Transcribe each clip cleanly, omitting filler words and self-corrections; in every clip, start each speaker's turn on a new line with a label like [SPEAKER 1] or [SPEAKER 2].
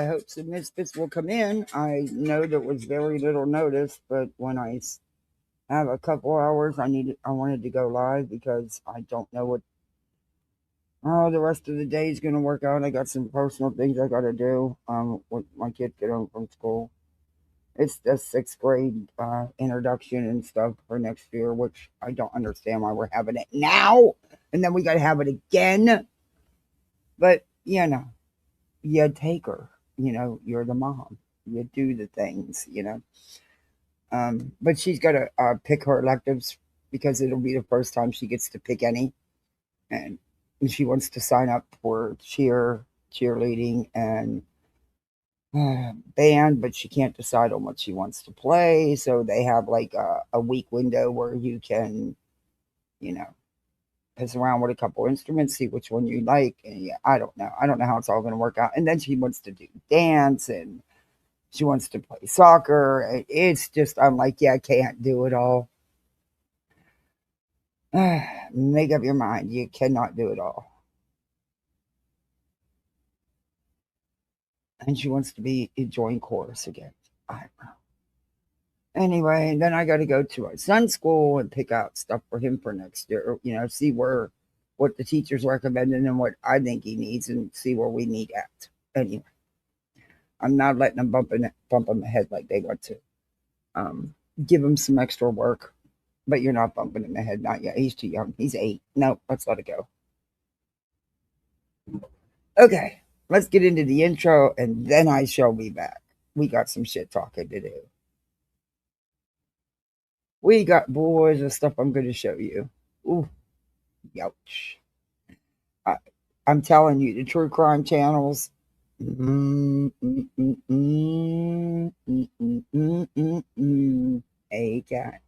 [SPEAKER 1] I hope some misfits will come in. I know there was very little notice, but when have a couple hours, I wanted to go live because I don't know what the rest of the day is going to work out. I got some personal things I got to do. When my kids get home from school. It's the sixth grade introduction and stuff for next year, which I don't understand why we're having it now, and then we got to have it again. But you take her. You're the mom. You do the things. But she's got to pick her electives because it'll be the first time she gets to pick any, and she wants to sign up for cheerleading, and band, but she can't decide on what she wants to play. So they have like a week window where you can, you know, piss around with a couple instruments, see which one you like. And yeah, I don't know. I don't know how it's all going to work out. And then she wants to do dance and she wants to play soccer. It's just, I'm like, yeah, I can't do it all. Make up your mind. You cannot do it all. And she wants to be join chorus again. I don't know. Anyway, then I got to go to my son's school and pick out stuff for him for next year. See what the teacher's recommending and what I think he needs, and see where we meet at. Anyway, I'm not letting them bump him ahead like they want to. Give him some extra work, but you're not bumping him ahead. Not yet. He's too young. He's 8. No, let's let it go. Okay, let's get into the intro, and then I shall be back. We got some shit talking to do. We got boys of stuff I'm going to show you. Ooh, youch. I'm telling you, the true crime channels. Hey, cat.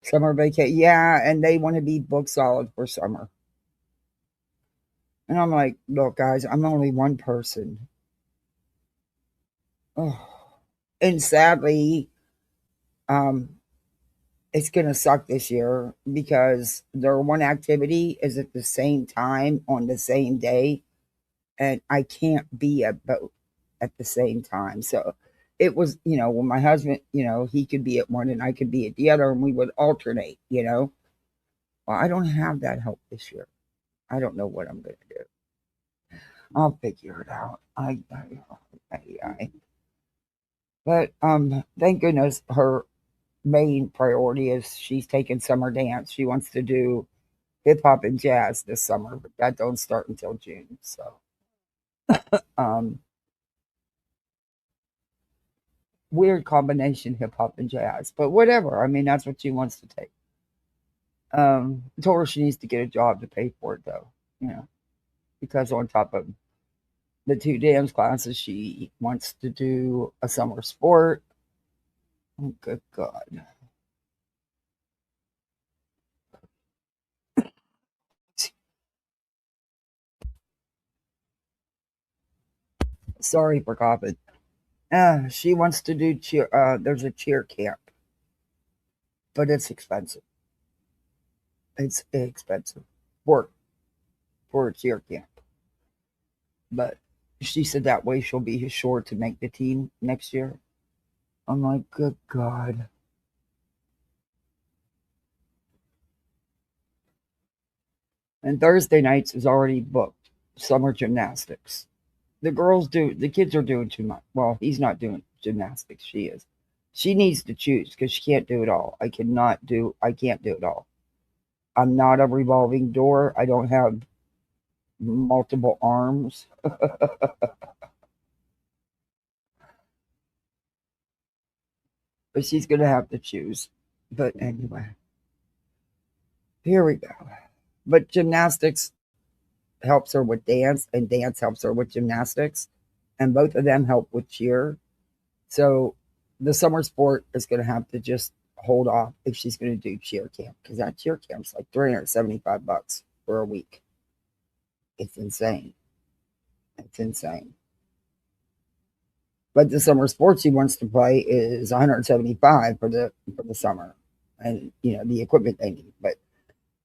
[SPEAKER 1] Summer vacation. Yeah, and they want to be book solid for summer. And I'm like, look, guys, I'm only one person. Oh. And sadly, um, it's going to suck this year because their one activity is at the same time on the same day, and I can't be at both at the same time. So it was, when my husband, he could be at one and I could be at the other, and we would alternate. Well, I don't have that help this year. I don't know what I'm going to do. I'll figure it out. But thank goodness her main priority is she's taking summer dance. She wants to do hip hop and jazz this summer, but that don't start until June. So, um, weird combination hip hop and jazz, but whatever. I mean, that's what she wants to take. Told her she needs to get a job to pay for it though, because on top of the 2 dance classes, she wants to do a summer sport. Oh, good God. Sorry for coughing. She wants to do cheer. There's a cheer camp, but it's expensive. It's expensive for a cheer camp. But she said that way she'll be sure to make the team next year. I'm like, good God. And Thursday nights is already booked. Summer gymnastics. The kids are doing too much. Well, he's not doing gymnastics. She is. She needs to choose because she can't do it all. I can't do it all. I'm not a revolving door. I don't have multiple arms. But she's going to have to choose. But anyway, here we go. But gymnastics helps her with dance, and dance helps her with gymnastics, and both of them help with cheer. So the summer sport is going to have to just hold off if she's going to do cheer camp, because that cheer camp's like $375 for a week. It's insane. It's insane. But the summer sports she wants to play is 175 for the summer, and the equipment they need. But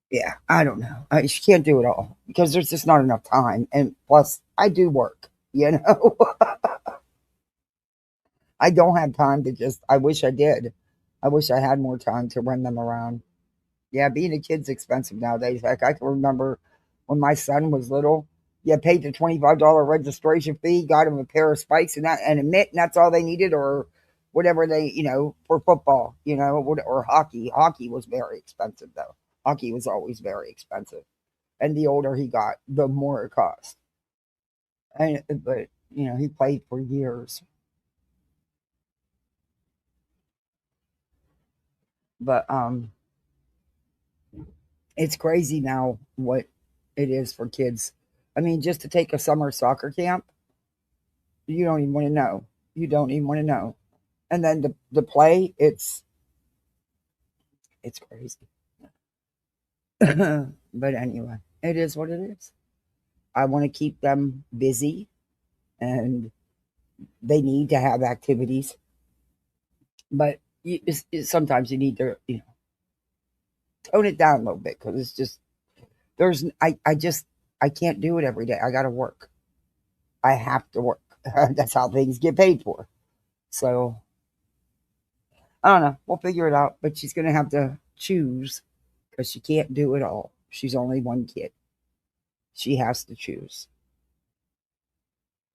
[SPEAKER 1] yeah, I don't know. She can't do it all because there's just not enough time, and plus I do work. You know, I don't have time to just, I wish I did. I wish I had more time to run them around. Yeah, being a kid's expensive nowadays. Heck, I can remember when my son was little, you paid the $25 registration fee, got him a pair of spikes and that and a mitt, and that's all they needed, or whatever they, for football, or hockey. Hockey was very expensive though. Hockey was always very expensive, and the older he got, the more it cost. But he played for years. But it's crazy now what it is for kids. I mean, just to take a summer soccer camp, you don't even want to know. You don't even want to know. And then the play, it's crazy. But anyway, it is what it is. I want to keep them busy, and they need to have activities. But sometimes you need to, tone it down a little bit because it's just I can't do it every day. I got to work. I have to work. That's how things get paid for. So I don't know. We'll figure it out. But she's going to have to choose because she can't do it all. She's only one kid. She has to choose.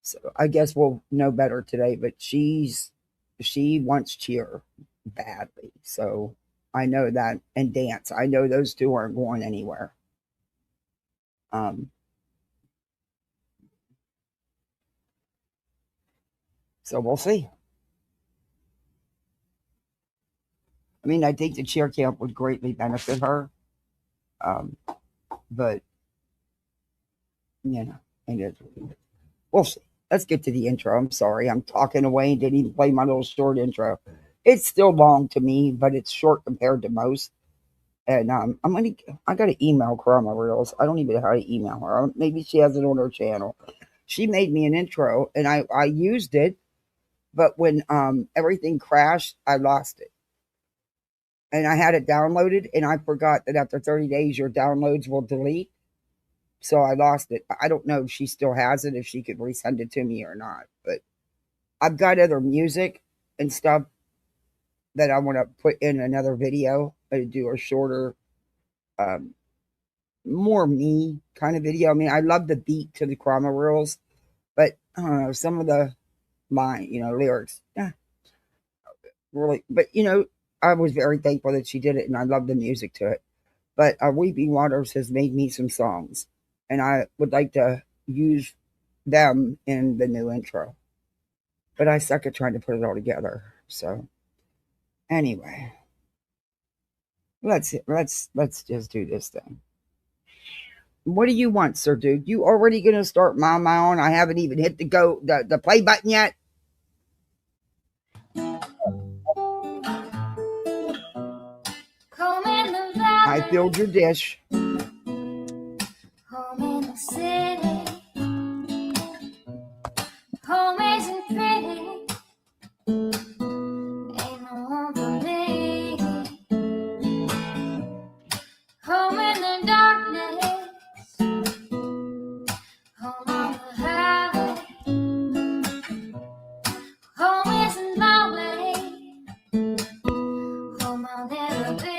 [SPEAKER 1] So I guess we'll know better today. But she wants cheer badly. So I know that, and dance. I know those two aren't going anywhere. Um, so we'll see. I mean, I think the cheer camp would greatly benefit her. Um, but, it is. We'll see. Let's get to the intro. I'm sorry. I'm talking away and didn't even play my little short intro. It's still long to me, but it's short compared to most. And I got to email Karama Reels. I don't even know how to email her. Maybe she has it on her channel. She made me an intro and I used it, but when everything crashed, I lost it. And I had it downloaded and I forgot that after 30 days your downloads will delete. So I lost it. I don't know if she still has it, if she could resend it to me or not. But I've got other music and stuff that I want to put in another video. I do a shorter, um, more me kind of video. I mean, I love the beat to the Karama Reels, but I don't know, some of the lyrics, yeah, really. But I was very thankful that she did it, and I love the music to it. But Weeping Waters has made me some songs, and I would like to use them in the new intro. But I suck at trying to put it all together. So anyway, let's just do this thing. What do you want, Sir Dude? You already gonna start my own? I haven't even hit the play button yet. I filled your dish. Home in the city. Home isn't pretty. Ain't no home for me. Home in the darkness. Home on the highway. Home isn't my way. Home I'll never be.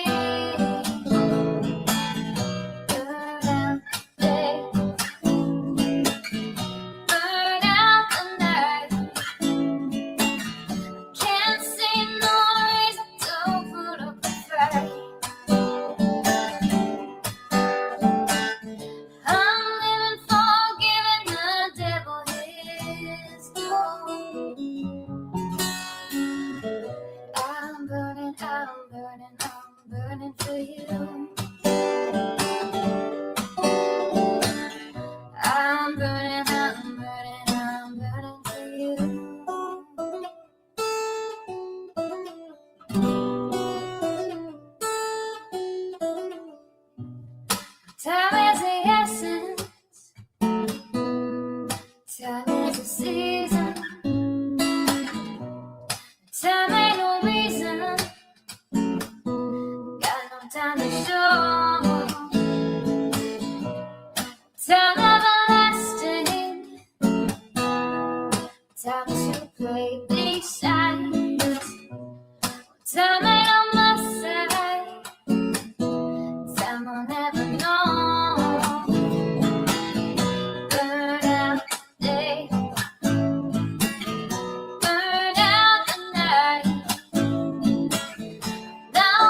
[SPEAKER 2] Time ain't on my side. Time will never know. Burn out the day. Burn out the night. Now I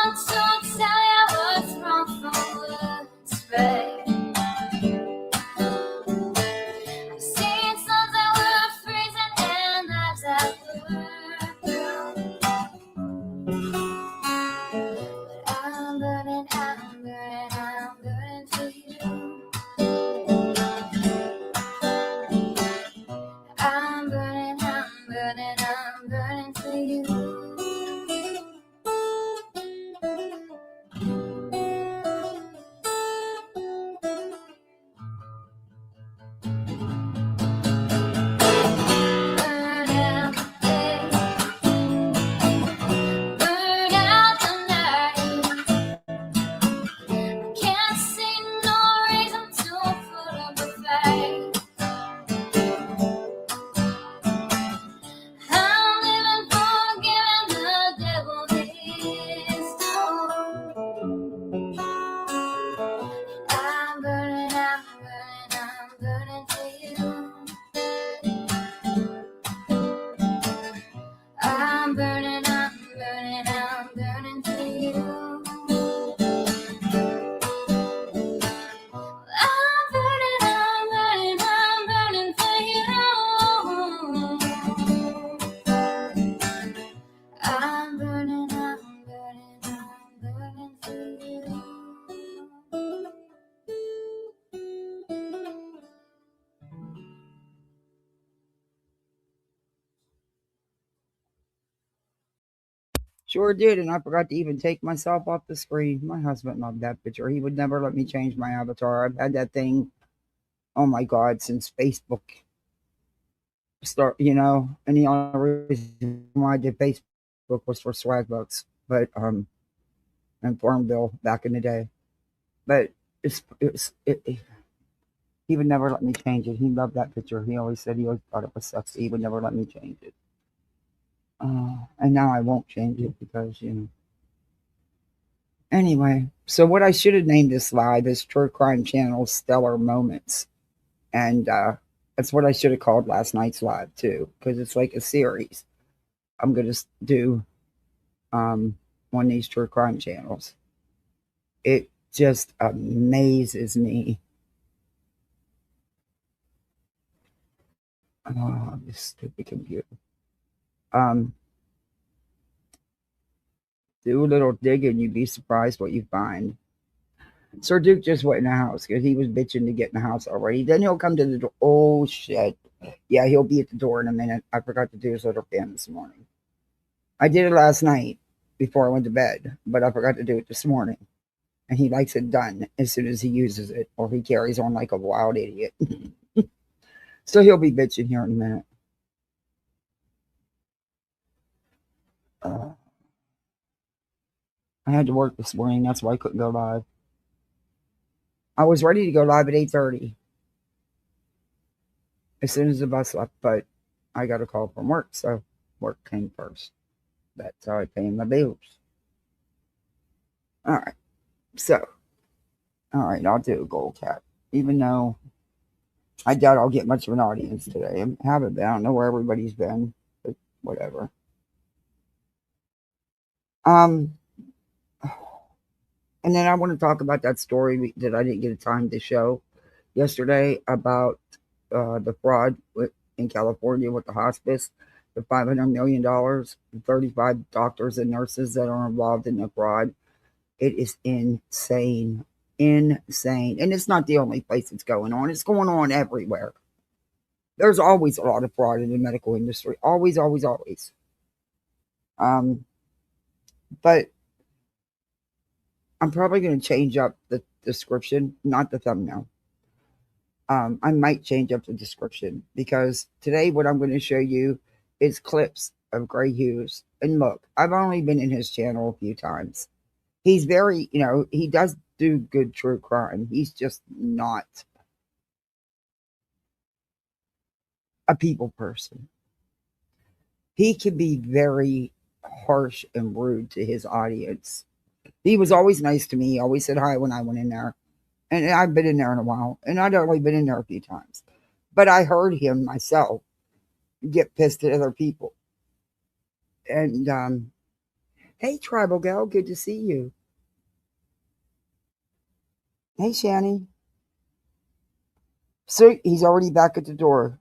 [SPEAKER 2] want to tell you what's wrong from what's right. I've seen suns that were freezing and lives that were blue. But I'm burning, I'm burning, I'm burning for you. I'm burning, I'm burning, I'm burning for you. Burn out the day. Burn out the night. Can't see no reason to put up a fight. I'm living for giving the devil his due. I'm burning, I'm burning, I'm burning for you. I'm burning, I'm burning, I'm burning for you. I'm burning, I'm burning, I'm burning for you. I'm burning, I'm burning, I'm burning for you.
[SPEAKER 1] Sure did, and I forgot to even take myself off the screen. My husband loved that picture. He would never let me change my avatar. I've had that thing, oh my God, since Facebook and the only reason why I did Facebook was for swag votes, but and Farm Bill back in the day. But he would never let me change it. He loved that picture. He always said he always thought it was sexy. He would never let me change it. And now I won't change it because. Anyway, so what I should have named this live is True Crime Channel Stellar Moments. And that's what I should have called last night's live too, because it's like a series. I'm going to do on these true crime channels. It just amazes me. Oh, this stupid computer. Um, do a little digging, you'd be surprised what you find. Sir Duke just went in the house because he was bitching to get in the house already. Then he'll come to the door. Oh, shit. Yeah, he'll be at the door in a minute. I forgot to do his little fan this morning. I did it last night before I went to bed, but I forgot to do it this morning. And he likes it done as soon as he uses it, or he carries on like a wild idiot. So he'll be bitching here in a minute. I had to work this morning. That's why I couldn't go live. I was ready to go live at 8:30 as soon as the bus left, but I got a call from work, so work came first. That's how I pay my bills. All right. So, all right, I'll do a gold cat, even though I doubt I'll get much of an audience today. I haven't been. I don't know where everybody's been, but whatever. Um, and then I want to talk about that story that I didn't get a time to show yesterday about the fraud in California with the hospice, the $500 million, 35 doctors and nurses that are involved in the fraud. It is insane. Insane. And it's not the only place it's going on. It's going on everywhere. There's always a lot of fraud in the medical industry. Always, always, always. Um, but I'm probably going to change up the description, not the thumbnail. I might change up the description because today what I'm going to show you is clips of G Hughes. And look, I've only been in his channel a few times. He's very, he does do good true crime. He's just not a people person. He can be very harsh and rude to his audience. He was always nice to me. He always said hi when I went in there. And I've been in there in a while, and I'd only been in there a few times. But I heard him myself get pissed at other people. And hey, Tribal Gal, good to see you. Hey, Shani. So he's already back at the door.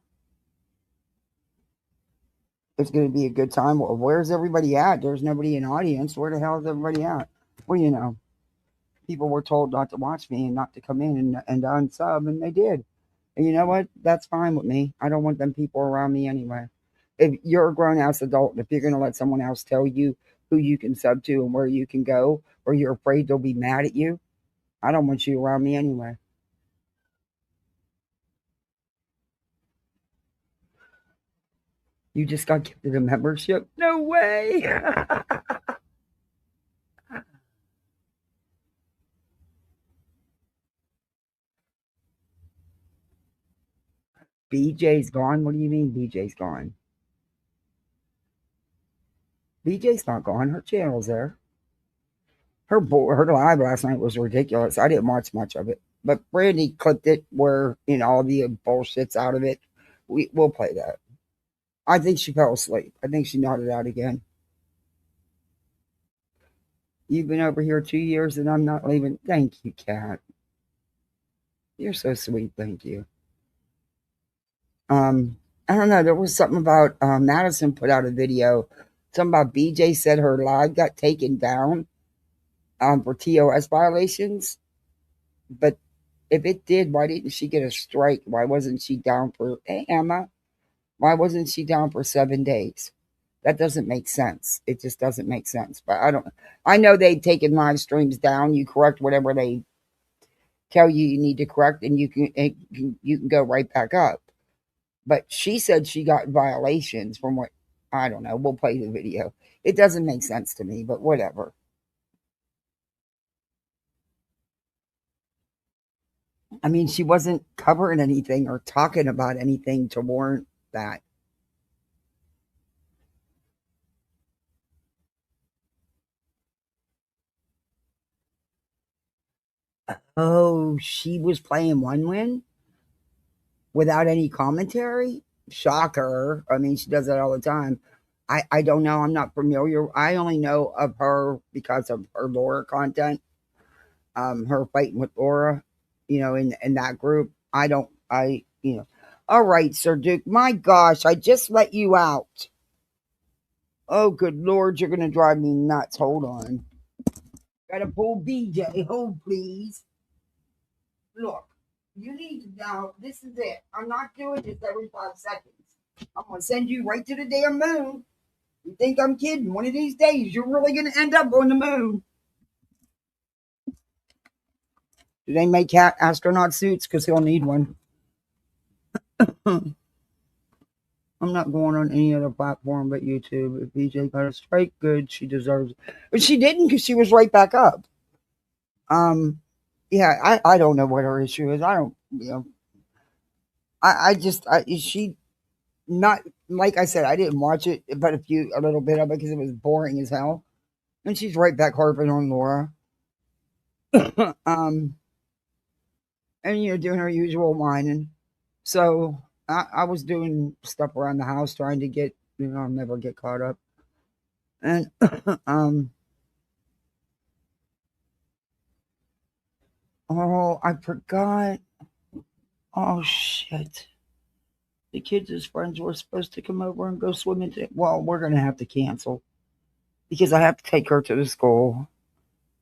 [SPEAKER 1] It's going to be a good time. Well, where's everybody at? There's nobody in the audience. Where the hell is everybody at? Well, people were told not to watch me and not to come in and unsub, and they did. And you know what? That's fine with me. I don't want them people around me anyway. If you're a grown ass adult, if you're going to let someone else tell you who you can sub to and where you can go, or you're afraid they'll be mad at you, I don't want you around me anyway. You just got gifted a membership? No way. BJ's gone? What do you mean BJ's gone? BJ's not gone. Her channel's there. Her live last night was ridiculous. I didn't watch much of it, but Brandy clipped it where all the bullshits out of it. We'll play that. I think she fell asleep. I think she nodded out again. You've been over here 2 years and I'm not leaving. Thank you, Kat. You're so sweet. Thank you. I don't know. There was something about Madison put out a video. Something about BJ said her live got taken down for TOS violations. But if it did, why didn't she get a strike? Why wasn't she down for, hey, Emma, why wasn't she down for 7 days? That doesn't make sense. It just doesn't make sense. But I know they've taken live streams down. You correct whatever they tell you need to correct, and you can go right back up. But she said she got violations from what, I don't know. We'll play the video. It doesn't make sense to me, but whatever. I mean, she wasn't covering anything or talking about anything to warrant that. Oh, she was playing one win without any commentary? Shocker. I mean, she does that all the time. I don't know. I'm not familiar. I only know of her because of her Laura content. Her fighting with Laura, in that group. All right, Sir Duke. My gosh, I just let you out. Oh, good Lord, you're going to drive me nuts. Hold on. Gotta pull BJ. Hold, please. Look, you need to know this is it. I'm not doing this every 5 seconds. I'm going to send you right to the damn moon. You think I'm kidding? One of these days, you're really going to end up on the moon. Do they make astronaut suits? Because he'll need one. I'm not going on any other platform but YouTube. If BJ got a strike, good. She deserves it. But she didn't because she was right back up. Yeah, I don't know what her issue is. I don't, she not, like I said, I didn't watch it, but a little bit of it because it was boring as hell. And she's right back harping on Laura. um, and doing her usual whining. So I was doing stuff around the house trying to get, I'll never get caught up. And um, oh, I forgot. Oh shit! The kids' friends were supposed to come over and go swimming. Well, we're gonna have to cancel because I have to take her to the school,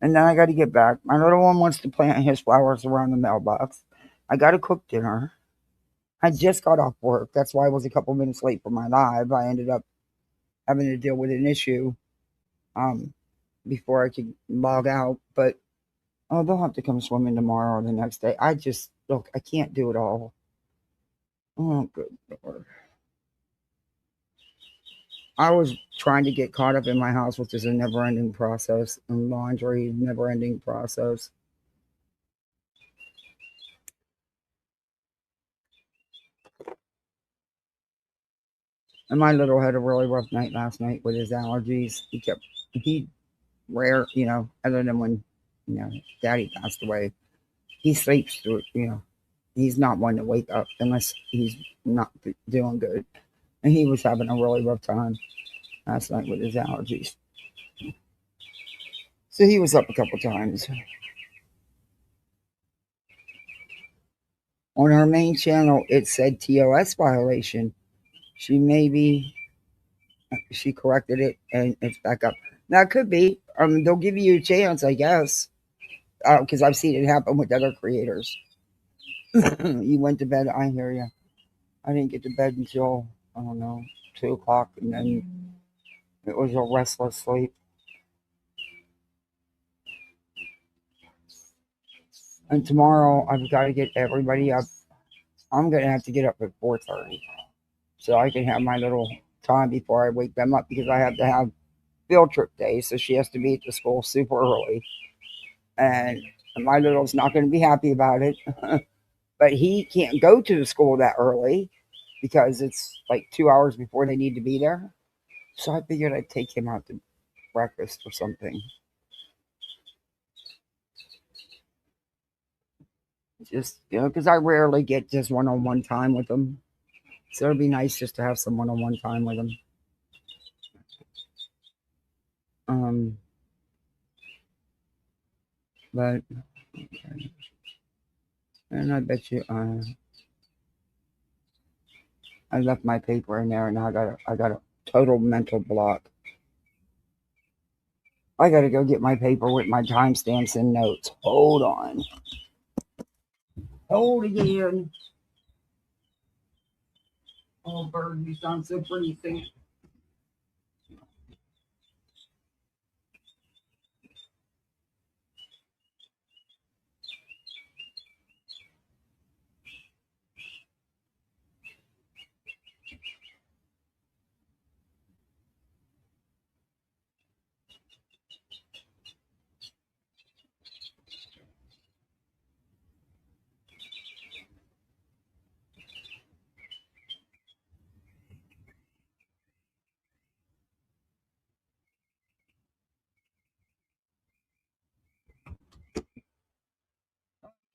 [SPEAKER 1] and then I got to get back. My little one wants to plant his flowers around the mailbox. I got to cook dinner. I just got off work. That's why I was a couple minutes late for my live. I ended up having to deal with an issue um, before I could log out. But they'll have to come swimming tomorrow or the next day. I just look. I can't do it all. Oh, good Lord. I was trying to get caught up in my house, which is a never ending process, and laundry, never ending process. And my little had a really rough night last night with his allergies. He rare, other than when, daddy passed away, he sleeps through it, He's not one to wake up unless he's not doing good. And he was having a really rough time last night with his allergies. So he was up a couple times. On her main channel, it said TOS violation. She corrected it and it's back up. Now it could be. They'll give you a chance, I guess, because I've seen it happen with other creators. You went to bed. I hear you. I didn't get to bed until I don't know 2 o'clock, and then it was a restless sleep. And tomorrow I've got to get everybody up. I'm gonna have to get up at 4:30 so I can have my little time before I wake them up because I have to have field trip day. So she has to be at the school super early, and my little's not going to be happy about it. But he can't go to the school that early because it's like 2 hours before they need to be there. So I figured I'd take him out to breakfast or something. Just, because I rarely get just one on one time with them. So it'd be nice just to have some one on one time with them. Um, but, okay. And I bet you, I left my paper in there and I got a total mental block. I got to go get my paper with my timestamps and notes. Hold on. Hold again. Oh, bird, you sound so pretty. Think.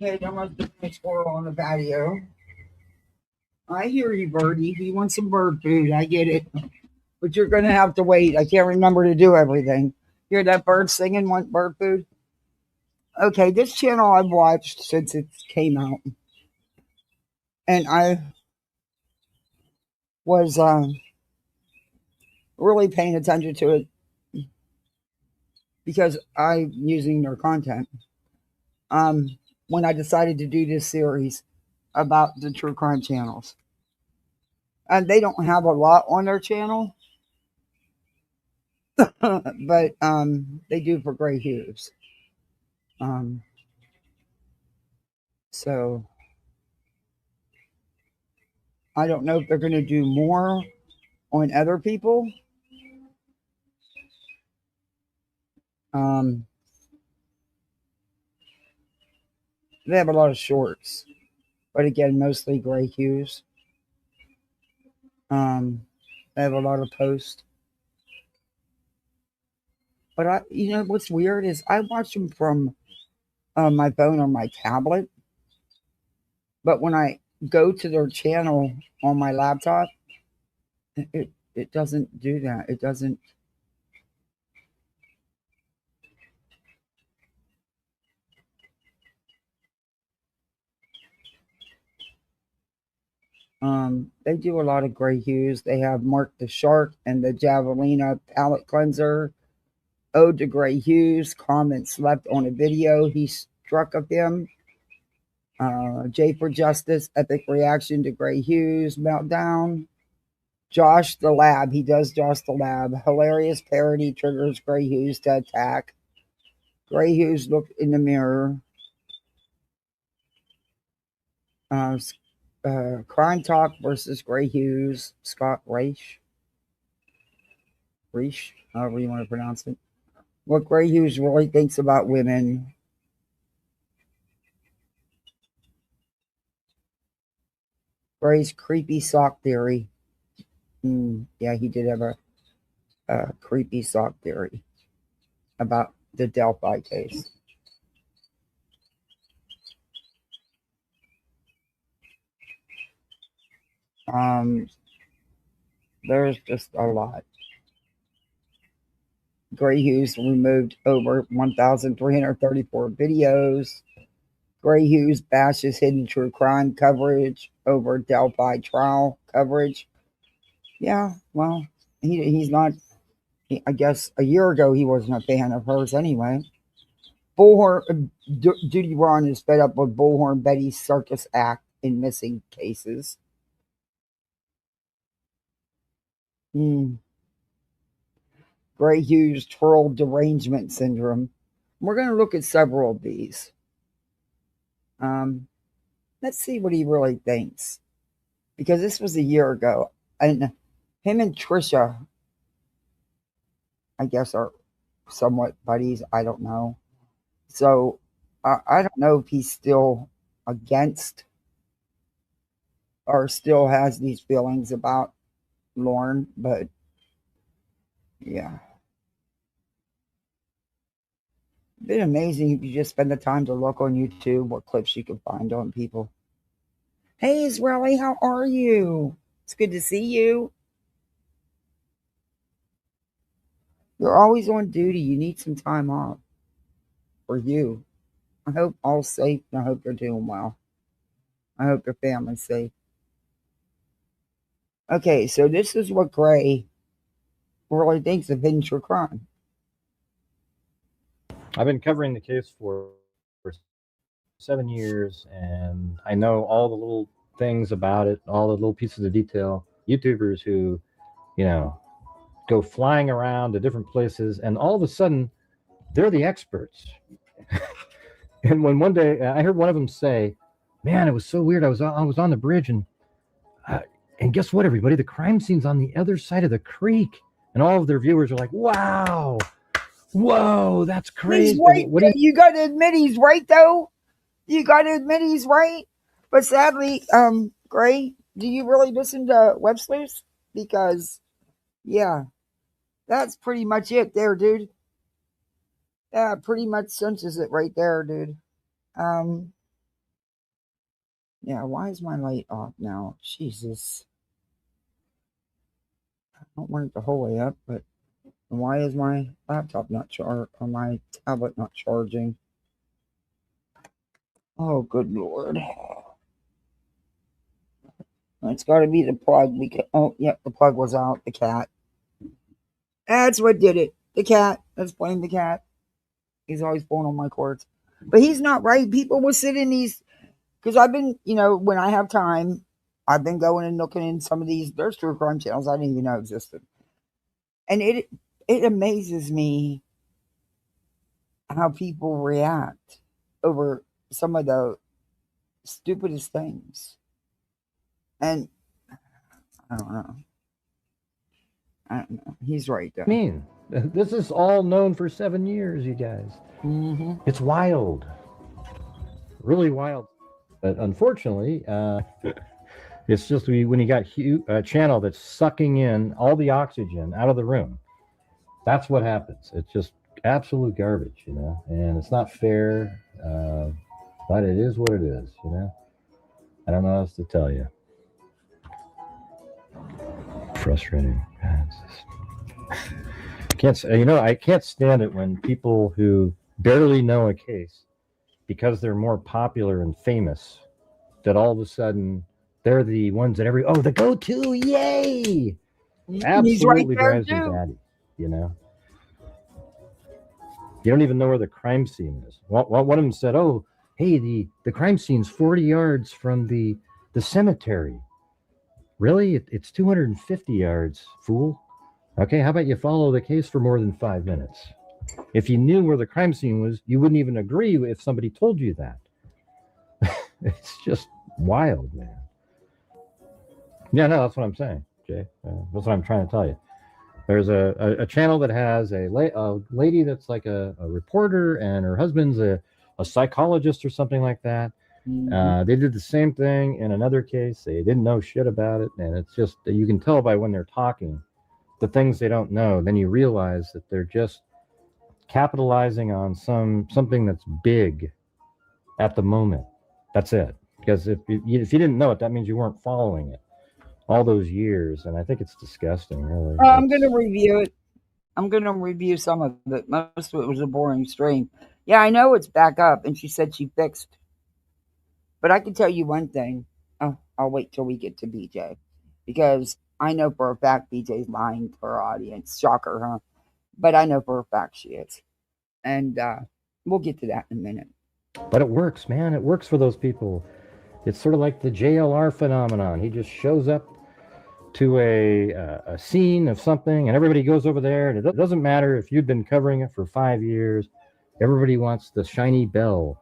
[SPEAKER 1] Okay, there must be a squirrel on the patio. I hear you, birdie. You want some bird food. I get it. But you're going to have to wait. I can't remember to do everything. Hear that bird singing, want bird food? Okay, this channel I've watched since it came out. And I was really paying attention to it because I'm using their content. When I decided to do this series about the true crime channels. And they don't have a lot on their channel, but they do for Gray Hughes. Um, so I don't know if they're going to do more on other people. Um, they have a lot of shorts, but again, mostly Gray Hughes. They have a lot of posts. But what's weird is I watch them from my phone or my tablet. But when I go to their channel on my laptop, it doesn't do that. It doesn't. They do a lot of Gray Hughes. They have Mark the Shark and the Javelina palette cleanser. Ode to Gray Hughes. Comments left on a video he struck of him. J for Justice. Epic reaction to Gray Hughes meltdown. Josh the Lab. He does Josh the Lab. Hilarious parody triggers Gray Hughes to attack. Gray Hughes looked in the mirror. Crime Talk versus Gray Hughes. Scott Reich, however you want to pronounce it. What Gray Hughes really thinks about women. Gray's creepy sock theory. Yeah, he did have a creepy sock theory about the Delphi case. Um, there's just a lot. Gray Hughes removed over 1,334 videos. Gray Hughes bashes hidden true crime coverage over Delphi trial coverage. Yeah, well, he's not. I guess a year ago he wasn't a fan of hers anyway. Bullhorn Duty Ron is fed up with Bullhorn Betty's circus act in missing cases. Hmm. Gray Hughes twirl derangement syndrome. We're going to look at several of these. Um, let's see what he really thinks, because this was a year ago, and him and Trisha, I guess, are somewhat buddies. I don't know. So I don't know if he's still against or still has these feelings about Lauren, but yeah. Been amazing if you just spend the time to look on YouTube what clips you can find on people. Hey Israeli, how are you? It's good to see you. You're always on duty. You need some time off for you. I hope all's safe and I hope you're doing well. I hope your family's safe. Okay, so this is what Gray really thinks of hidden true crime.
[SPEAKER 3] I've been covering the case for 7 years, and I know all the little things about it, all the little pieces of detail. YouTubers who, go flying around to different places, and all of a sudden, they're the experts. And when one day I heard one of them say, "Man, it was so weird. I was on the bridge, and guess what, everybody? The crime scene's on the other side of the creek." And all of their viewers are like, "Wow, whoa, that's crazy."
[SPEAKER 1] He's right. You got to admit he's right, though. You got to admit he's right. But sadly, Gray, do you really listen to Web Sleuths? Because, yeah, that's pretty much it there, dude. Yeah, pretty much cinches it right there, dude. Yeah, why is my light off now? Jesus. I don't want it the whole way up, but why is my laptop not or my tablet not charging? Oh, good Lord. It's got to be the plug. Oh, yep, the plug was out. The cat. That's what did it. The cat. Let's blame the cat. He's always pulling on my cords. But he's not right. People will sit in these, because I've been, when I have time, I've been going and looking in some of these. There's true crime channels I didn't even know existed. And it amazes me how people react over some of the stupidest things. And I don't know. He's right, though.
[SPEAKER 3] I mean, this is all known for 7 years, you guys.
[SPEAKER 1] Mm-hmm.
[SPEAKER 3] It's wild. Really wild. But unfortunately, it's just when you got a channel that's sucking in all the oxygen out of the room, that's what happens. It's just absolute garbage, and it's not fair, but it is what it is, I don't know what else to tell you. Frustrating. I can't stand it when people who barely know a case, because they're more popular and famous, that all of a sudden they're the ones that the go-to, yay! Absolutely drives me batty, You don't even know where the crime scene is. One of them said, "Oh, hey, the crime scene's 40 yards from the cemetery." Really? It's 250 yards, fool. Okay, how about you follow the case for more than 5 minutes? If you knew where the crime scene was, you wouldn't even agree if somebody told you that. It's just wild, man. Yeah, no, that's what I'm saying, Jay. That's what I'm trying to tell you. There's a channel that has a lady that's like a reporter, and her husband's a psychologist or something like that. They did the same thing in another case. They didn't know shit about it, and it's just you can tell by when they're talking the things they don't know. Then you realize that they're just capitalizing on something that's big at the moment. That's it. Because if you didn't know it, that means you weren't following it all those years, and I think it's disgusting. Really,
[SPEAKER 1] I'm going to review it. I'm going to review some of it. Most of it was a boring stream. Yeah, I know it's back up, and she said she fixed. But I can tell you one thing. Oh, I'll wait till we get to BJ. Because I know for a fact BJ's lying to her audience. Shocker, huh? But I know for a fact she is. And we'll get to that in a minute.
[SPEAKER 3] but it works, man. It works for those people. It's sort of like the JLR phenomenon. He just shows up to a scene of something, and everybody goes over there, and it doesn't matter if you've been covering it for 5 years. Everybody wants the shiny bell,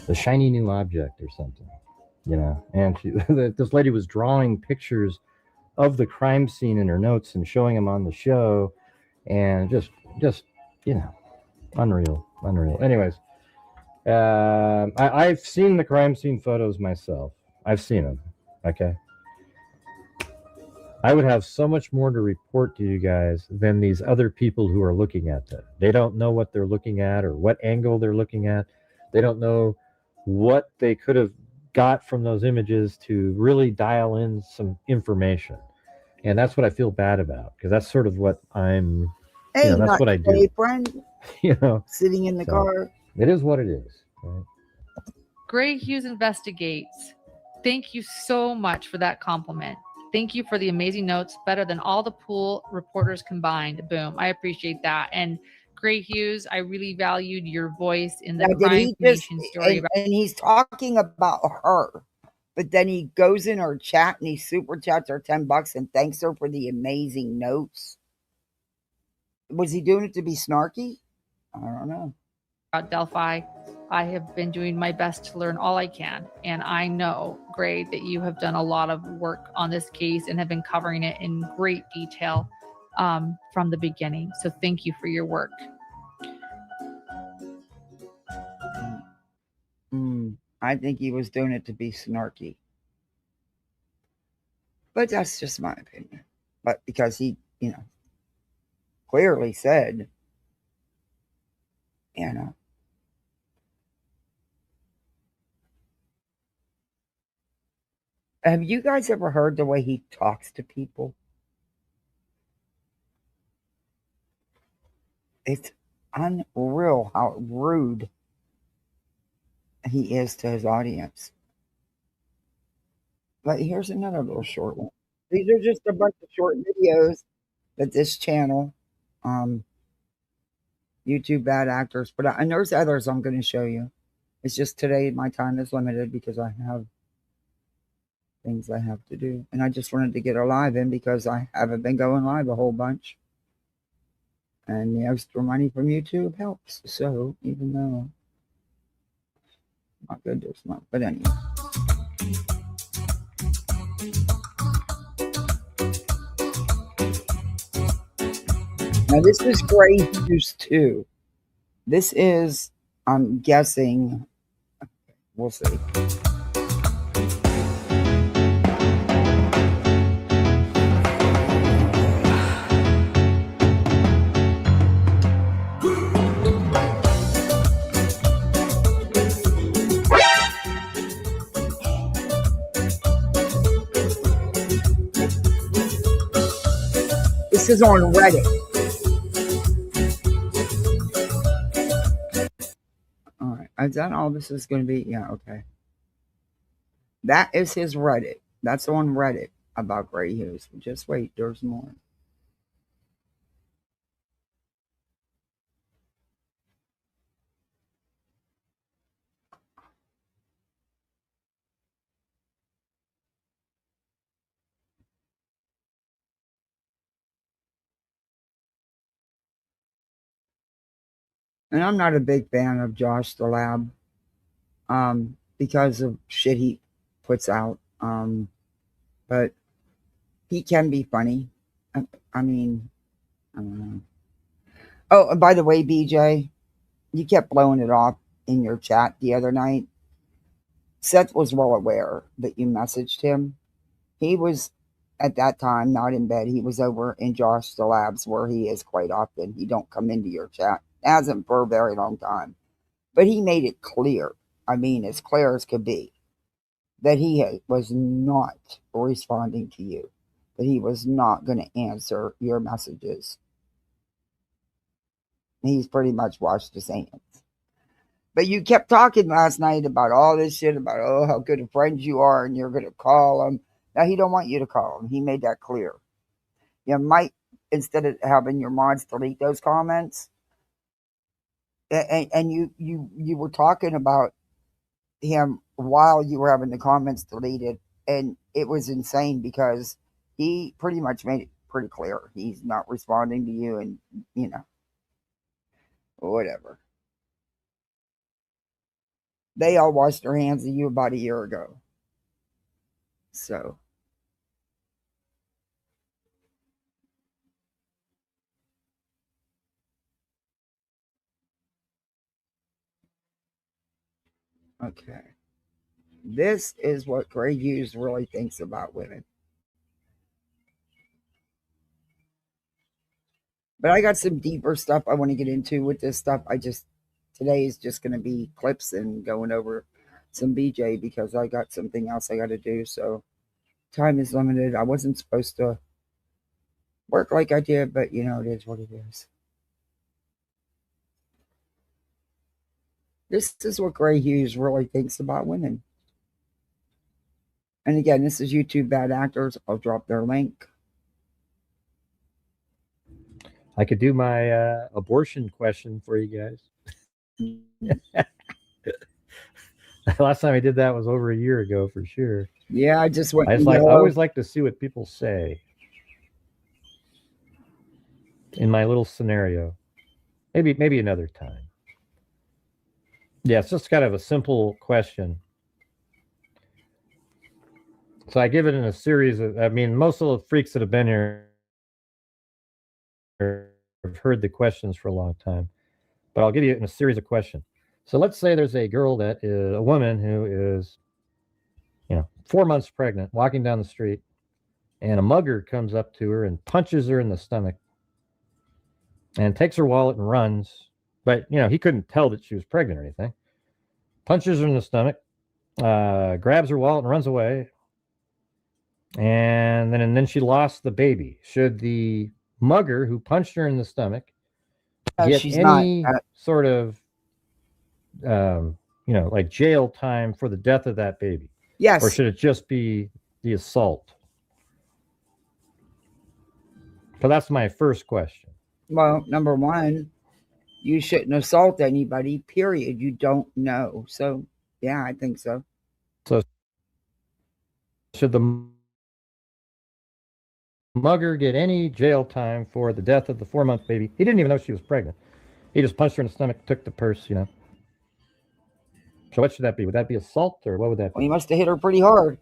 [SPEAKER 3] the shiny new object or something, And this lady was drawing pictures of the crime scene in her notes and showing them on the show, and just unreal. Anyways, I've seen the crime scene photos myself. I've seen them. Okay. I would have so much more to report to you guys than these other people who are looking at them. They don't know what they're looking at or what angle they're looking at. They don't know what they could have got from those images to really dial in some information. And that's what I feel bad about, because that's sort of what I'm,
[SPEAKER 1] Hey,
[SPEAKER 3] that's what I do.
[SPEAKER 1] Friend, sitting in the car.
[SPEAKER 3] It is what it is. Right?
[SPEAKER 4] Gray Hughes Investigates. Thank you so much for that compliment. Thank you for the amazing notes, better than all the pool reporters combined. Boom. I appreciate that. And Gray Hughes, I really valued your voice in the crime nation story.
[SPEAKER 1] And he's talking about her, but then he goes in her chat and he super chats her $10 and thanks her for the amazing notes. Was he doing it to be snarky? I don't know.
[SPEAKER 4] About Delphi, I have been doing my best to learn all I can. And I know, Gray, that you have done a lot of work on this case and have been covering it in great detail from the beginning. So thank you for your work.
[SPEAKER 1] I think he was doing it to be snarky. But that's just my opinion. But because he, clearly said, Have you guys ever heard the way he talks to people? It's unreal how rude he is to his audience. But here's another little short one. These are just a bunch of short videos that this channel, YouTube Bad Actors, but and there's others I'm going to show you. It's just today my time is limited because I have things I have to do. And I just wanted to get a live in because I haven't been going live a whole bunch. And the extra money from YouTube helps. So even though not good this month, but anyway. Now this is Gray Hughes too. This is, I'm guessing, we'll see. This is on Reddit. All right. Is that all this is going to be? Yeah, okay. That is his Reddit. That's on Reddit about Gray Hughes. Just wait, there's more. And I'm not a big fan of Josh the Lab because of shit he puts out. But he can be funny. I mean, I don't know. Oh, and by the way, BJ, you kept blowing it off in your chat the other night. Seth was well aware that you messaged him. He was at that time not in bed. He was over in Josh the Labs where he is quite often. He don't come into your chat. Hasn't for a very long time. But he made it clear, I mean as clear as could be, that he was not responding to you. That he was not going to answer your messages. He's pretty much washed his hands. But you kept talking last night about all this shit about, oh, how good of friends you are and you're going to call him. Now, he don't want you to call him. He made that clear. You might, instead of having your mods delete those comments, and you were talking about him while you were having the comments deleted, and it was insane because he pretty much made it pretty clear he's not responding to you, and whatever. They all washed their hands of you about a year ago. So okay. This is what Gray Hughes really thinks about women. But I got some deeper stuff I want to get into with this stuff. Today is just going to be clips and going over some BJ because I got something else I got to do. So time is limited. I wasn't supposed to work like I did, but it is what it is. This is what Gray Hughes really thinks about women. And again, this is YouTube Bad Actors. I'll drop their link.
[SPEAKER 3] I could do my abortion question for you guys. Last time I did that was over a year ago for sure.
[SPEAKER 1] Yeah, I just went.
[SPEAKER 3] I always like to see what people say in my little scenario. Maybe another time. Yeah, it's just kind of a simple question. So I give it in a series of. I mean, most of the freaks that have been here have heard the questions for a long time, but I'll give you in a series of questions. So let's say there's a girl that is a woman who is, 4 months pregnant, walking down the street, and a mugger comes up to her and punches her in the stomach and takes her wallet and runs. But, he couldn't tell that she was pregnant or anything. Punches her in the stomach, grabs her wallet and runs away. And then she lost the baby. Should the mugger who punched her in the stomach get any sort of, like jail time for the death of that baby?
[SPEAKER 1] Yes.
[SPEAKER 3] Or should it just be the assault? So that's my first question.
[SPEAKER 1] Well, number one, you shouldn't assault anybody, period. You don't know. So, yeah, I think so.
[SPEAKER 3] So should the mugger get any jail time for the death of the 4-month baby? He didn't even know she was pregnant. He just punched her in the stomach, took the purse, So what should that be? Would that be assault or what would that be?
[SPEAKER 1] Well, he must have hit her pretty hard.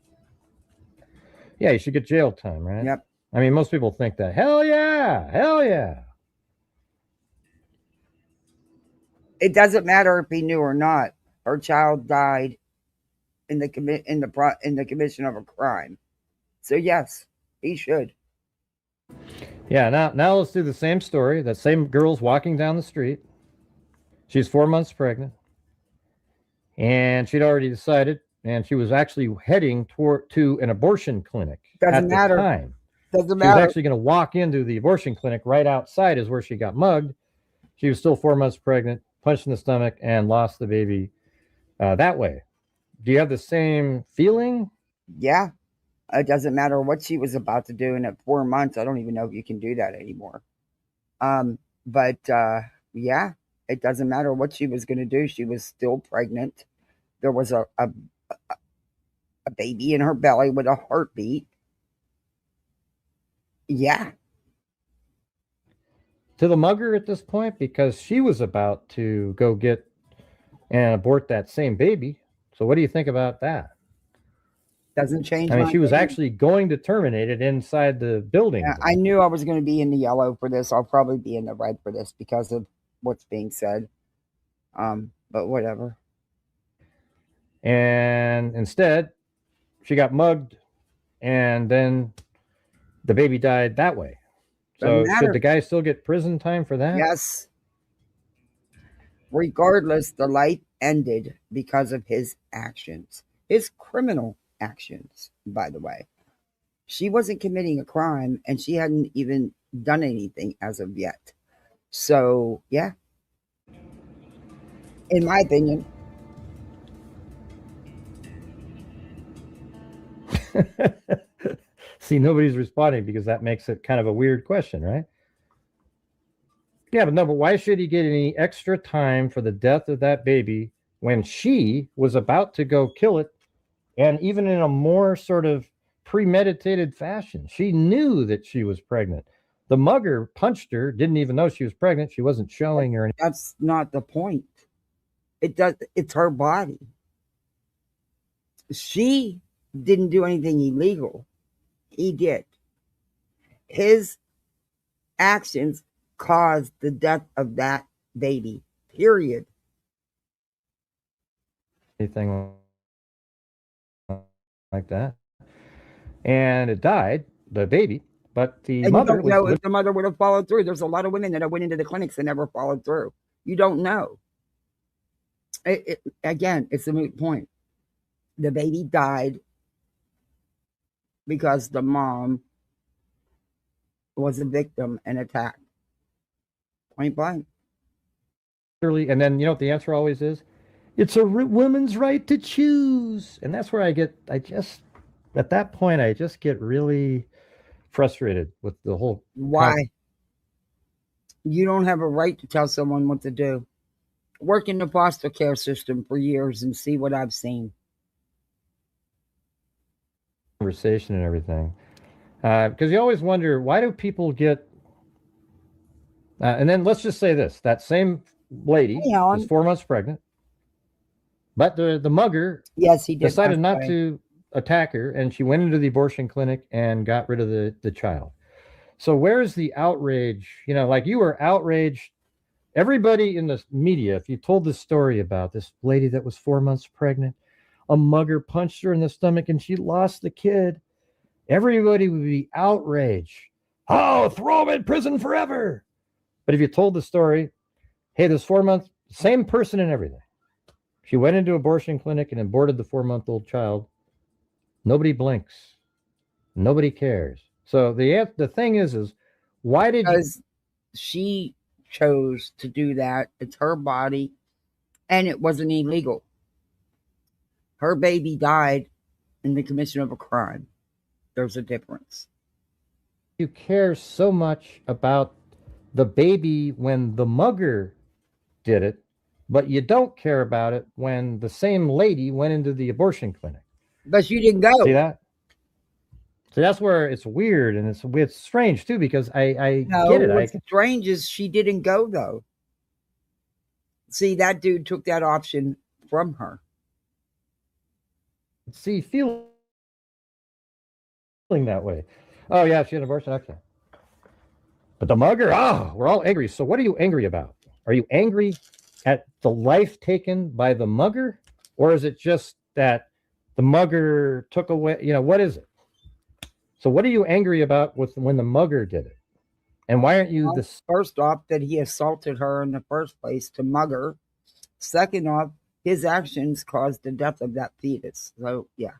[SPEAKER 3] Yeah, you should get jail time, right?
[SPEAKER 1] Yep.
[SPEAKER 3] I mean, most people think that. Hell yeah. Hell yeah.
[SPEAKER 1] It doesn't matter if he knew or not. Her child died in the commission of a crime. So yes, he should.
[SPEAKER 3] Yeah, now let's do the same story. That same girl's walking down the street. She's 4 months pregnant. And she'd already decided, and she was actually heading to an abortion clinic
[SPEAKER 1] Doesn't matter.
[SPEAKER 3] The time.
[SPEAKER 1] Doesn't
[SPEAKER 3] matter. She was actually going to walk into the abortion clinic right outside is where she got mugged. She was still 4 months pregnant, punched in the stomach, and lost the baby that way. Do you have the same feeling?
[SPEAKER 1] Yeah. It doesn't matter what she was about to do. And at 4 months, I don't even know if you can do that anymore. But yeah, it doesn't matter what she was going to do. She was still pregnant. There was a baby in her belly with a heartbeat. Yeah.
[SPEAKER 3] To the mugger at this point, because she was about to go get and abort that same baby. So what do you think about that?
[SPEAKER 1] Doesn't change.
[SPEAKER 3] I mean, she was actually going to terminate it inside the building.
[SPEAKER 1] I knew I was going to be in the yellow for this. I'll probably be in the red for this because of what's being said. But whatever.
[SPEAKER 3] And instead, she got mugged, and then the baby died that way.
[SPEAKER 1] Doesn't
[SPEAKER 3] So should
[SPEAKER 1] matter.
[SPEAKER 3] the guy still get prison time for that?
[SPEAKER 1] Yes. Regardless, the life ended because of his actions. His criminal actions, by the way. She wasn't committing a crime and she hadn't even done anything as of yet. So, yeah, in my opinion.
[SPEAKER 3] See, nobody's responding because that makes it kind of a weird question, right? Yeah, but no, but why should he get any extra time for the death of that baby when she was about to go kill it, and even in a more sort of premeditated fashion? She knew that she was pregnant. The mugger punched her, didn't even know she was pregnant. She wasn't showing her anything.
[SPEAKER 1] That's not the point. It's her body. She didn't do anything illegal. He did. His actions caused the death of that baby. Period.
[SPEAKER 3] Anything like that. And it died, the baby, but the
[SPEAKER 1] And
[SPEAKER 3] mother
[SPEAKER 1] you don't
[SPEAKER 3] was
[SPEAKER 1] know if the mother would have followed through. There's a lot of women that have went into the clinics and never followed through. You don't know. Again, it's a moot point. The baby died because the mom was a victim and attacked. Point blank.
[SPEAKER 3] and then you know what the answer always is? It's a woman's right to choose. And that's where at that point, I just get really frustrated with the whole.
[SPEAKER 1] Why? You don't have a right to tell someone what to do. Work in the foster care system for years and see what I've seen.
[SPEAKER 3] Conversation and everything. Because you always wonder, why do people get. And then let's just say this, that same lady was 4 months pregnant, but the mugger
[SPEAKER 1] yes, he
[SPEAKER 3] decided not to attack her, and she went into the abortion clinic and got rid of the child. So where's the outrage? You know, like you were outraged. Everybody in the media, if you told this story about this lady that was 4 months pregnant, a mugger punched her in the stomach and she lost the kid, everybody would be outraged. Oh, throw him in prison forever. But if you told the story, hey, this 4 month, same person and everything. She went into abortion clinic and aborted the 4-month-old child. Nobody blinks. Nobody cares. So the thing is why did
[SPEAKER 1] because she chose to do that? It's her body, and it wasn't illegal. Her baby died in the commission of a crime. There's a difference.
[SPEAKER 3] You care so much about the baby when the mugger did it, but you don't care about it when the same lady went into the abortion clinic.
[SPEAKER 1] But she didn't go.
[SPEAKER 3] See that? So that's where it's weird, and it's strange too, because I get it.
[SPEAKER 1] What's strange is she didn't go though. See, that dude took that option from her.
[SPEAKER 3] See, feeling that way. Oh yeah, she had an abortion. Okay. But the mugger, we're all angry. So what are you angry about? Are you angry at the life taken by the mugger? Or is it just that the mugger took away, what is it? So what are you angry about when the mugger did it? And why aren't you this?
[SPEAKER 1] First off, that he assaulted her in the first place to mug her. Second off, his actions caused the death of that fetus. So, yeah.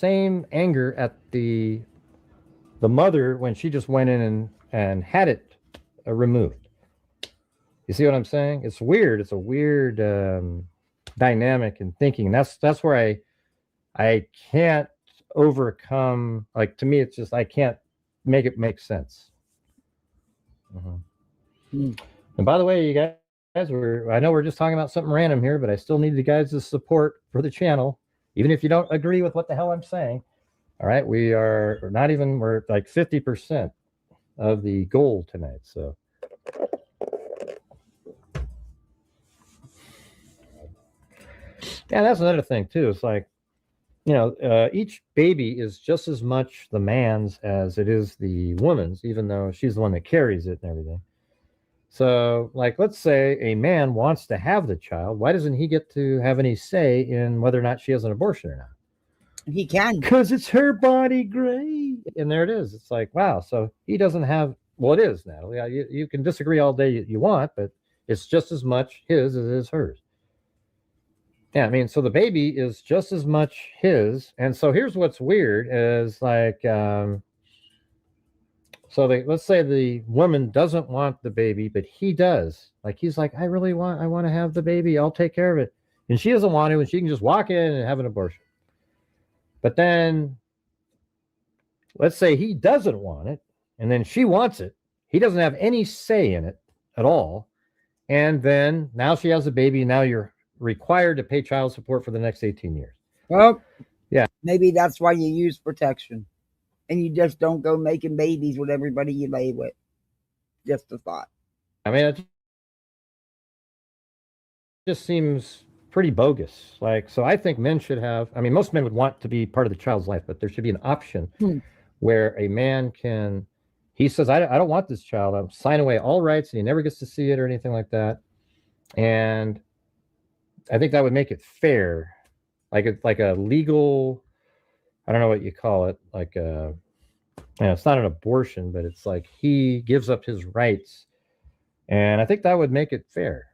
[SPEAKER 3] Same anger at the mother when she just went in and had it removed. You see what I'm saying? It's weird. It's a weird dynamic in thinking. That's where I can't overcome. Like, to me, it's just I can't make it make sense. And by the way, you guys, I know we're just talking about something random here, but I still need you guys' support for the channel, even if you don't agree with what the hell I'm saying. All right, we're like 50% of the goal tonight. So yeah, that's another thing too. It's like, each baby is just as much the man's as it is the woman's, even though she's the one that carries it and everything. So, like, let's say a man wants to have the child. Why doesn't he get to have any say in whether or not she has an abortion or not?
[SPEAKER 1] He can.
[SPEAKER 3] Because it's her body, Gray. And there it is. It's like, wow. So he doesn't have, well, it is, Natalie. You can disagree all day you want, but it's just as much his as it is hers. Yeah, I mean, so the baby is just as much his. And so here's what's weird is like, let's say the woman doesn't want the baby, but he does. Like he's like, I want to have the baby. I'll take care of it. And she doesn't want to, and she can just walk in and have an abortion. But then let's say he doesn't want it, and then she wants it. He doesn't have any say in it at all. And then now she has a baby, and now you're required to pay child support for the next 18 years.
[SPEAKER 1] Well,
[SPEAKER 3] yeah.
[SPEAKER 1] Maybe that's why you use protection. And you just don't go making babies with everybody you lay with. Just a thought.
[SPEAKER 3] I mean, it just seems pretty bogus. Like, so I think men should have, I mean, most men would want to be part of the child's life, but there should be an option where a man can, he says, I don't want this child. I'll sign away all rights and he never gets to see it or anything like that. And I think that would make it fair. Like it's like a legal, I don't know what you call it. Like it's not an abortion, but it's like he gives up his rights. And I think that would make it fair.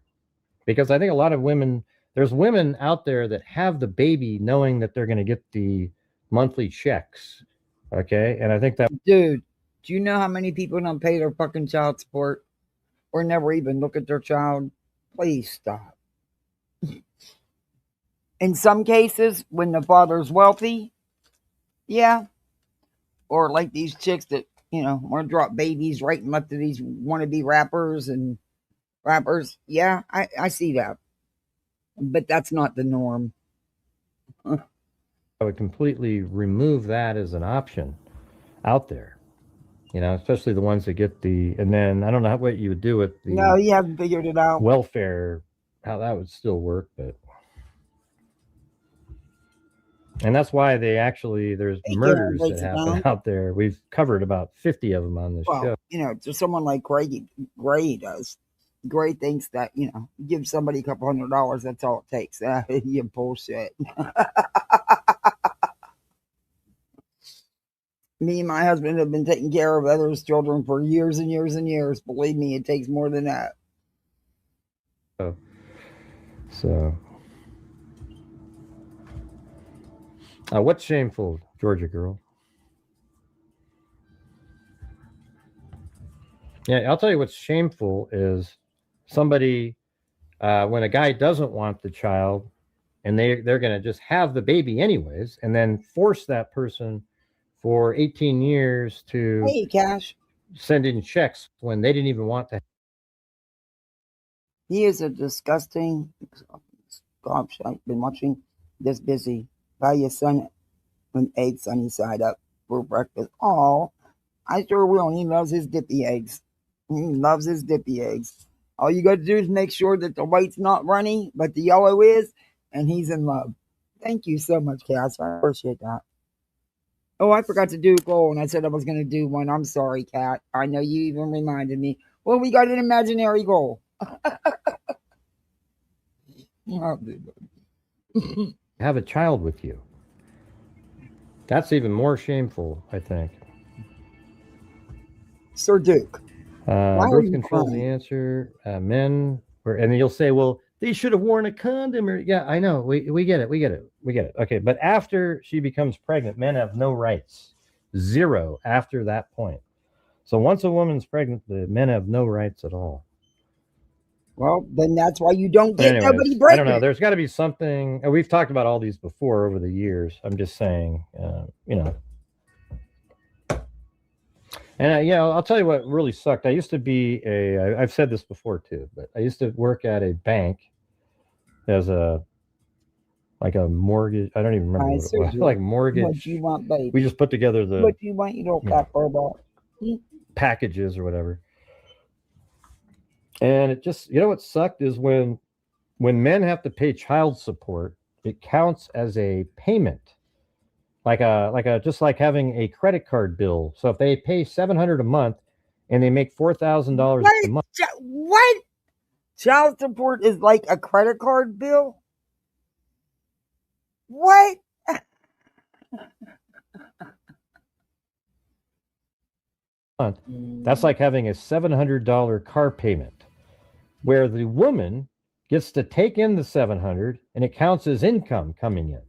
[SPEAKER 3] Because I think a lot of women, there's women out there that have the baby knowing that they're going to get the monthly checks. Okay. And I think that.
[SPEAKER 1] Dude, do you know how many people don't pay their fucking child support or never even look at their child? Please stop. In some cases, when the father's wealthy, yeah. Or like these chicks that, want to drop babies right and left to these wannabe rappers. Yeah, I see that. But that's not the norm.
[SPEAKER 3] I would completely remove that as an option out there. Especially the ones that get and then I don't know what you would do with the.
[SPEAKER 1] No, you haven't figured it out.
[SPEAKER 3] Welfare, how that would still work, but. And that's why there's murders that happen out there. We've covered about 50 of them on this show.
[SPEAKER 1] To someone like Gray does. Gray thinks that, give somebody a couple $100, that's all it takes. You bullshit. Me and my husband have been taking care of others' children for years and years and years. Believe me, it takes more than that.
[SPEAKER 3] So. What's shameful, Georgia girl? Yeah, I'll tell you what's shameful is somebody, when a guy doesn't want the child and they're going to just have the baby anyways, and then force that person for 18 years to send in checks when they didn't even want to.
[SPEAKER 1] He is a disgusting, gosh, I've been watching this busy. Buy your son an egg sunny side up for breakfast. Oh, I sure will. He loves his dippy eggs. He loves his dippy eggs. All you got to do is make sure that the white's not runny, but the yellow is, and he's in love. Thank you so much, Cass. I appreciate that. Oh, I forgot to do a goal, and I said I was going to do one. I'm sorry, Kat. I know you even reminded me. Well, we got an imaginary goal.
[SPEAKER 3] Have a child with you. That's even more shameful, I think.
[SPEAKER 1] Sir Duke.
[SPEAKER 3] Birth control's the answer. Men, and you'll say, well, they should have worn a condom. Or yeah, I know. We get it. Okay, but after she becomes pregnant, men have no rights. Zero after that point. So once a woman's pregnant, the men have no rights at all.
[SPEAKER 1] Well, then that's why you don't get nobody pregnant.
[SPEAKER 3] I don't know. There's got to be something. We've talked about all these before over the years. I'm just saying, And I'll tell you what really sucked. I used to be I've said this before too, but I used to work at a bank as like a mortgage. I don't even remember what it was. Like mortgage.
[SPEAKER 1] What do you want, baby?
[SPEAKER 3] We just put together
[SPEAKER 1] what do you want? You don't got
[SPEAKER 3] packages or whatever. And it just, what sucked is when men have to pay child support, it counts as a payment. Just like having a credit card bill. So if they pay $700 a month and they make $4,000
[SPEAKER 1] What?
[SPEAKER 3] a month.
[SPEAKER 1] What? Child support is like a credit card bill? What?
[SPEAKER 3] That's like having a $700 car payment, where the woman gets to take in the $700 and it counts as income coming in.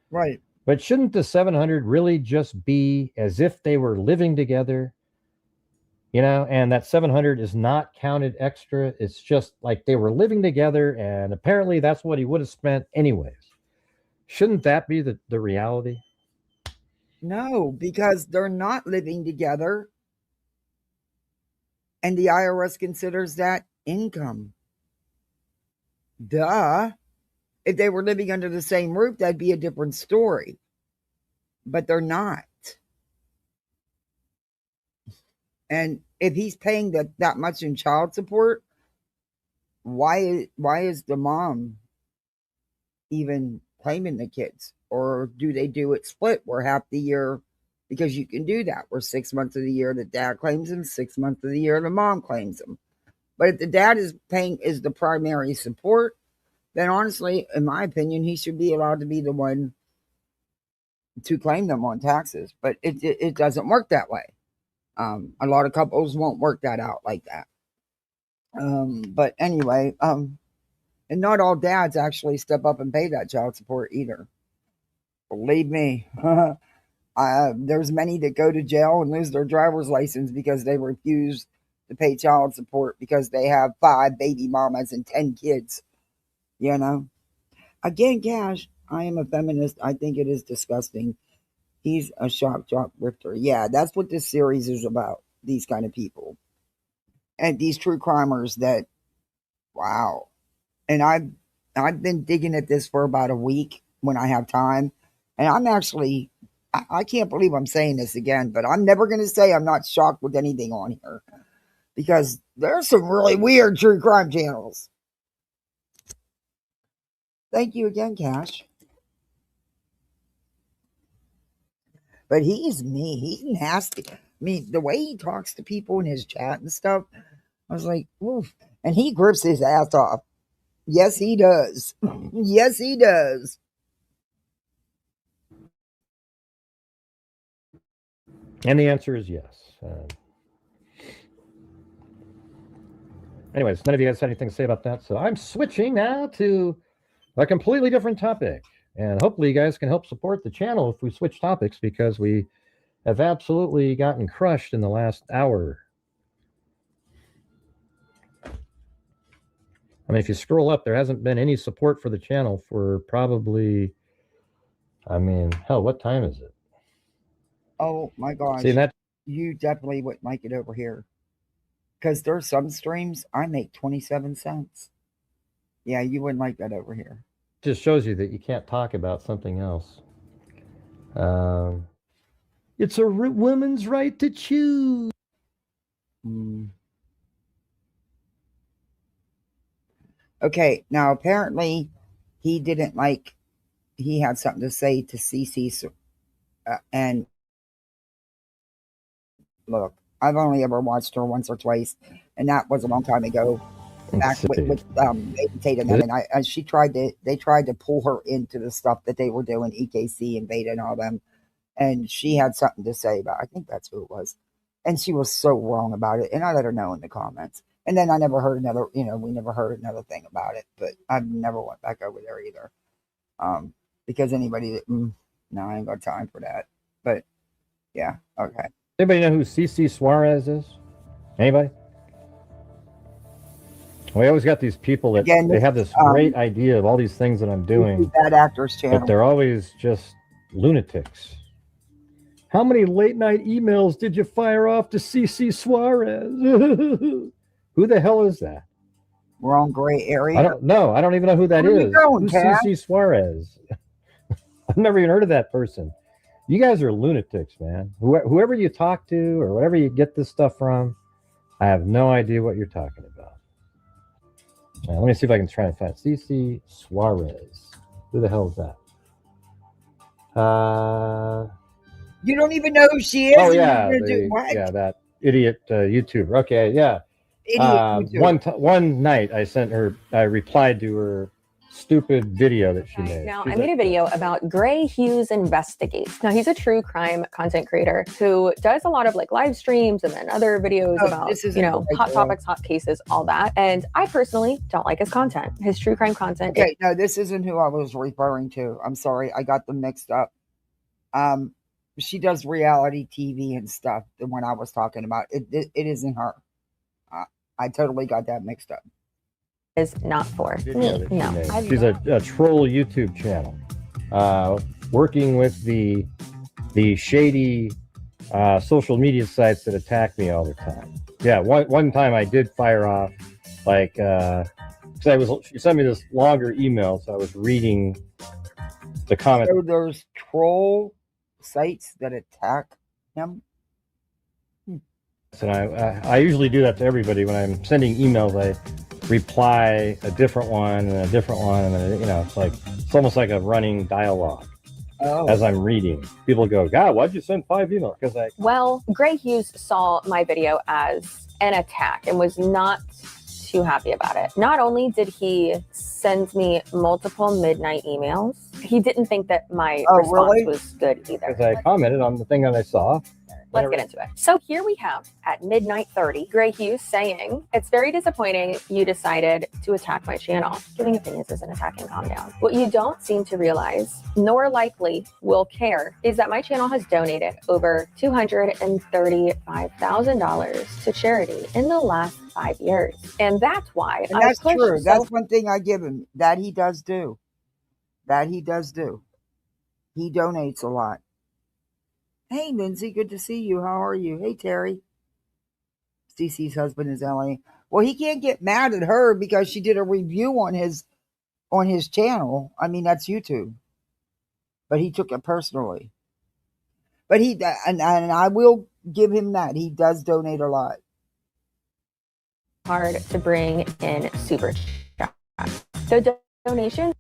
[SPEAKER 1] Right.
[SPEAKER 3] But shouldn't the $700 really just be as if they were living together? And that $700 is not counted extra. It's just like they were living together, and apparently that's what he would have spent anyways. Shouldn't that be the reality?
[SPEAKER 1] No, because they're not living together. And the IRS considers that income. Duh. If they were living under the same roof, that'd be a different story. But they're not. And if he's paying that much in child support, why is the mom even claiming the kids? Or do they do it split where half the year, because you can do that, where 6 months of the year the dad claims them, 6 months of the year the mom claims them. But if the dad is the primary support, then honestly, in my opinion, he should be allowed to be the one to claim them on taxes. But it doesn't work that way. A lot of couples won't work that out like that. But anyway, and not all dads actually step up and pay that child support either. Believe me. There's many that go to jail and lose their driver's license because they refuse to pay child support because they have 5 baby mamas and 10 kids. Again, Cash, I am a feminist. I think it is disgusting. He's a shock jock grifter. Yeah, that's what this series is about. These kind of people. And these true crimers that, wow. And I've been digging at this for about a week when I have time. And I'm actually, I can't believe I'm saying this again, but I'm never going to say I'm not shocked with anything on here. Because there's some really weird true crime channels. Thank you again, Cash. But he's me. He's nasty. I mean, the way he talks to people in his chat and stuff, I was like, oof. And he grips his ass off. Yes, he does. Yes, he does.
[SPEAKER 3] And the answer is yes. Anyways, none of you guys had anything to say about that. So I'm switching now to a completely different topic. And hopefully you guys can help support the channel if we switch topics, because we have absolutely gotten crushed in the last hour. I mean, if you scroll up, there hasn't been any support for the channel for probably, hell, what time is it?
[SPEAKER 1] Oh my gosh.
[SPEAKER 3] See, that
[SPEAKER 1] you definitely wouldn't like it over here. Because there's some streams I make 27 cents. Yeah, you wouldn't like that over here.
[SPEAKER 3] Just shows you that you can't talk about something else. It's a woman's right to choose.
[SPEAKER 1] Okay, now apparently he didn't like, he had something to say to CC. And look, I've only ever watched her once or twice, and that was a long time ago. Back with Beta, and they tried to pull her into the stuff that they were doing, EKC and Beta and all them, and she had something to say about, I think that's who it was, and she was so wrong about it, and I let her know in the comments, and then I never heard another, we never heard another thing about it, but I've never went back over there either, because anybody that, no, I ain't got time for that, but yeah, okay.
[SPEAKER 3] Anybody know who CC Suarez is? Anybody? We always got these people that they have this great idea of all these things that I'm doing.
[SPEAKER 1] Bad actors channel.
[SPEAKER 3] But they're always just lunatics. How many late night emails did you fire off to CC Suarez? Who the hell is that?
[SPEAKER 1] Wrong gray area.
[SPEAKER 3] I don't know. I don't even know who that is. Who's CC Suarez? I've never even heard of that person. You guys are lunatics, man. Whoever you talk to or whatever you get this stuff from, I have no idea what you're talking about. Let me see if I can try and find CC Suarez. Who the hell is that?
[SPEAKER 1] You don't even know who she is.
[SPEAKER 3] Oh yeah,
[SPEAKER 1] what?
[SPEAKER 3] yeah, that idiot YouTuber. Okay, yeah.
[SPEAKER 1] Idiot YouTuber.
[SPEAKER 3] One night I replied to her stupid video that she made.
[SPEAKER 5] Now,
[SPEAKER 3] She's
[SPEAKER 5] I made a video about G Hughes Investigates. Now, he's a true crime content creator who does a lot of like live streams and then other videos
[SPEAKER 1] Oh,
[SPEAKER 5] about,
[SPEAKER 1] this isn't
[SPEAKER 5] you know,
[SPEAKER 1] the right
[SPEAKER 5] hot
[SPEAKER 1] girl.
[SPEAKER 5] topics, hot cases, all that. And I personally don't like his content. His true crime content.
[SPEAKER 1] Okay, no, this isn't who I was referring to. I'm sorry, I got them mixed up. She does reality TV and stuff. The one I was talking about, it isn't her. I totally got that mixed up.
[SPEAKER 5] Is not for
[SPEAKER 3] video
[SPEAKER 5] me.
[SPEAKER 3] that she
[SPEAKER 5] No,
[SPEAKER 3] made. She's a troll YouTube channel, working with the shady social media sites that attack me all the time. Yeah, one time I did fire off, like, because she sent me this longer email, so I was reading the comments.
[SPEAKER 1] So there's troll sites that attack him.
[SPEAKER 3] And I usually do that to everybody when I'm sending emails. I reply a different one and a different one, and then, you know, it's almost like a running dialogue.
[SPEAKER 1] Oh.
[SPEAKER 3] As I'm reading, people go, God, why'd you send 5 emails? Because
[SPEAKER 5] Well, G Hughes saw my video as an attack and was not too happy about it. Not only did he send me multiple midnight emails, he didn't think that my response was good either.
[SPEAKER 3] Because I commented on the thing that I saw.
[SPEAKER 5] Let's get into it. So here we have at midnight 30, G Hughes saying, it's very disappointing you decided to attack my channel. Giving opinions isn't attacking, calm down. What you don't seem to realize, nor likely will care, is that my channel has donated over $235,000 to charity in the last 5 years. And that's why
[SPEAKER 1] and that's true. That's one thing I give him. That he does do. He donates a lot. Hey, Lindsay, good to see you. How are you? Hey, Terry. Cece's husband is Ellie. Well, he can't get mad at her because she did a review on his channel. I mean, that's YouTube. But he took it personally. But and I will give him that. He does donate a lot.
[SPEAKER 5] Hard to bring in super chat. The donations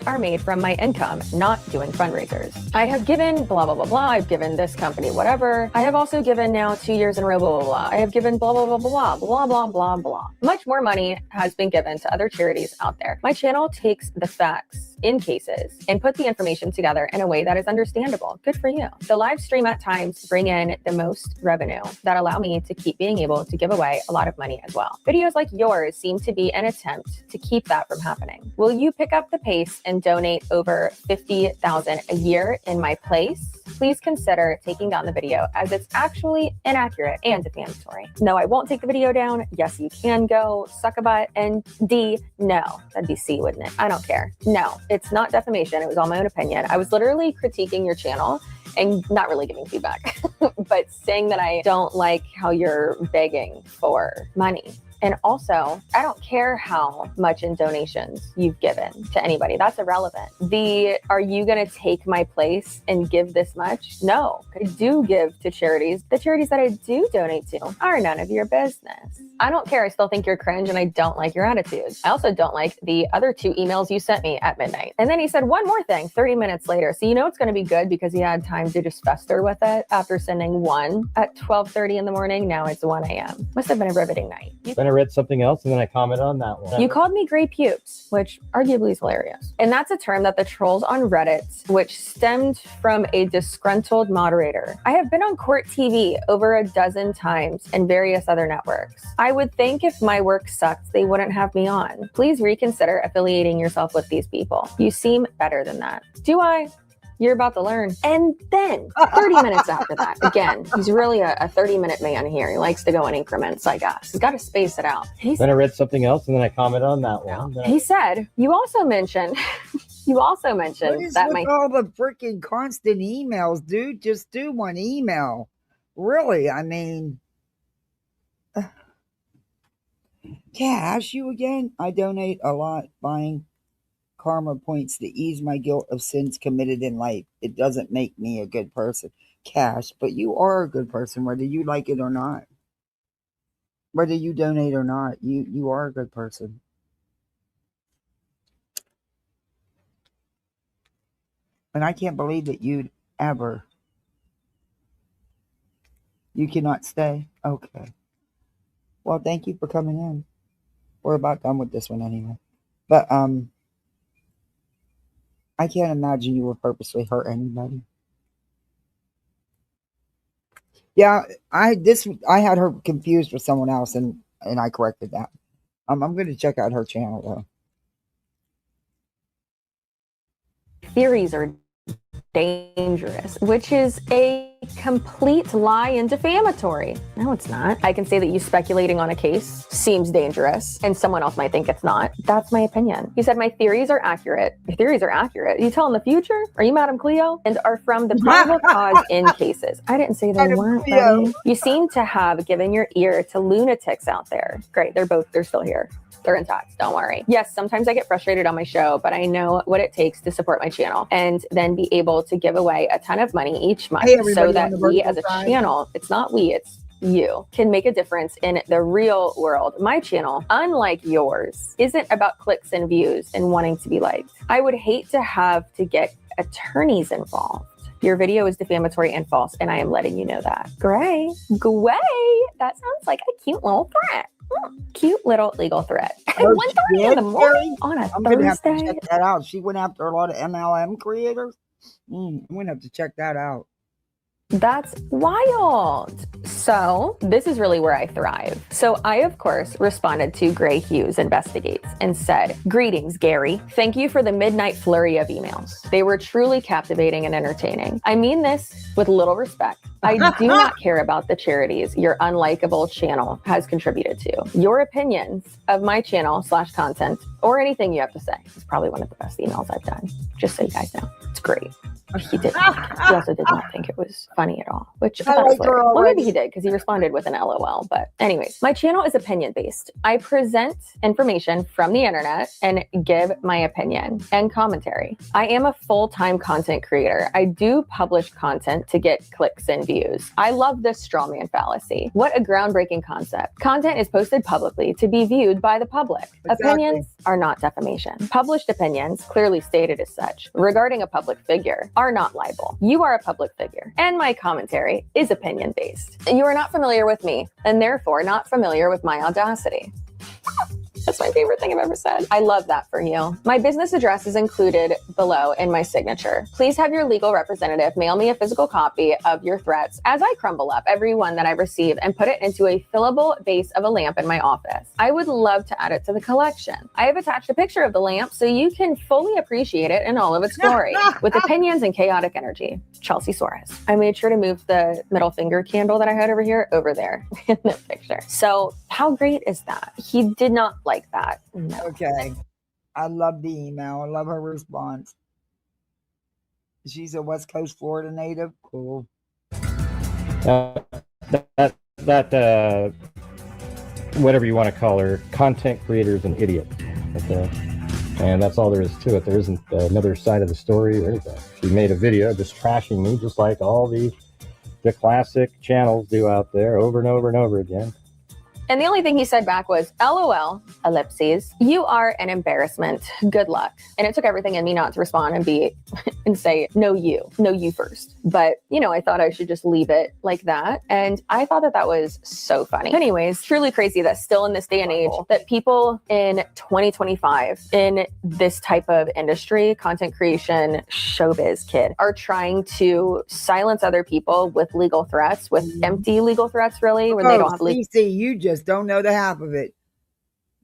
[SPEAKER 5] are made from my income, not doing fundraisers. I have given blah, blah, blah, blah. I've given this company whatever. I have also given now 2 years in a row, blah, blah, blah. I have given blah, blah, blah, blah, blah, blah, blah, blah. Much more money has been given to other charities out there. My channel takes the facts in cases and put the information together in a way that is understandable. Good for you. The live stream at times bring in the most revenue that allow me to keep being able to give away a lot of money as well. Videos like yours seem to be an attempt to keep that from happening. Will you pick up the pace and donate over $50,000 a year in my place? Please consider taking down the video as it's actually inaccurate and defamatory. No, I won't take the video down. Yes, you can go suck a butt. And D, no. That'd be C, wouldn't it? I don't care. No, it's not defamation. It was all my own opinion. I was literally critiquing your channel and not really giving feedback, but saying that I don't like how you're begging for money. And also, I don't care how much in donations you've given to anybody. That's irrelevant. Are you going to take my place and give this much? No, I do give to charities. The charities that I do donate to are none of your business. I don't care. I still think you're cringe and I don't like your attitude. I also don't like the other 2 emails you sent me at midnight. And then he said one more thing 30 minutes later. So you know it's going to be good because he had time to just fester with it after sending one at 12:30 in the morning. Now it's 1 a.m. Must have been a riveting night.
[SPEAKER 3] Then I read something else and then I commented on that one.
[SPEAKER 5] You called me gray pubes, which arguably is hilarious. And that's a term that the trolls on Reddit, which stemmed from a disgruntled moderator. I have been on Court TV over a dozen times and various other networks. I would think if my work sucked, they wouldn't have me on. Please reconsider affiliating yourself with these people. You seem better than that. Do I? You're about to learn. And then 30 minutes after that, again, he's really a 30-minute man here. He likes to go in increments, I guess. He's got to space it out.
[SPEAKER 3] Then I read something else and then I commented on that one.
[SPEAKER 5] He said, you also mentioned
[SPEAKER 1] What is
[SPEAKER 5] that
[SPEAKER 1] with all the freaking constant emails, dude? Just do one email. Really, I mean, cash you again? I donate a lot buying karma points to ease my guilt of sins committed in life. It doesn't make me a good person. Cash, but you are a good person, whether you like it or not. Whether you donate or not, you are a good person. And I can't believe that you'd ever You cannot stay? Okay. Well, thank you for coming in. We're about done with this one anyway. But I can't imagine you would purposely hurt anybody. Yeah, I had her confused with someone else, and I corrected that. I'm going to check out her channel though.
[SPEAKER 5] Theories are dangerous, which is a complete lie and defamatory. No, it's not. I can say that you speculating on a case seems dangerous, and someone else might think it's not. That's my opinion. You said my theories are accurate. Your theories are accurate. You tell in the future? Are you Madam Cleo? And are from the probable cause in cases. I didn't say they
[SPEAKER 1] Madam
[SPEAKER 5] weren't,
[SPEAKER 1] Cleo.
[SPEAKER 5] buddy. You seem to have given your ear to lunatics out there. Great, they're still here. They're intact. Don't worry. Yes, sometimes I get frustrated on my show, but I know what it takes to support my channel and then be able to give away a ton of money each month so that we as a channel, it's not we, it's you, can make a difference in the real world. My channel, unlike yours, isn't about clicks and views and wanting to be liked. I would hate to have to get attorneys involved. Your video is defamatory and false, and I am letting you know that. Gray, that sounds like a cute little threat. Cute little legal threat. At 1:30 in the morning on a
[SPEAKER 1] I'm going to have to
[SPEAKER 5] Thursday.
[SPEAKER 1] check that out. She went after a lot of MLM creators. I'm going to have to check that out.
[SPEAKER 5] That's wild. So this is really where I thrive. So I, of course, responded to G Hughes Investigates and said, "Greetings, Gary. Thank you for the midnight flurry of emails. They were truly captivating and entertaining. I mean this with little respect. I do not care about the charities your unlikable channel has contributed to. Your opinions of my channel / content or anything you have to say is probably one of the best emails I've done. Just so you guys know, it's great." He did. He also did not think it was funny at all, which I thought was hilarious. Well, maybe he did because he responded with an LOL. But anyways, my channel is opinion based. I present information from the internet and give my opinion and commentary. I am a full-time content creator. I do publish content to get clicks and views. I love this straw man fallacy. What a groundbreaking concept. Content is posted publicly to be viewed by the public. Exactly. Opinions are not defamation. Published opinions, clearly stated as such, regarding a public figure, are not libel. You are a public figure, and my commentary is opinion-based. You are not familiar with me, and therefore not familiar with my audacity. That's my favorite thing I've ever said. I love that for you. My business address is included below in my signature. Please have your legal representative mail me a physical copy of your threats as I crumble up every one that I receive and put it into a fillable base of a lamp in my office. I would love to add it to the collection. I have attached a picture of the lamp so you can fully appreciate it in all of its glory, with opinions and chaotic energy. Chelsea Suarez. I made sure to move the middle finger candle that I had over here over there in the picture. So how great is that? He did not like that. No.
[SPEAKER 1] Okay. I love the email. I love her response. She's a West Coast Florida native. Cool.
[SPEAKER 3] That whatever you want to call her, content creator's an idiot. Okay. And that's all there is to it. There isn't another side of the story or anything. She made a video just trashing me, just like all the classic channels do out there over and over and over again.
[SPEAKER 5] And the only thing he said back was, LOL, ellipses, you are an embarrassment. Good luck. And it took everything in me not to respond and say, no, you first. But, I thought I should just leave it like that. And I thought that was so funny. Anyways, truly crazy that still in this day and age that people in 2025 in this type of industry, content creation, showbiz kid, are trying to silence other people with legal threats, with empty legal threats, really, when they don't have legal.
[SPEAKER 1] You just don't know the half of it.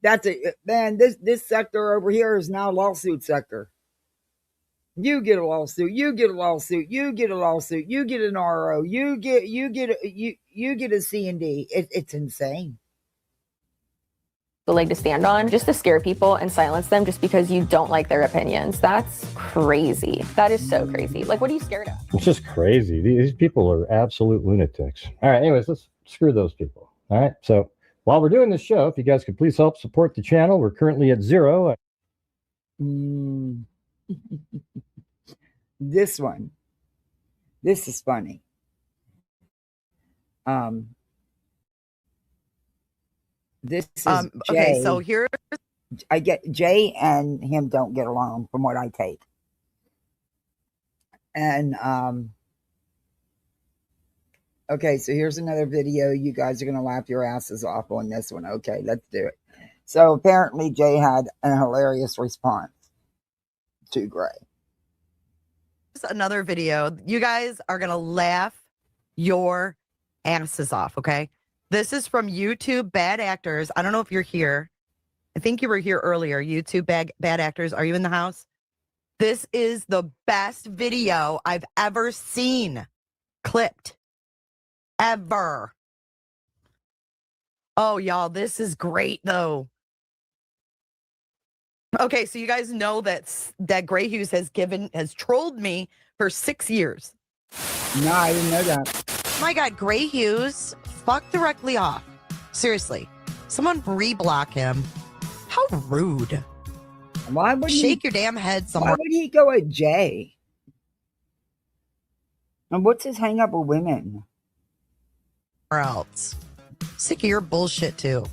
[SPEAKER 1] That's it, man. This sector over here is now lawsuit sector. You get a lawsuit. You get a lawsuit. You get a lawsuit. You get an RO. You get a C&D. It's insane.
[SPEAKER 5] The leg to stand on just to scare people and silence them just because you don't like their opinions. That's crazy. That is so crazy. Like, what are you scared of?
[SPEAKER 3] It's just crazy. These people are absolute lunatics. All right. Anyways, let's screw those people. All right. So while we're doing this show, if you guys could please help support the channel, we're currently at 0.
[SPEAKER 1] This one. This is funny. This is Jay.
[SPEAKER 6] Okay, so here
[SPEAKER 1] I get Jay and him don't get along from what I take. And Okay, so here's another video. You guys are going to laugh your asses off on this one. Okay, let's do it. So apparently Jay had a hilarious response to Gray.
[SPEAKER 6] Another video. You guys are going to laugh your asses off, okay? This is from YouTube Bad Actors. I don't know if you're here. I think you were here earlier. YouTube Bad Actors. Are you in the house? This is the best video I've ever seen clipped. Ever. Oh, y'all, this is great, though. Okay, so you guys know that Gray Hughes has trolled me for 6 years.
[SPEAKER 1] No, I didn't know that.
[SPEAKER 6] My God, Gray Hughes, fuck directly off. Seriously, someone reblock him. How rude.
[SPEAKER 1] Why would
[SPEAKER 6] Shake your damn head
[SPEAKER 1] Why
[SPEAKER 6] somewhere
[SPEAKER 1] would he go at Jay? And what's his hang up with women?
[SPEAKER 6] else. Sick of your bullshit too.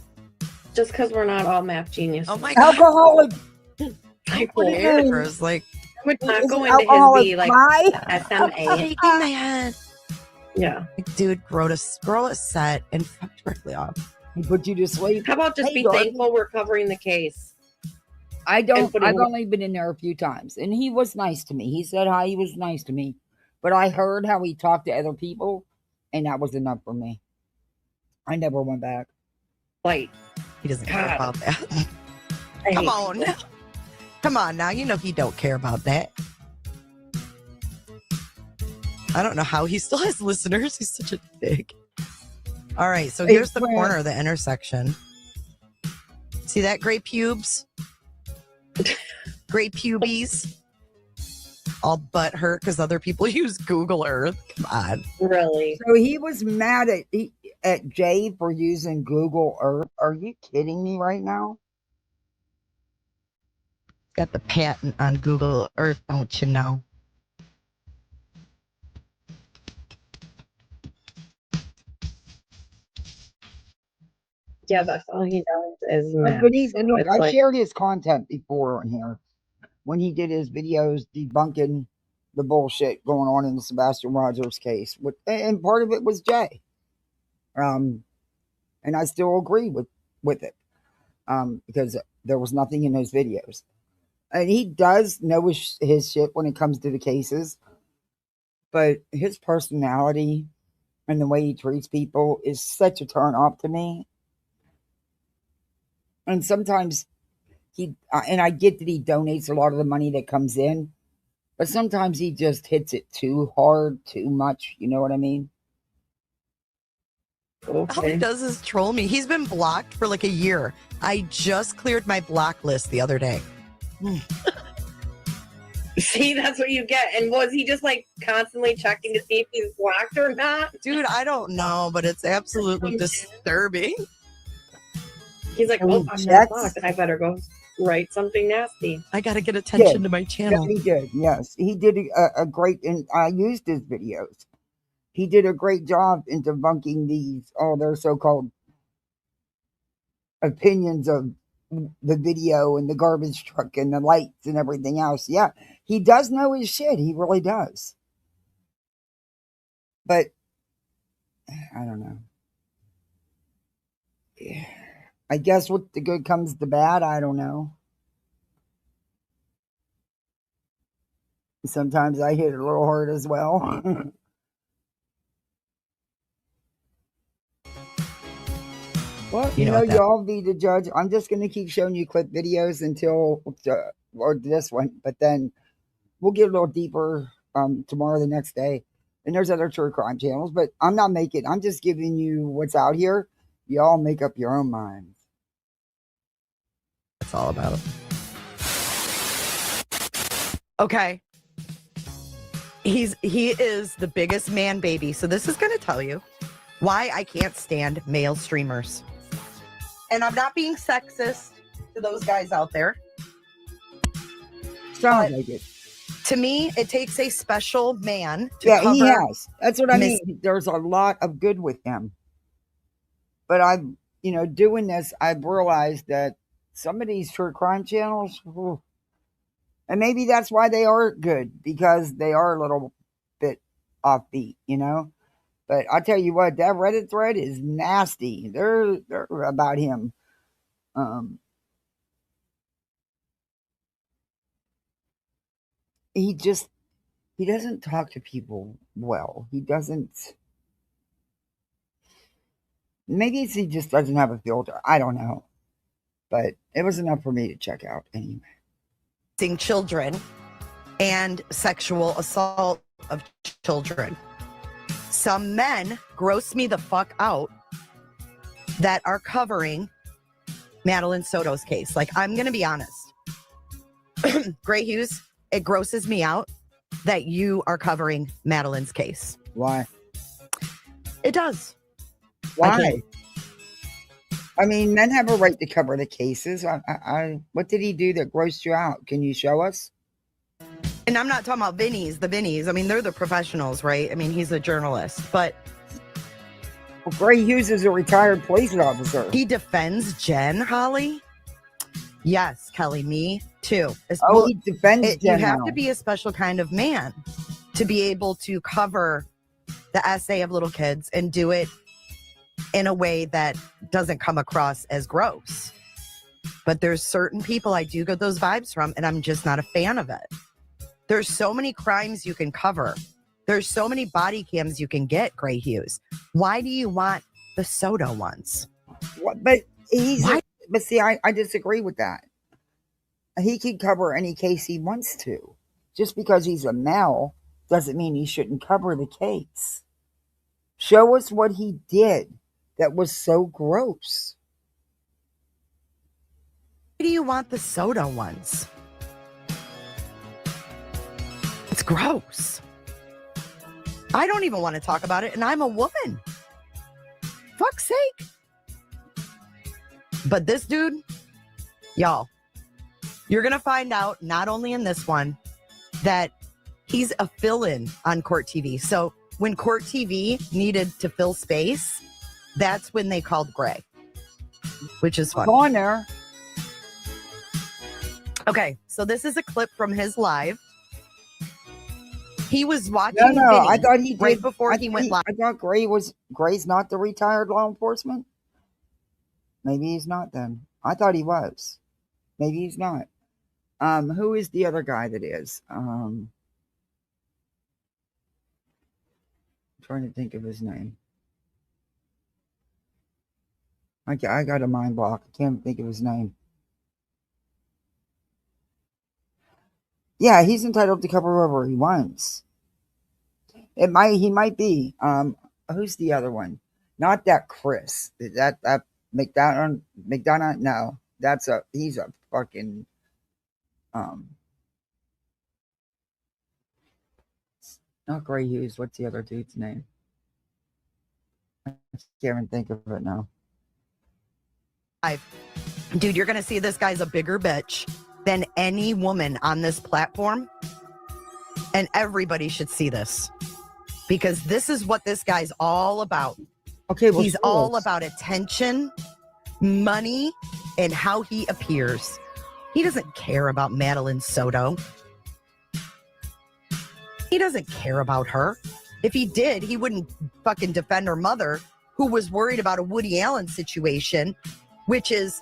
[SPEAKER 7] Just because we're not all math geniuses.
[SPEAKER 6] Oh my God.
[SPEAKER 1] Alcoholic.
[SPEAKER 7] Like,
[SPEAKER 1] What do you
[SPEAKER 7] weird.
[SPEAKER 1] mean?
[SPEAKER 6] It's like,
[SPEAKER 7] Would not
[SPEAKER 1] Is
[SPEAKER 7] go
[SPEAKER 1] it
[SPEAKER 7] into his
[SPEAKER 1] alcoholic
[SPEAKER 7] be like
[SPEAKER 1] pie?
[SPEAKER 7] SMA.
[SPEAKER 6] shaking my head.
[SPEAKER 7] Yeah.
[SPEAKER 6] Like, dude, grow a set and fuck directly off.
[SPEAKER 1] He put you to sleep.
[SPEAKER 7] How about just
[SPEAKER 1] Hey,
[SPEAKER 7] be
[SPEAKER 1] Dorothy.
[SPEAKER 7] thankful we're covering the case?
[SPEAKER 1] I've
[SPEAKER 7] putting-
[SPEAKER 1] only been in there a few times, and he was nice to me. He said hi. He was nice to me, but I heard how he talked to other people, and that was enough for me. I never went back.
[SPEAKER 7] Like,
[SPEAKER 6] He doesn't care
[SPEAKER 7] God.
[SPEAKER 6] about that.
[SPEAKER 7] I
[SPEAKER 6] Come
[SPEAKER 7] hate
[SPEAKER 6] on.
[SPEAKER 7] people.
[SPEAKER 6] Come on now. You know he don't care about that. I don't know how he still has listeners. He's such a dick. All right, so here's the corner of the intersection. See that gray pubes? Gray pubies? All butt hurt because other people use Google Earth. Come on.
[SPEAKER 7] Really?
[SPEAKER 1] So he was mad at Jay for using Google Earth. Are you kidding me right now?
[SPEAKER 6] Got the patent on Google Earth, don't you know?
[SPEAKER 7] Yeah, that's all he does is math.
[SPEAKER 1] But he's, and look,
[SPEAKER 7] It's
[SPEAKER 1] I've
[SPEAKER 7] like-
[SPEAKER 1] shared his content before on here when he did his videos debunking the bullshit going on in the Sebastian Rogers case. And part of it was Jay. And I still agree with it because there was nothing in those videos. And he does know his shit when it comes to the cases, but his personality and the way he treats people is such a turn off to me. And sometimes and I get that he donates a lot of the money that comes in, but sometimes he just hits it too hard, too much. You know what I mean?
[SPEAKER 6] All he
[SPEAKER 7] Okay.
[SPEAKER 6] does is troll me. He's been blocked for like a year. I just cleared my block list the other day.
[SPEAKER 7] See, that's what you get. And was he just like constantly checking to see if he's blocked or not?
[SPEAKER 6] Dude, I don't know, but it's absolutely disturbing.
[SPEAKER 7] He's like,
[SPEAKER 1] And
[SPEAKER 7] oh,
[SPEAKER 1] he
[SPEAKER 7] I'm
[SPEAKER 1] checks-
[SPEAKER 7] not blocked. I better go write something nasty.
[SPEAKER 6] I got to get attention to my
[SPEAKER 1] Yeah,
[SPEAKER 6] channel.
[SPEAKER 1] he did. Yes, he did a great, and I used his videos. He did a great job in debunking their so-called opinions of the video and the garbage truck and the lights and everything else. Yeah, he does know his shit. He really does. But I don't know. Yeah. I guess with the good comes the bad. I don't know. Sometimes I hit it a little hard as well. Well,
[SPEAKER 6] You know what that-
[SPEAKER 1] y'all be the judge. I'm just going to keep showing you clip videos until, or this one, but then we'll get a little deeper tomorrow, the next day. And there's other true crime channels, but I'm just giving you what's out here. Y'all make up your own minds.
[SPEAKER 6] That's all about it. Okay. He is the biggest man baby. So this is going to tell you why I can't stand male streamers. And I'm not being sexist to those guys out there.
[SPEAKER 1] Sounds
[SPEAKER 6] But-
[SPEAKER 1] like it.
[SPEAKER 6] To me, it takes a special man to
[SPEAKER 1] Yeah,
[SPEAKER 6] cover.
[SPEAKER 1] he has. That's what I
[SPEAKER 6] Miss-
[SPEAKER 1] mean. There's a lot of good with him. But doing this, I've realized that some of these true crime channels, and maybe that's why they are good, because they are a little bit offbeat, But I'll tell you what, that Reddit thread is nasty. They're about him. Um, he doesn't talk to people well. He doesn't. Maybe he just doesn't have a filter. I don't know. But it was enough for me to check out anyway.
[SPEAKER 6] Children and sexual assault of children. Some men gross me the fuck out that are covering Madeline Soto's case. Like, I'm going to be honest. Gray Hughes, it grosses me out that you are covering Madeline's case.
[SPEAKER 1] Why?
[SPEAKER 6] It does.
[SPEAKER 1] Why? I mean, men have a right to cover the cases. What did he do that grossed you out? Can you show us?
[SPEAKER 6] And I'm not talking about the Vinnies. I mean, they're the professionals, right? I mean, he's a journalist, but
[SPEAKER 1] well, Gray Hughes is a retired police officer.
[SPEAKER 6] He defends Jen, Holly. Yes, Kelly, me too.
[SPEAKER 1] He defends Jen.
[SPEAKER 6] You have to be a special kind of man to be able to cover the essay of little kids and do it in a way that doesn't come across as gross. But there's certain people I do get those vibes from, and I'm just not a fan of it. There's so many crimes you can cover. There's so many body cams you can get, Gray Hughes. Why do you want the Soto ones?
[SPEAKER 1] But see, I disagree with that. He can cover any case he wants to. Just because he's a male doesn't mean he shouldn't cover the case. Show us what he did that was so gross.
[SPEAKER 6] Why do you want the Soto ones? It's gross. I don't even want to talk about it, and I'm a woman. Fuck's sake. But this dude, y'all, you're going to find out, not only in this one, that he's a fill-in on Court TV. So when Court TV needed to fill space, that's when they called Gray, which is fun.
[SPEAKER 1] Go on there.
[SPEAKER 6] Okay, so this is a clip from his live. He was watching.
[SPEAKER 1] No, I thought he did
[SPEAKER 6] right before he went live.
[SPEAKER 1] I thought Gray's not the retired law enforcement. Maybe he's not then. I thought he was. Maybe he's not. Who is the other guy that is? I'm trying to think of his name. I got a mind block. I can't think of his name. Yeah, he's entitled to cover whoever he wants. He might be. Who's the other one? Not that Chris. That McDonough. No, he's a fucking not Gray Hughes. What's the other dude's name? I can't even think of it now.
[SPEAKER 6] Dude, you're gonna see this guy's a bigger bitch than any woman on this platform. And everybody should see this. Because this is what this guy's all about.
[SPEAKER 1] Okay, well,
[SPEAKER 6] he's all about attention, money, and how he appears. He doesn't care about Madeline Soto. He doesn't care about her. If he did, he wouldn't fucking defend her mother, who was worried about a Woody Allen situation, which is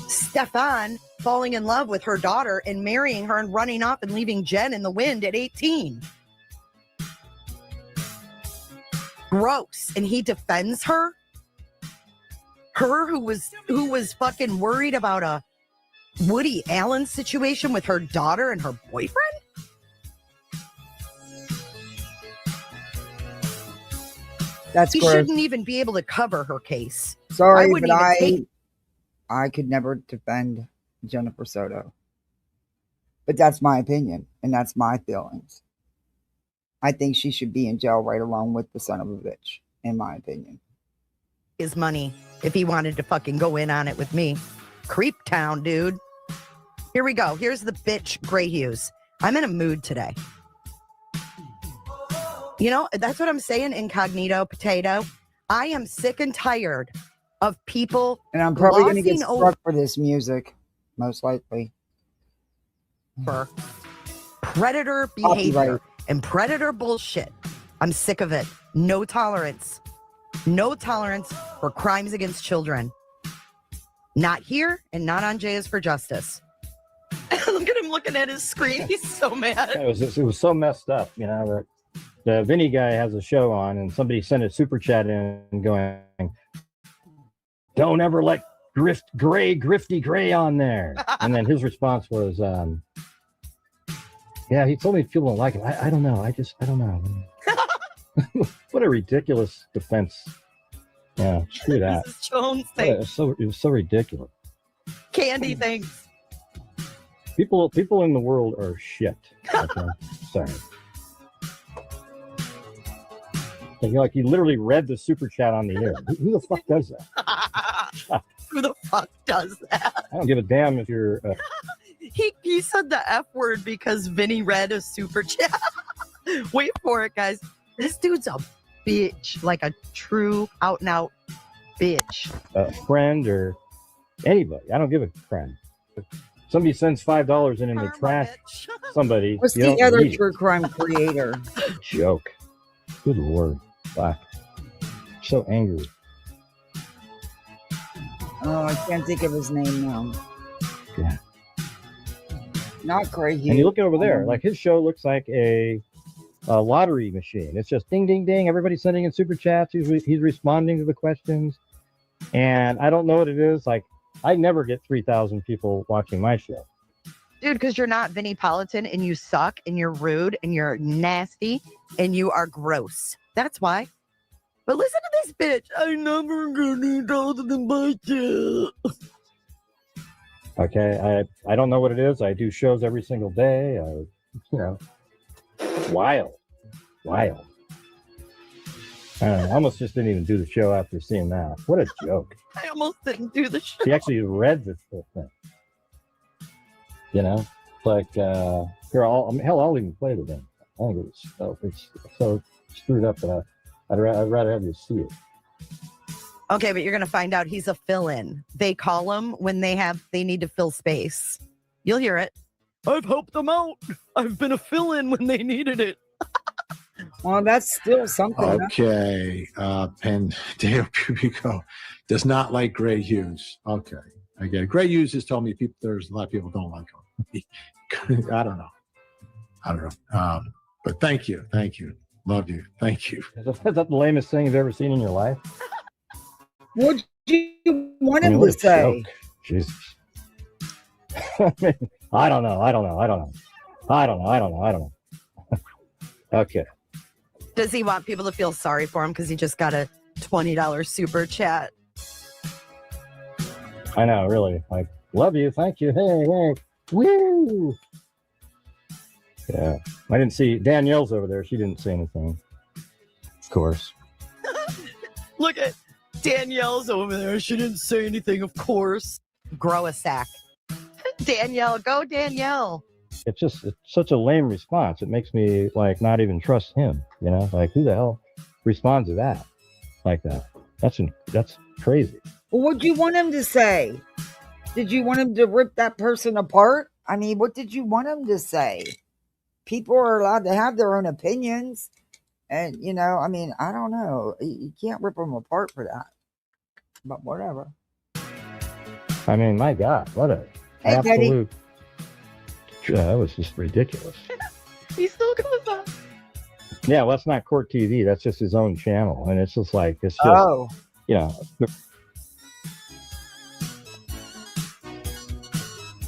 [SPEAKER 6] Stefan falling in love with her daughter and marrying her and running off and leaving Jen in the wind at 18. Gross. And he defends her. Her who was fucking worried about a Woody Allen situation with her daughter and her boyfriend. He shouldn't even be able to cover her case.
[SPEAKER 1] Sorry, but I could never defend Jennifer Soto. But that's my opinion, and that's my feelings. I think she should be in jail right along with the son of a bitch, in my opinion.
[SPEAKER 6] His money, if he wanted to fucking go in on it with me. Creep town, dude. Here we go. Here's the bitch, Gray Hughes. I'm in a mood today. You know, that's what I'm saying, incognito potato. I am sick and tired of people.
[SPEAKER 1] And I'm probably going to get struck for this music, most likely.
[SPEAKER 6] For predator behavior and predator bullshit. I'm sick of it. No tolerance. No tolerance for crimes against children. Not here and not on Jay is for Justice. Look at him looking at his screen. He's so mad.
[SPEAKER 3] It was so messed up, you know, that the Vinny guy has a show on and somebody sent a super chat in going, don't ever let Grifty Gray on there. And then his response was, yeah, he told me people don't like him. I don't know. I don't know. What a ridiculous defense. Yeah, screw that.
[SPEAKER 6] This is Jones thing.
[SPEAKER 3] It was so ridiculous.
[SPEAKER 6] Candy thinks.
[SPEAKER 3] People in the world are shit. Okay? Sorry. Like he literally read the super chat on the air. Who the fuck does that?
[SPEAKER 6] Who the fuck does that?
[SPEAKER 3] I don't give a damn if you're.
[SPEAKER 6] He said the F word because Vinny read a super chat. Wait for it, guys. This dude's a bitch, like a true out and out bitch.
[SPEAKER 3] A friend or anybody. I don't give a crap. If somebody sends $5 in the trash,
[SPEAKER 6] Bitch.
[SPEAKER 3] somebody.
[SPEAKER 1] What's
[SPEAKER 3] you
[SPEAKER 1] the
[SPEAKER 3] don't
[SPEAKER 1] other
[SPEAKER 3] read it.
[SPEAKER 1] true crime creator?
[SPEAKER 3] Joke. Good Lord. Fuck. So angry.
[SPEAKER 1] Oh, I can't think of his name now.
[SPEAKER 3] Yeah.
[SPEAKER 1] Not crazy.
[SPEAKER 3] And you look over there, like his show looks like a lottery machine. It's just ding, ding, ding. Everybody's sending in super chats. He's responding to the questions. And I don't know what it is. Like, I never get 3,000 people watching my show.
[SPEAKER 6] Dude, because you're not Vinny Politan and you suck and you're rude and you're nasty and you are gross. That's why. But listen to this bitch. I never gonna go to the budget.
[SPEAKER 3] Okay, I don't know what it is. I do shows every single day. You know, wild. I don't know, I almost just didn't even do the show after seeing that. What a joke.
[SPEAKER 6] I almost didn't do the show.
[SPEAKER 3] She actually read this whole thing. You know, like here, I'll even play the thing. I think it's so screwed up that I'd rather have you see it.
[SPEAKER 6] Okay, but you're gonna find out he's a fill-in. They call him when they need to fill space. You'll hear it. I've helped them out. I've been a fill-in when they needed it.
[SPEAKER 1] Well, that's still something.
[SPEAKER 8] Okay. Pandeo Pubico does not like Gray Hughes. Okay. I get it. Gray Hughes has told me there's a lot of people don't like him. I don't know. But thank you. Love you. Thank you.
[SPEAKER 3] Is that the lamest thing you've ever seen in your life?
[SPEAKER 1] What do you want him
[SPEAKER 3] what
[SPEAKER 1] to
[SPEAKER 3] a
[SPEAKER 1] say?
[SPEAKER 3] joke. Jesus. I don't know. Okay.
[SPEAKER 6] Does he want people to feel sorry for him because he just got a $20 super chat?
[SPEAKER 3] I know, really. Like, love you, thank you. Hey, woo! Yeah, I didn't see Danielle's over there. She didn't say anything. Of course.
[SPEAKER 6] Look at Danielle's over there. She didn't say anything, of course. Grow a sack. Danielle, go Danielle.
[SPEAKER 3] It's such a lame response. It makes me like not even trust him. You know, like who the hell responds to that like that? That's crazy.
[SPEAKER 1] Well, what do you want him to say? Did you want him to rip that person apart? I mean, what did you want him to say? People are allowed to have their own opinions. And, you know, I mean, I don't know. You can't rip them apart for that. But whatever.
[SPEAKER 3] I mean, my God, what a absolute... That was just ridiculous.
[SPEAKER 6] He still goes on.
[SPEAKER 3] Yeah, well, that's not Court TV. That's just his own channel. And it's just like, you know...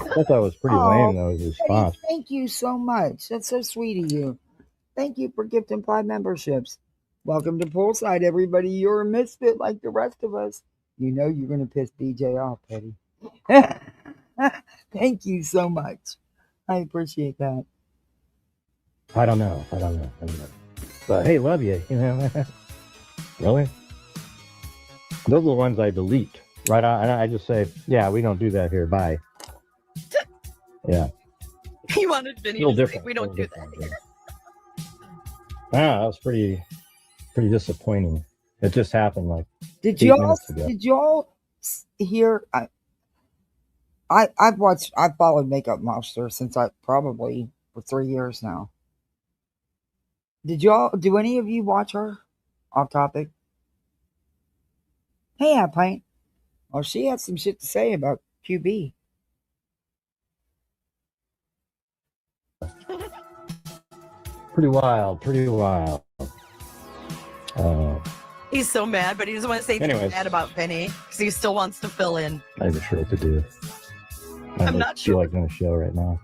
[SPEAKER 3] I thought that was pretty lame, though, his response.
[SPEAKER 1] Thank you so much. That's so sweet of you. Thank you for gifting 5 memberships. Welcome to Poolside, everybody. You're a misfit like the rest of us. You know you're going to piss BJ off, Petty. Thank you so much. I appreciate that.
[SPEAKER 3] I don't know. But hey, love you. You know, really? Those are the ones I delete. Right on. I just say, yeah, we don't do that here. Bye. Yeah.
[SPEAKER 6] He wanted Vinny to say, we don't do that here.
[SPEAKER 3] That was pretty disappointing. It just happened like
[SPEAKER 1] Did
[SPEAKER 3] 8
[SPEAKER 1] y'all
[SPEAKER 3] minutes ago.
[SPEAKER 1] hear? I've followed Makeup Monster since I probably for 3 years now. Do any of you watch her? Off topic. Hey, I Pint. Well, she had some shit to say about QB.
[SPEAKER 3] Pretty wild. Pretty wild.
[SPEAKER 6] He's so mad, but he doesn't want to say anything
[SPEAKER 3] Anyways.
[SPEAKER 6] bad about Vinny because he still wants to fill in.
[SPEAKER 3] Not even sure what to do.
[SPEAKER 6] I'm not
[SPEAKER 3] feel
[SPEAKER 6] sure.
[SPEAKER 3] like doing a show right now.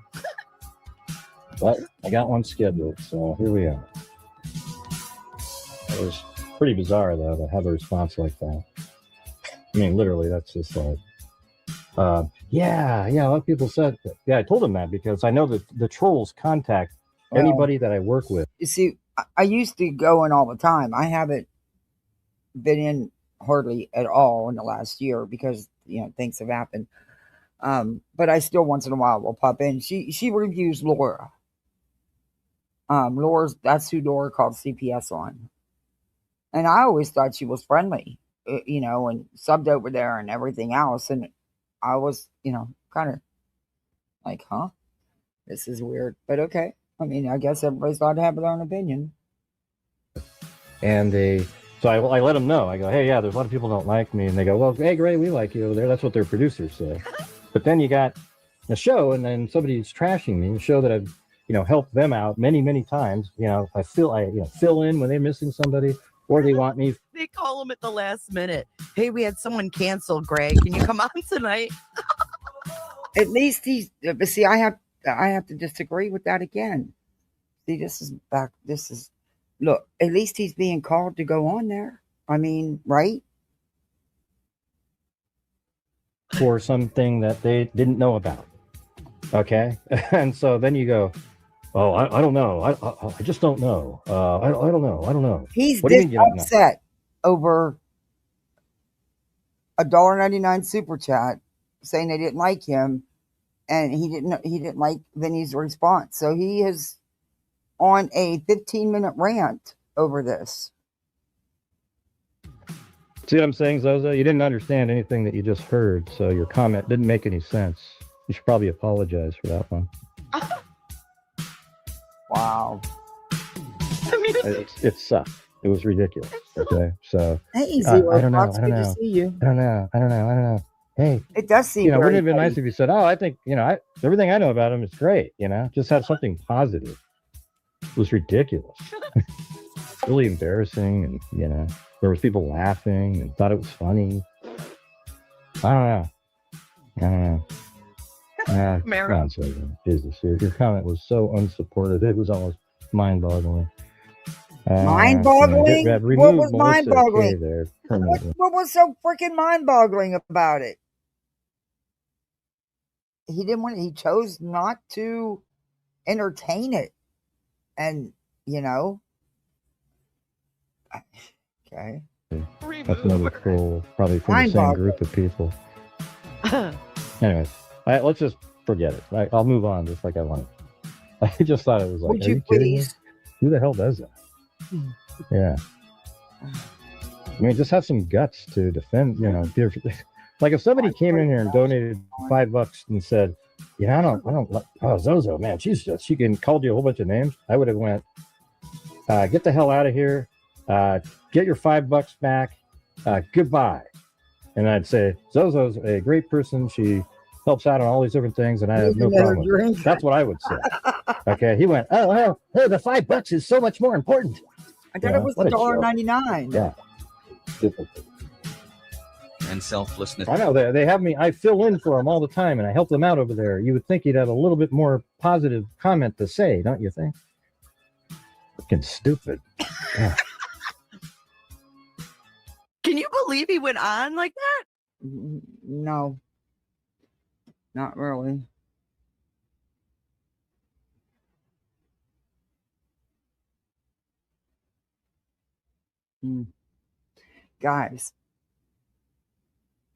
[SPEAKER 3] But I got one scheduled, so here we are. It was pretty bizarre, though, to have a response like that. I mean, literally, that's just like, yeah, a lot of people said that. Yeah, I told them that because I know that the trolls contact anybody that I work with.
[SPEAKER 1] You see, I used to go in all the time. I haven't been in hardly at all in the last year because things have happened. But I still once in a while will pop in. She reviews Laura. That's who Laura called CPS on. And I always thought she was friendly, and subbed over there and everything else. And I was, kind of like, huh, this is weird, but okay. I mean, I guess everybody's allowed to have their own opinion.
[SPEAKER 3] And so I let them know. I go, hey, yeah, there's a lot of people don't like me. And they go, well, hey, Gray, we like you over there. That's what their producers say. But then you got a show, and then somebody's trashing me, a show that I've, helped them out many, many times. I fill in when they're missing somebody, or they want me.
[SPEAKER 6] They call him at the last minute. Hey, we had someone cancel, Greg. Can you come on tonight?
[SPEAKER 1] At least but see, I have to disagree with that again. See, look, at least he's being called to go on there. I mean, right?
[SPEAKER 3] For something that they didn't know about. Okay. And so then you go, oh, I don't know. I just don't know. I don't know.
[SPEAKER 1] He's this upset over $1.99 super chat saying they didn't like him, and he didn't like Vinny's response. So he is on a 15-minute rant over this.
[SPEAKER 3] See what I'm saying, Zozo? You didn't understand anything that you just heard, so your comment didn't make any sense. You should probably apologize for that one.
[SPEAKER 1] Wow.
[SPEAKER 3] It sucked. It was ridiculous. Okay, so
[SPEAKER 1] hey,
[SPEAKER 3] I don't know.
[SPEAKER 1] Good to see you.
[SPEAKER 3] I don't know. Hey,
[SPEAKER 1] it does seem.
[SPEAKER 3] Wouldn't it have been nice if you said, "Oh, I think everything I know about him is great." Just have something positive. It was ridiculous. Really embarrassing, and there was people laughing and thought it was funny. I don't know. Come on, Jesus, your comment was so unsupportive. It was almost mind-boggling.
[SPEAKER 1] Mind-boggling? What was mind-boggling?
[SPEAKER 3] There,
[SPEAKER 1] what was so freaking mind-boggling about it? He chose not to entertain it. And, okay.
[SPEAKER 3] That's another troll, probably from the same group of people. Anyways, let's just forget it. I'll move on just like I wanted. I just thought it was like,
[SPEAKER 1] would you please?
[SPEAKER 3] Who the hell does that? Yeah. I mean, just have some guts to defend, like if somebody came in here and donated $5 and said, I don't like, oh, Zozo, man, she called you a whole bunch of names. I would have went, get the hell out of here. Get your $5 back. Goodbye. And I'd say, Zozo's a great person. She helps out on all these different things, and I have no problem with it. That's what I would say. Okay. He went, oh, well, hey, the $5 is so much more important.
[SPEAKER 1] I thought it was $1.99.
[SPEAKER 3] Yeah.
[SPEAKER 9] And selflessness.
[SPEAKER 3] I know they have me. I fill in for them all the time, and I help them out over there. You would think you'd have a little bit more positive comment to say, don't you think? Fucking stupid. Yeah.
[SPEAKER 6] Can you believe he went on like that?
[SPEAKER 1] No, not really. Guys,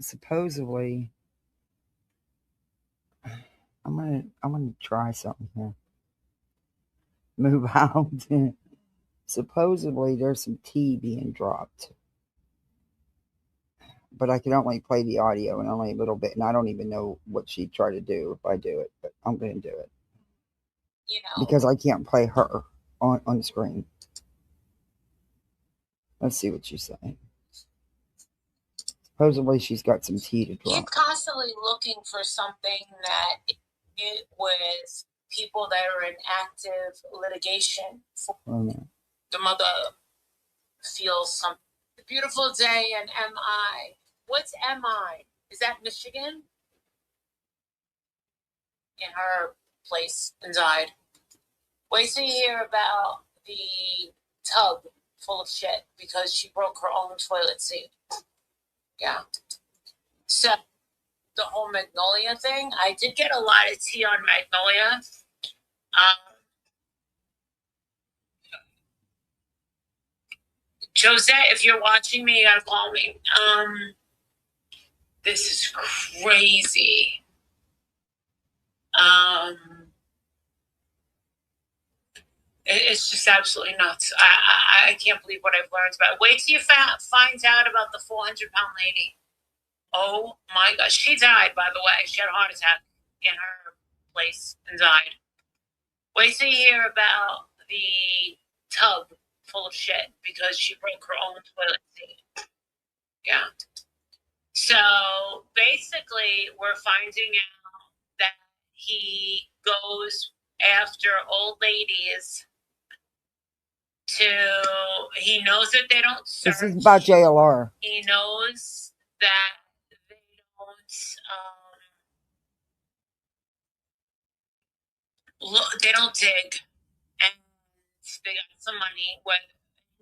[SPEAKER 1] supposedly, I'm gonna try something here. Move out. Supposedly, there's some tea being dropped, but I can only play the audio and only a little bit, and I don't even know what she'd try to do if I do it, but I'm gonna do it because I can't play her on screen. Let's see what she's saying. Supposedly she's got some tea to drop.
[SPEAKER 10] Keep constantly looking for something that it with people that are in active litigation. The mother feels something. A beautiful day in MI. What's MI? Is that Michigan? In her place inside. Wait till you hear about the tub full of shit because she broke her own toilet seat. Yeah. So the whole Magnolia thing, I did get a lot of tea on Magnolia. Josette, if you're watching me, you gotta call me. This is crazy. It's just absolutely nuts. I can't believe what I've learned about it. Wait till you find out about the 400-pound lady. Oh my gosh. She died, by the way. She had a heart attack in her place and died. Wait till you hear about the tub full of shit because she broke her own toilet seat. Yeah. So basically, we're finding out that he goes after old ladies he knows that they don't search.
[SPEAKER 1] This is about JLR.
[SPEAKER 10] He knows that they don't dig, and they got some money.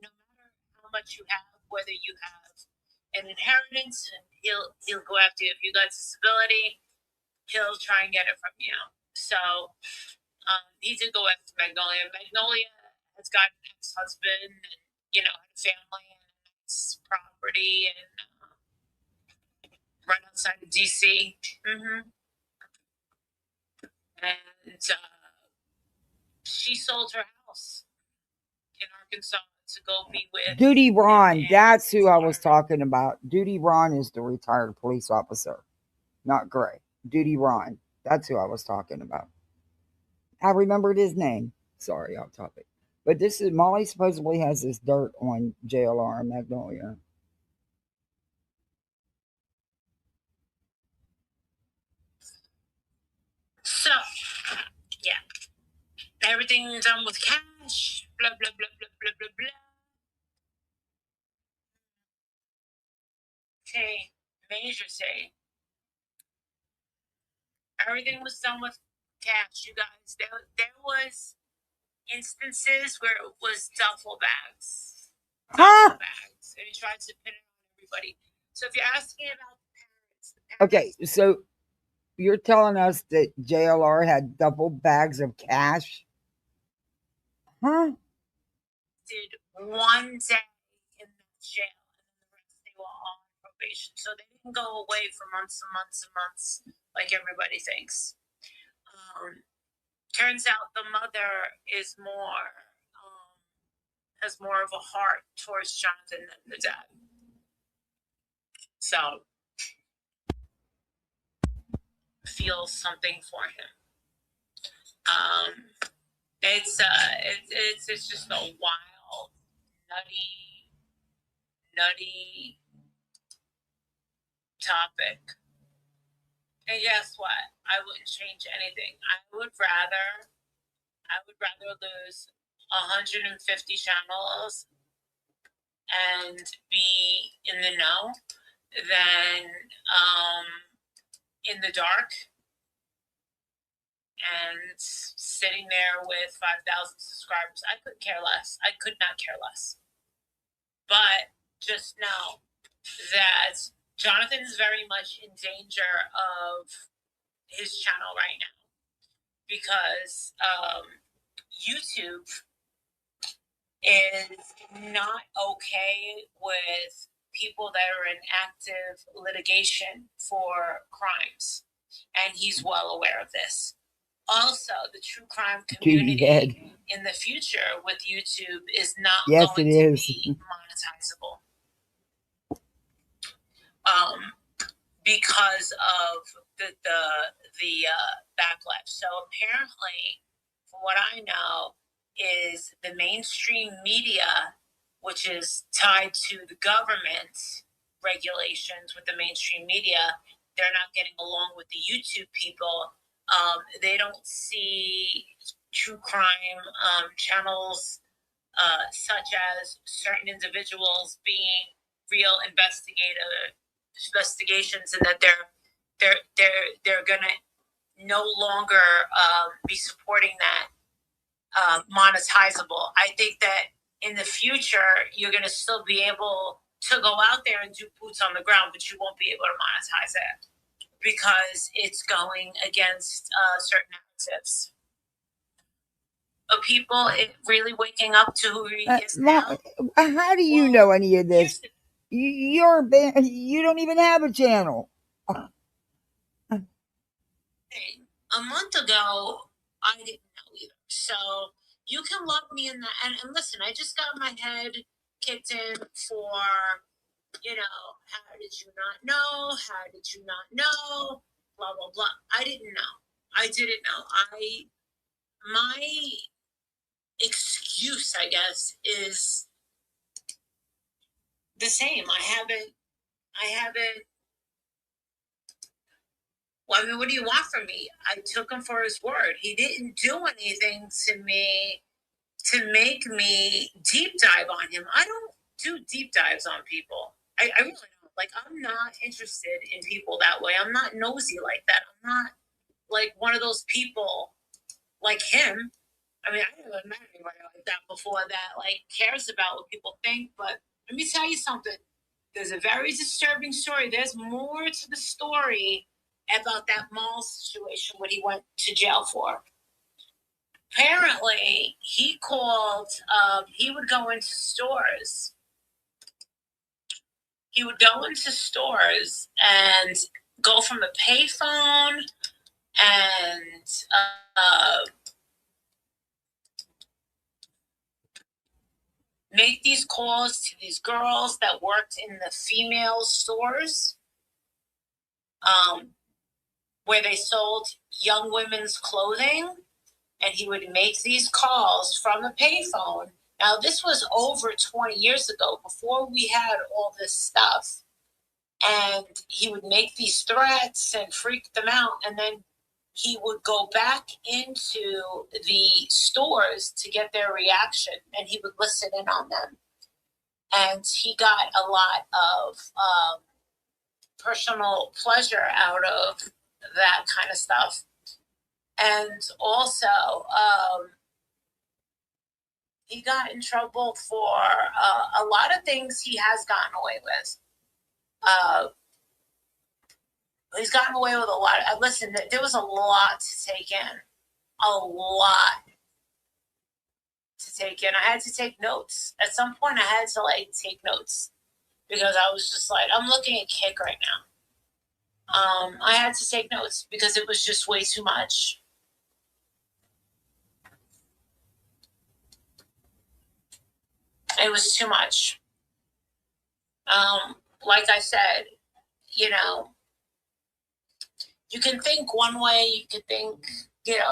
[SPEAKER 10] No matter how much you have, whether you have an inheritance, and he'll go after you. If you got disability, he'll try and get it from you. So he did go after Magnolia. Magnolia has got an ex-husband, and had a family and his property, and right outside of DC. And she sold her house in Arkansas to go be with
[SPEAKER 1] Duty Ron. That's who I was talking about. Duty Ron is the retired police officer, not Gray. Duty Ron. That's who I was talking about. I remembered his name. Sorry, off topic. But this is Molly supposedly has this dirt on JLR and Magnolia.
[SPEAKER 10] So, yeah. Everything done with cash. Blah, blah, blah, blah, blah, blah, blah. Okay. Major say. Everything was done with cash, you guys. There was instances where it was duffel bags. Duffel bags. And he tried to pin it on everybody. So if you're asking about the parents.
[SPEAKER 1] Okay, so you're telling us that JLR had double bags of cash? Huh?
[SPEAKER 10] Did one day in the jail, and the rest they were on probation. So they didn't go away for months and months and months like everybody thinks. Turns out the mother is has more of a heart towards Jonathan than the dad. So feels something for him. It's just a wild, nutty topic. And guess what? I wouldn't change anything. I would rather lose 150 channels and be in the know than in the dark and sitting there with 5,000 subscribers. I could care less. I could not care less. But just know that Jonathan is very much in danger of his channel right now because YouTube is not okay with people that are in active litigation for crimes, and he's well aware of this. Also, the true crime community in the future with YouTube is not going to be monetizable. Because of the backlash. So apparently, from what I know, is the mainstream media which is tied to the government regulations with the mainstream media. They're not getting along with the YouTube people. They don't see true crime channels such as certain individuals being real investigations, and that they're gonna no longer be supporting that monetizable. I think that in the future you're gonna still be able to go out there and do boots on the ground, but you won't be able to monetize it because it's going against certain narratives of people really waking up to who he is now.
[SPEAKER 1] How do you know any of this? You're you don't even have a channel.
[SPEAKER 10] A month ago, I didn't know either. So you can love me in that. And listen, I just got my head kicked in for, how did you not know? How did you not know? Blah, blah, blah. I didn't know. I didn't know. My excuse, I guess, is the same. I haven't. Well, I mean, what do you want from me? I took him for his word. He didn't do anything to me to make me deep dive on him. I don't do deep dives on people. I really don't. Like, I'm not interested in people that way. I'm not nosy like that. I'm not like one of those people like him. I mean, I haven't met anybody like that before that like cares about what people think. But let me tell you something. There's a very disturbing story. There's more to the story about that mall situation, what he went to jail for. Apparently, he called, he would go into stores. He would go into stores and go from a payphone and make these calls to these girls that worked in the female stores, where they sold young women's clothing, and he would make these calls from a payphone. Now, this was over 20 years ago, before we had all this stuff. And he would make these threats and freak them out, and then he would go back into the stores to get their reaction, and he would listen in on them. And he got a lot of personal pleasure out of that kind of stuff. And also, he got in trouble for a lot of things he has gotten away with. He's gotten away with a lot. Listen, there was a lot to take in. A lot to take in. I had to take notes. At some point, I had to take notes because I was just like, I'm looking at Kick right now. I had to take notes because it was just way too much. It was too much. Like I said, you can think one way, you can think, it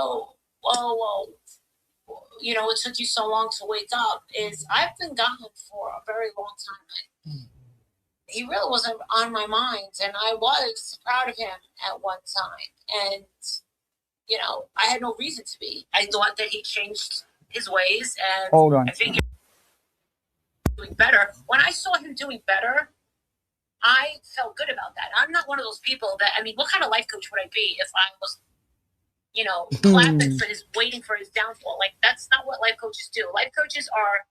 [SPEAKER 10] took you so long to wake up. I've been gone for a very long time. He really wasn't on my mind, and I was proud of him at one time. And, I had no reason to be. I thought that he changed his ways, and
[SPEAKER 1] Hold on.
[SPEAKER 10] I figured doing better. When I saw him doing better, I felt good about that. I'm not one of those people that, what kind of life coach would I be if I was, clapping for waiting for his downfall? That's not what life coaches do. Life coaches are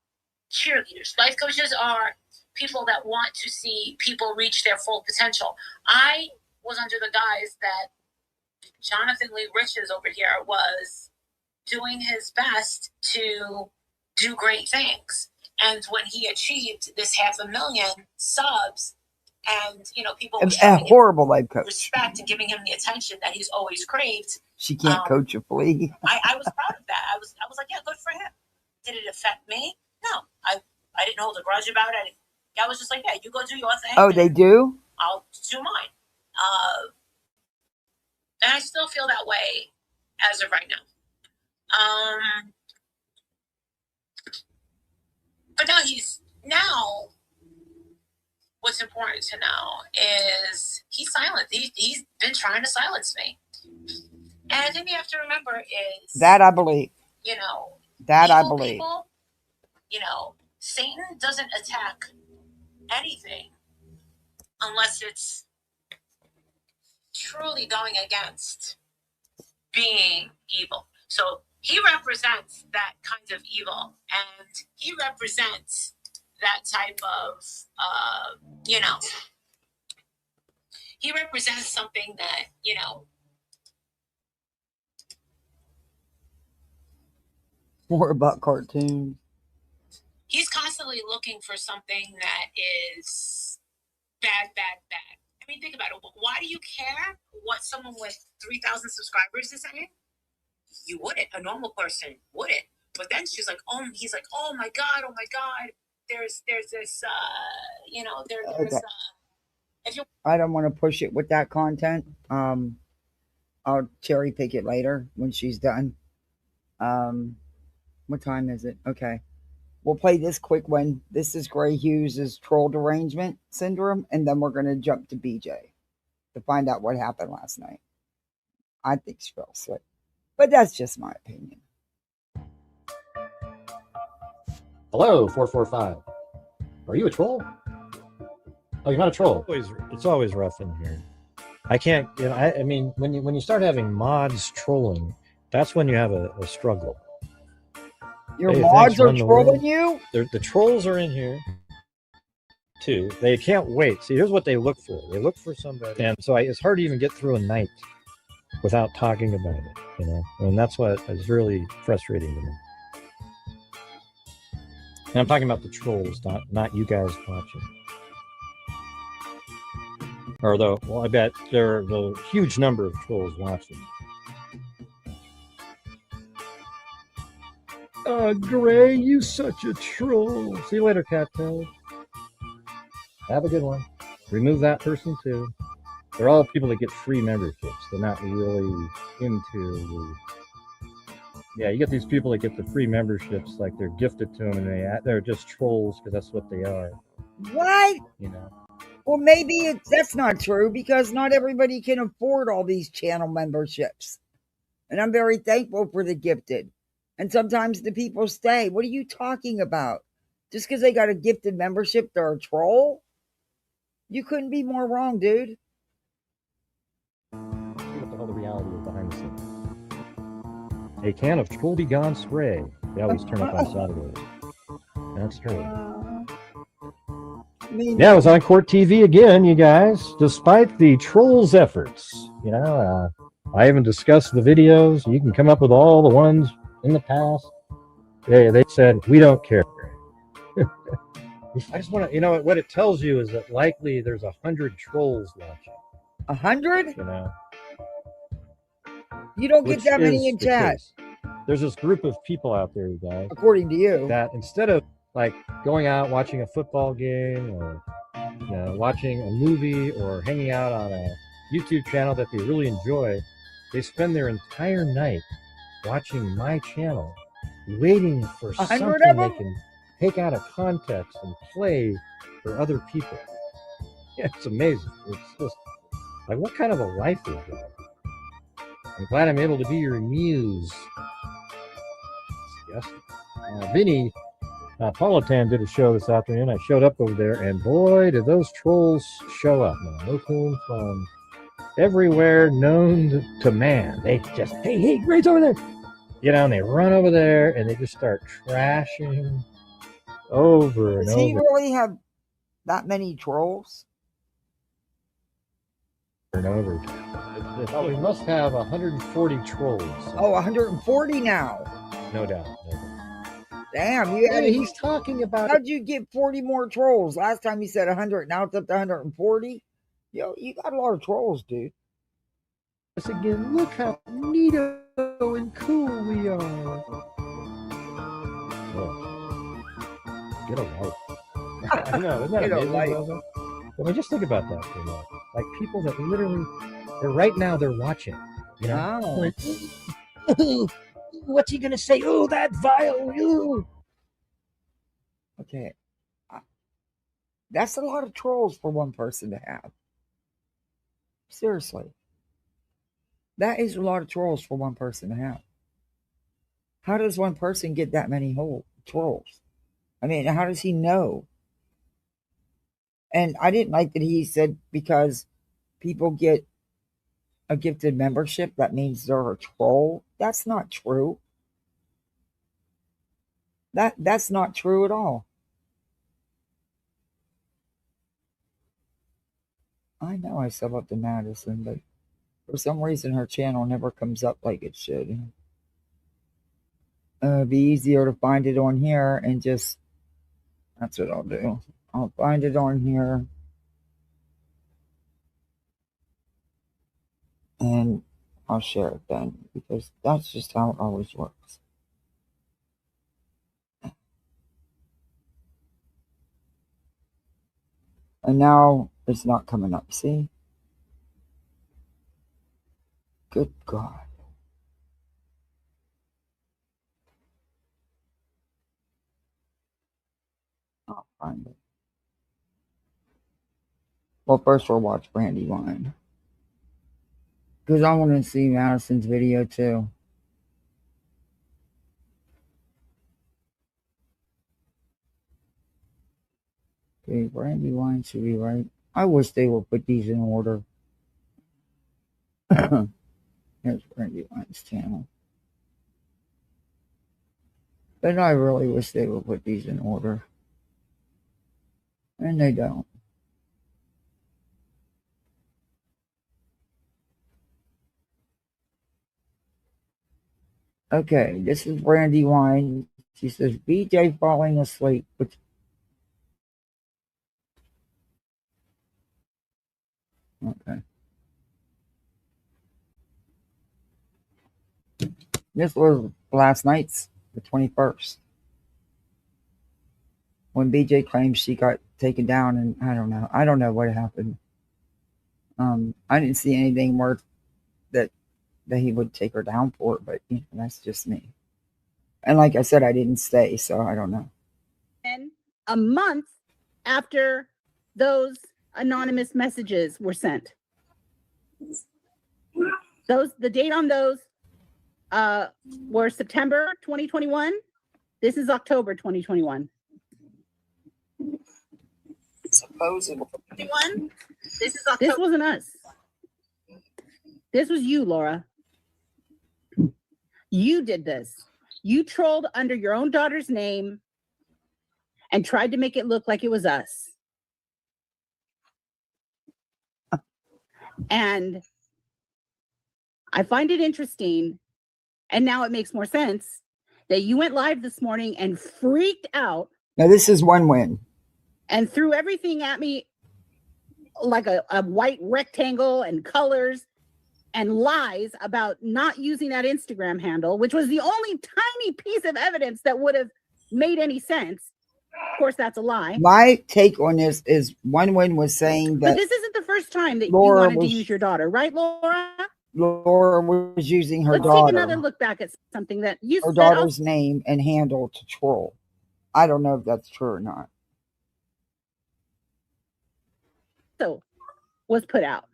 [SPEAKER 10] cheerleaders. Life coaches are people that want to see people reach their full potential. I was under the guise that Jonathan Lee Riches over here was doing his best to do great things. And when he achieved this 500,000 subs, and people were
[SPEAKER 1] a horrible life coach,
[SPEAKER 10] respect and giving him the attention that he's always craved.
[SPEAKER 1] She can't coach a flea.
[SPEAKER 10] I was proud of that. I was like, yeah, good for him. Did it affect me? No, I didn't hold a grudge about it. I was just like, yeah, you go do your thing.
[SPEAKER 1] Oh, they do?
[SPEAKER 10] I'll do mine. And I still feel that way as of right now. But now he's now, what's important to know is he's silent. He's been trying to silence me. And I think you have to remember is
[SPEAKER 1] That I believe.
[SPEAKER 10] You know,
[SPEAKER 1] that I
[SPEAKER 10] evil
[SPEAKER 1] believe.
[SPEAKER 10] people, you know, Satan doesn't attack anything unless it's truly going against being evil. So he represents that kind of evil, and he represents that type of, you know, he represents something that, you know.
[SPEAKER 1] More about cartoons.
[SPEAKER 10] He's constantly looking for something that is bad. I mean, think about it. Why do you care what someone with 3,000 subscribers is saying? You wouldn't. A normal person wouldn't. But then she's like, oh, he's like, oh my God. There's this, you know, there's,
[SPEAKER 1] Okay.
[SPEAKER 10] if you.
[SPEAKER 1] I don't want to push it with that content. I'll cherry pick it later when she's done. What time is it? Okay. We'll play this quick one. This is Gray Hughes' troll derangement syndrome, and then we're going to jump to BJ to find out what happened last night. I think she fell asleep, but that's just my opinion.
[SPEAKER 3] Hello, 445. Are you a troll? Oh, you're not a troll. It's always rough in here. I can't, you know, I mean, when you start having mods trolling, that's when you have a struggle.
[SPEAKER 1] Your mods are trolling you?
[SPEAKER 3] The trolls are in here too. They can't wait. See, here's what they look for. They look for somebody. And so it's hard to even get through a night without talking about it, you know? And that's what is really frustrating to me. And I'm talking about the trolls, not you guys watching. Although, well, I bet there are a huge number of trolls watching. Gray, you such a troll. See you later, Cattail. Have a good one. Remove that person too. They're all people that get free memberships. They're not really into. Yeah, you get these people that get the free memberships, like they're gifted to them, and they're just trolls because that's what they are.
[SPEAKER 1] What?
[SPEAKER 3] You know.
[SPEAKER 1] Well, maybe that's not true because not everybody can afford all these channel memberships, and I'm very thankful for the gifted. And sometimes the people stay. What are you talking about? Just because they got a gifted membership, they're a troll? You couldn't be more wrong, dude.
[SPEAKER 3] See what the whole reality is behind the scenes. A can of Troll Be Gone spray. They always turn up on Saturdays. That's true. Yeah, I was on Court TV again, you guys. Despite the trolls' efforts, you know, I haven't discussed the videos. You can come up with all the ones in the past. They said, we don't care. I just want to, you know, what it tells you is that likely there's 100 trolls watching.
[SPEAKER 1] 100?
[SPEAKER 3] You know?
[SPEAKER 1] You don't get that many in chat.
[SPEAKER 3] There's this group of people out there, you guys.
[SPEAKER 1] According to you.
[SPEAKER 3] That instead of like going out watching a football game or, you know, watching a movie or hanging out on a YouTube channel that they really enjoy, they spend their entire night watching my channel, waiting for something they can take out of context and play for other people. Yeah, it's amazing. It's just like, what kind of a life is that? I'm glad I'm able to be your muse. Yes. Vinny Politan did a show this afternoon. I showed up over there, and boy, did those trolls show up, man. They came from everywhere known to man. They just, hey, Gray's over there. You know, and they run over there, and they just start trashing over and over.
[SPEAKER 1] Does he really have that many trolls?
[SPEAKER 3] And over. Oh, we must have 140 trolls.
[SPEAKER 1] Oh, 140 now.
[SPEAKER 3] No doubt.
[SPEAKER 1] Damn, you had
[SPEAKER 3] he's talking about.
[SPEAKER 1] How'd you get 40 more trolls? Last time you said 100, now it's up to 140. Yo, you got a lot of trolls, dude.
[SPEAKER 3] Once again, look how neato and cool we are. Oh. Get a life. I know, isn't that amazing? I mean, just think about that for a minute. Like people that literally, right now they're watching. You know, like, ooh, what's he gonna say? Oh, that vile. Ooh.
[SPEAKER 1] Okay, That's a lot of trolls for one person to have. Seriously. That is a lot of trolls for one person to have. How does one person get that many trolls? I mean, how does he know? And I didn't like that he said because people get a gifted membership, that means they're a troll. That's not true. That's not true at all. I know I sub up to Madison, but for some reason her channel never comes up like it should. It'd be easier to find it on here and just, that's what I'll do. I'll find it on here and I'll share it then, because that's just how it always works. And now it's not coming up, see? Good God. I'll find it. Well, first we'll watch Brandywine, because I want to see Madison's video too. Okay, Brandywine should be right. I wish they would put these in order. Here's Brandywine's channel. But I really wish they would put these in order. And they don't. Okay, this is Brandywine. She says, BJ falling asleep. Okay. This was last night's, the 21st. When BJ claims she got taken down, and I don't know. I don't know what happened. I didn't see anything more that he would take her down for, but that's just me. And like I said, I didn't stay, so I don't know.
[SPEAKER 11] And a month after those anonymous messages were sent. The date on those were September 2021. This is October 2021.
[SPEAKER 1] Supposedly.
[SPEAKER 11] This wasn't us. This was you, Laura. You did this. You trolled under your own daughter's name and tried to make it look like it was us. And I find it interesting, and now it makes more sense, that you went live this morning and freaked out.
[SPEAKER 1] Now this is one win.
[SPEAKER 11] And threw everything at me like a white rectangle and colors and lies about not using that Instagram handle, which was the only tiny piece of evidence that would have made any sense. Of course, that's a lie.
[SPEAKER 1] My take on this is One Win was saying that.
[SPEAKER 11] But this isn't the first time that
[SPEAKER 1] Laura
[SPEAKER 11] you wanted to use your daughter, right, Laura?
[SPEAKER 1] Laura was using her
[SPEAKER 11] Let's
[SPEAKER 1] daughter.
[SPEAKER 11] take another look back at something that you
[SPEAKER 1] her
[SPEAKER 11] said.
[SPEAKER 1] Daughter's name and handle to troll. I don't know if that's true or not.
[SPEAKER 11] So was put out.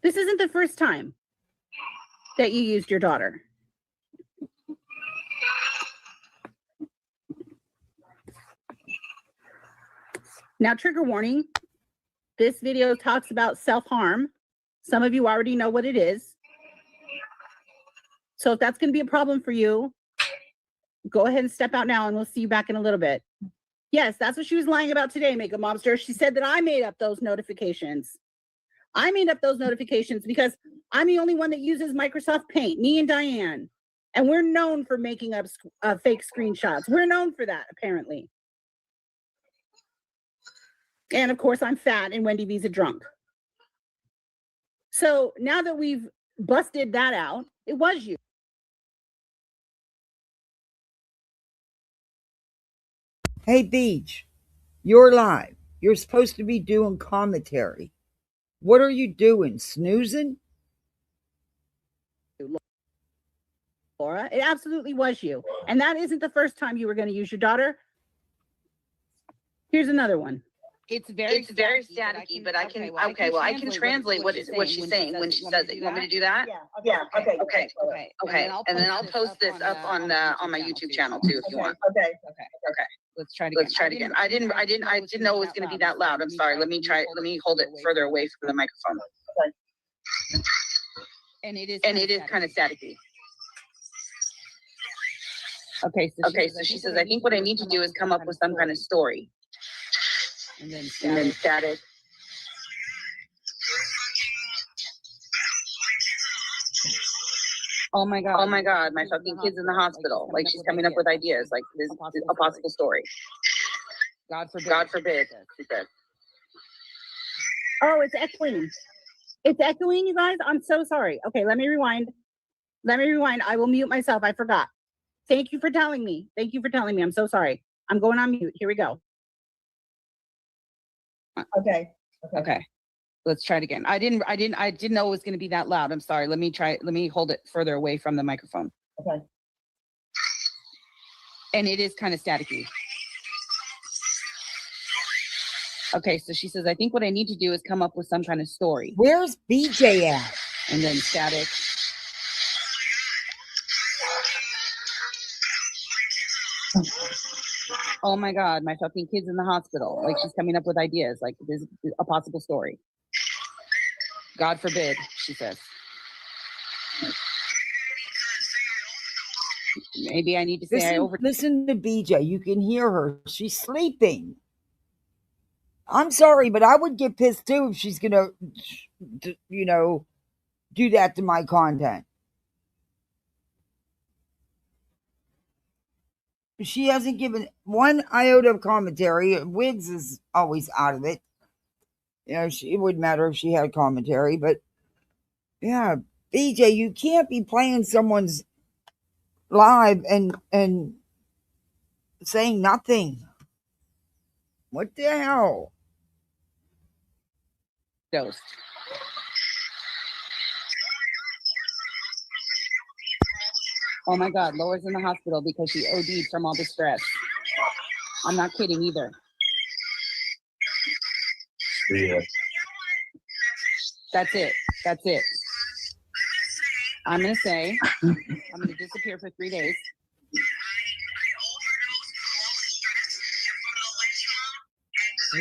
[SPEAKER 11] This isn't the first time that you used your daughter. Now, trigger warning, this video talks about self-harm. Some of you already know what it is. So if that's going to be a problem for you, go ahead and step out now and we'll see you back in a little bit. Yes, that's what she was lying about today, Makeup Mobster. She said that I made up those notifications. I made up those notifications because I'm the only one that uses Microsoft Paint, me and Diane. And we're known for making up fake screenshots. We're known for that, apparently. And of course, I'm fat and Wendy V's a drunk. So now that we've busted that out, it was you.
[SPEAKER 1] Hey, Beach, you're live. You're supposed to be doing commentary. What are you doing? Snoozing?
[SPEAKER 11] Laura. It absolutely was you. And that isn't the first time you were going to use your daughter. Here's another one. It's very staticky, but I can I can translate what she's saying when she says it. You want me to do that? Yeah. Okay. And then I'll post this up on my YouTube channel too if you want. Okay. Let's try it again. I didn't know it was going to be that loud. I'm sorry. Let me hold it further away from the microphone. Okay. And it is kind of staticky. Okay, so she says, I think what I need to do is come up with some kind of story. And then static. Oh my God, my fucking kid's in the hospital. Like she's coming up with ideas, like this is a possible story. God forbid, she said. Oh, it's echoing. It's echoing, you guys. I'm so sorry. Okay, let me rewind. I will mute myself. I forgot. Thank you for telling me. I'm so sorry. I'm going on mute. Here we go. Okay. Let's try it again. I didn't know it was going to be that loud. I'm sorry. Let me hold it further away from the microphone. Okay. And it is kind of staticky. Okay, so she says, I think what I need to do is come up with some kind of story.
[SPEAKER 1] Where's BJ at?
[SPEAKER 11] And then static. Oh my God, my fucking kid's in the hospital. Like she's coming up with ideas, like this is a possible story. God forbid, she says. Maybe I need to say
[SPEAKER 1] listen to BJ. You can hear her. She's sleeping. I'm sorry, but I would get pissed too if she's gonna, do that to my content. She hasn't given one iota of commentary. Wiggs is always out of it. It wouldn't matter if she had commentary, but yeah, BJ, you can't be playing someone's live and saying nothing. What the hell?
[SPEAKER 11] Ghost. Oh my God, Laura's in the hospital because she OD'd from all the stress. I'm not kidding either. Yeah. That's it. I'm going to say, I'm going to disappear for 3 days.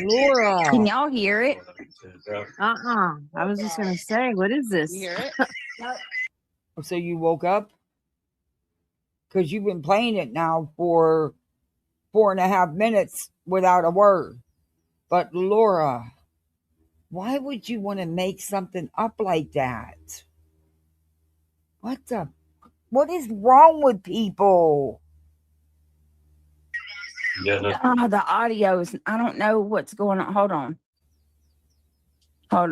[SPEAKER 1] Laura.
[SPEAKER 12] Can y'all hear it? I was just going to say, what is this?
[SPEAKER 11] You hear it?
[SPEAKER 1] So you woke up? Because you've been playing it now for 4.5 minutes without a word. But Laura, why would you want to make something up like that? What is wrong with people?
[SPEAKER 12] Yeah, the audio is, I don't know what's going on. Hold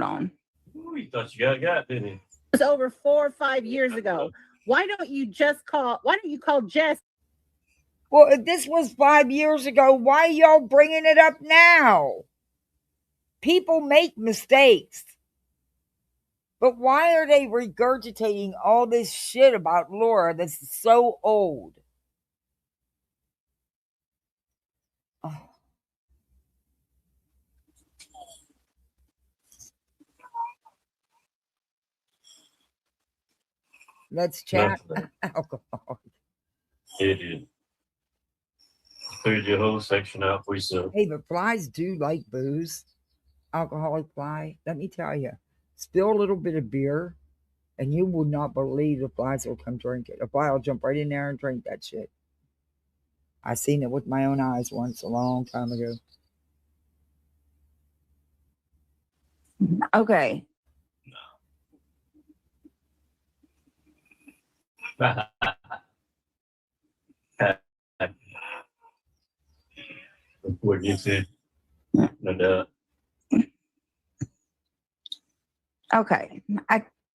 [SPEAKER 12] on.
[SPEAKER 13] Ooh, you thought you got, didn't you?
[SPEAKER 11] It was over 4 or 5 years ago. Why don't you call Jess?
[SPEAKER 1] Well, if this was 5 years ago, why are y'all bringing it up now? People make mistakes. But why are they regurgitating all this shit about Laura that's so old? Oh. Let's chat. Alcohol.
[SPEAKER 13] It did. Cleared your whole section out for yourself.
[SPEAKER 1] Hey, but flies do like booze. Alcoholic fly. Let me tell you. Spill a little bit of beer, and you would not believe the flies will come drink it. A fly will jump right in there and drink that shit. I seen it with my own eyes once a long time ago.
[SPEAKER 12] Okay.
[SPEAKER 13] What you said? No doubt.
[SPEAKER 12] Okay.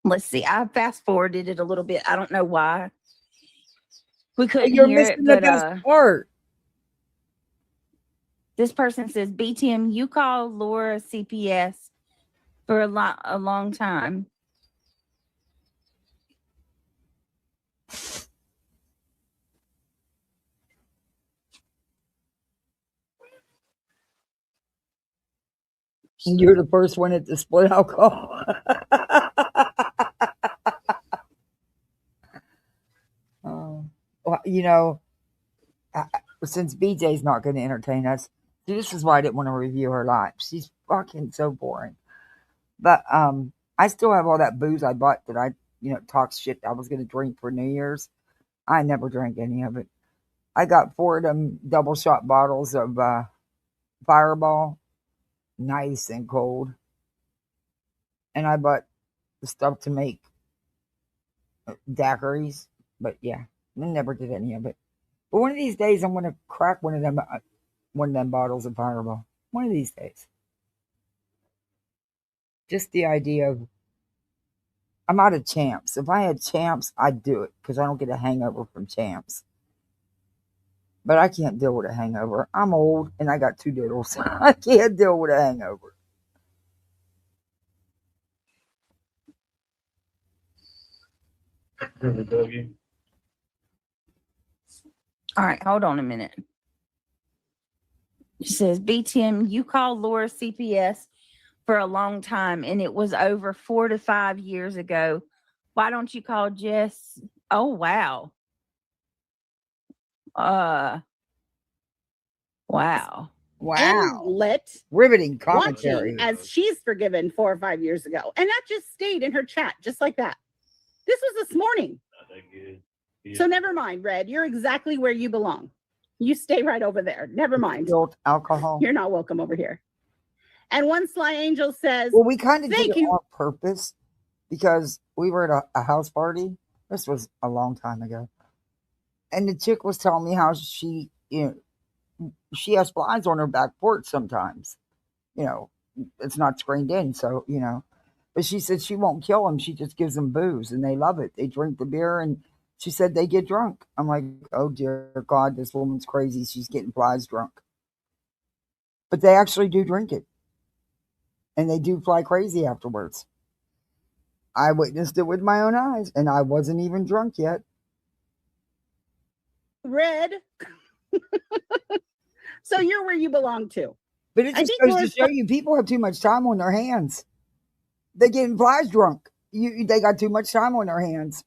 [SPEAKER 12] Let's see. I fast forwarded it a little bit. I don't know why. We couldn't
[SPEAKER 1] You're
[SPEAKER 12] hear
[SPEAKER 1] missing
[SPEAKER 12] it,
[SPEAKER 1] the
[SPEAKER 12] but
[SPEAKER 1] best part.
[SPEAKER 12] this person says, BTM, you call Laura CPS for a long time.
[SPEAKER 1] You're the first one at the split alcohol. Well, since BJ's not going to entertain us, this is why I didn't want to review her live. She's fucking so boring. But I still have all that booze I bought that I, talk shit I was going to drink for New Year's. I never drank any of it. I got 4 of them double shot bottles of Fireball, nice and cold. And I bought the stuff to make daiquiris. But yeah, I never did any of it. But one of these days, I'm going to crack one of them bottles of Fireball. One of these days. Just the idea of, I'm out of Champs. If I had Champs, I'd do it because I don't get a hangover from Champs. But I can't deal with a hangover. I'm old and I got 2 diddles. I can't deal with a hangover.
[SPEAKER 12] All right, hold on a minute. She says, BTM, you called Laura CPS for a long time and it was over 4 to 5 years ago. Why don't you call Jess? Oh, wow. Wow.
[SPEAKER 1] Wow.
[SPEAKER 11] Let
[SPEAKER 1] riveting commentary.
[SPEAKER 11] watching as she's forgiven 4 or 5 years ago. And that just stayed in her chat, just like that. This was this morning. So never mind, Red. You're exactly where you belong. You stay right over there. Never mind.
[SPEAKER 1] Spilled alcohol.
[SPEAKER 11] You're not welcome over here. And one Sly Angel says,
[SPEAKER 1] well, we kind of did
[SPEAKER 11] thank
[SPEAKER 1] it
[SPEAKER 11] you.
[SPEAKER 1] on purpose because we were at a house party. This was a long time ago. And the chick was telling me how she has flies on her back porch sometimes. It's not screened in, so, But she said she won't kill them. She just gives them booze, and they love it. They drink the beer, and she said they get drunk. I'm like, oh, dear God, this woman's crazy. She's getting flies drunk. But they actually do drink it. And they do fly crazy afterwards. I witnessed it with my own eyes, and I wasn't even drunk yet.
[SPEAKER 11] Red. So you're where you belong to.
[SPEAKER 1] But it just goes to show you people have too much time on their hands. They're getting flies drunk. They got too much time on their hands.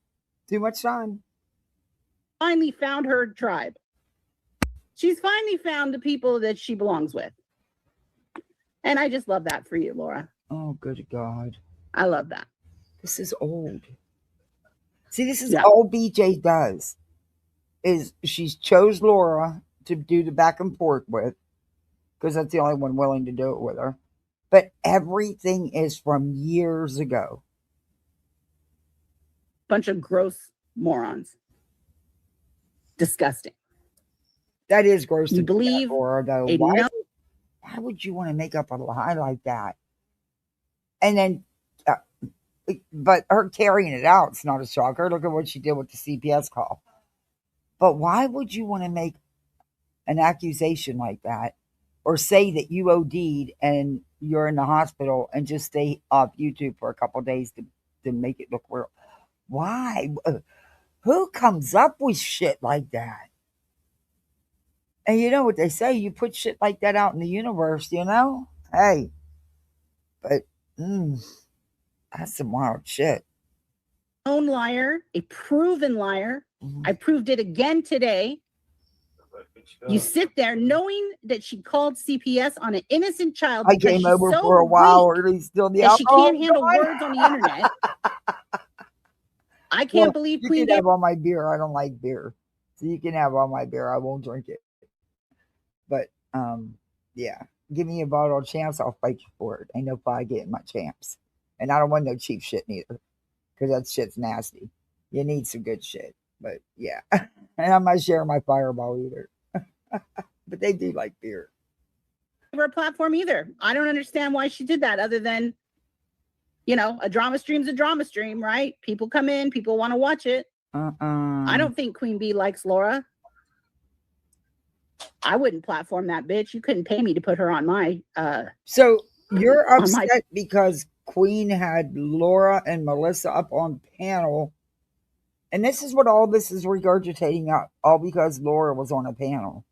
[SPEAKER 1] Too much time.
[SPEAKER 11] Finally found her tribe. She's finally found the people that she belongs with. And I just love that for you, Laura.
[SPEAKER 1] Oh, good God.
[SPEAKER 11] I love that.
[SPEAKER 1] This is old. See, this is all BJ does. Is she's chose Laura to do the back and forth with, because that's the only one willing to do it with her. But everything is from years ago.
[SPEAKER 11] Bunch of gross morons. Disgusting.
[SPEAKER 1] That is gross.
[SPEAKER 11] You believe
[SPEAKER 1] Laura, though. Why would you want to make up a lie like that? And then, but her carrying it out, it's not a shocker. Look at what she did with the CPS call. But why would you want to make an accusation like that, or say that you OD'd and you're in the hospital and just stay off YouTube for a couple of days to make it look real? Why? Who comes up with shit like that? And you know what they say, you put shit like that out in the universe, Hey. But, that's some wild shit.
[SPEAKER 11] Own liar, a proven liar. I proved it again today. You sit there knowing that she called CPS on an innocent child.
[SPEAKER 1] I came over for a while, or at least still the alcohol.
[SPEAKER 11] She can't handle words on the internet. I can't believe Queen.
[SPEAKER 1] You can have all my beer. I don't like beer, so you can have all my beer. I won't drink it. But yeah, give me a bottle of Champs. I'll fight you for it. Ain't no fight getting my Champs, and I don't want no cheap shit neither, because that shit's nasty. You need some good shit. But yeah, and I'm not sharing my Fireball either. But they do like beer.
[SPEAKER 11] Her platform either. I don't understand why she did that, other than, a drama stream's a drama stream, right? People come in, people want to watch it. I don't think Queen Bee likes Laura. I wouldn't platform that bitch. You couldn't pay me to put her on my
[SPEAKER 1] So you're upset because Queen had Laura and Melissa up on panel. And this is what all this is regurgitating up, all because Laura was on a panel.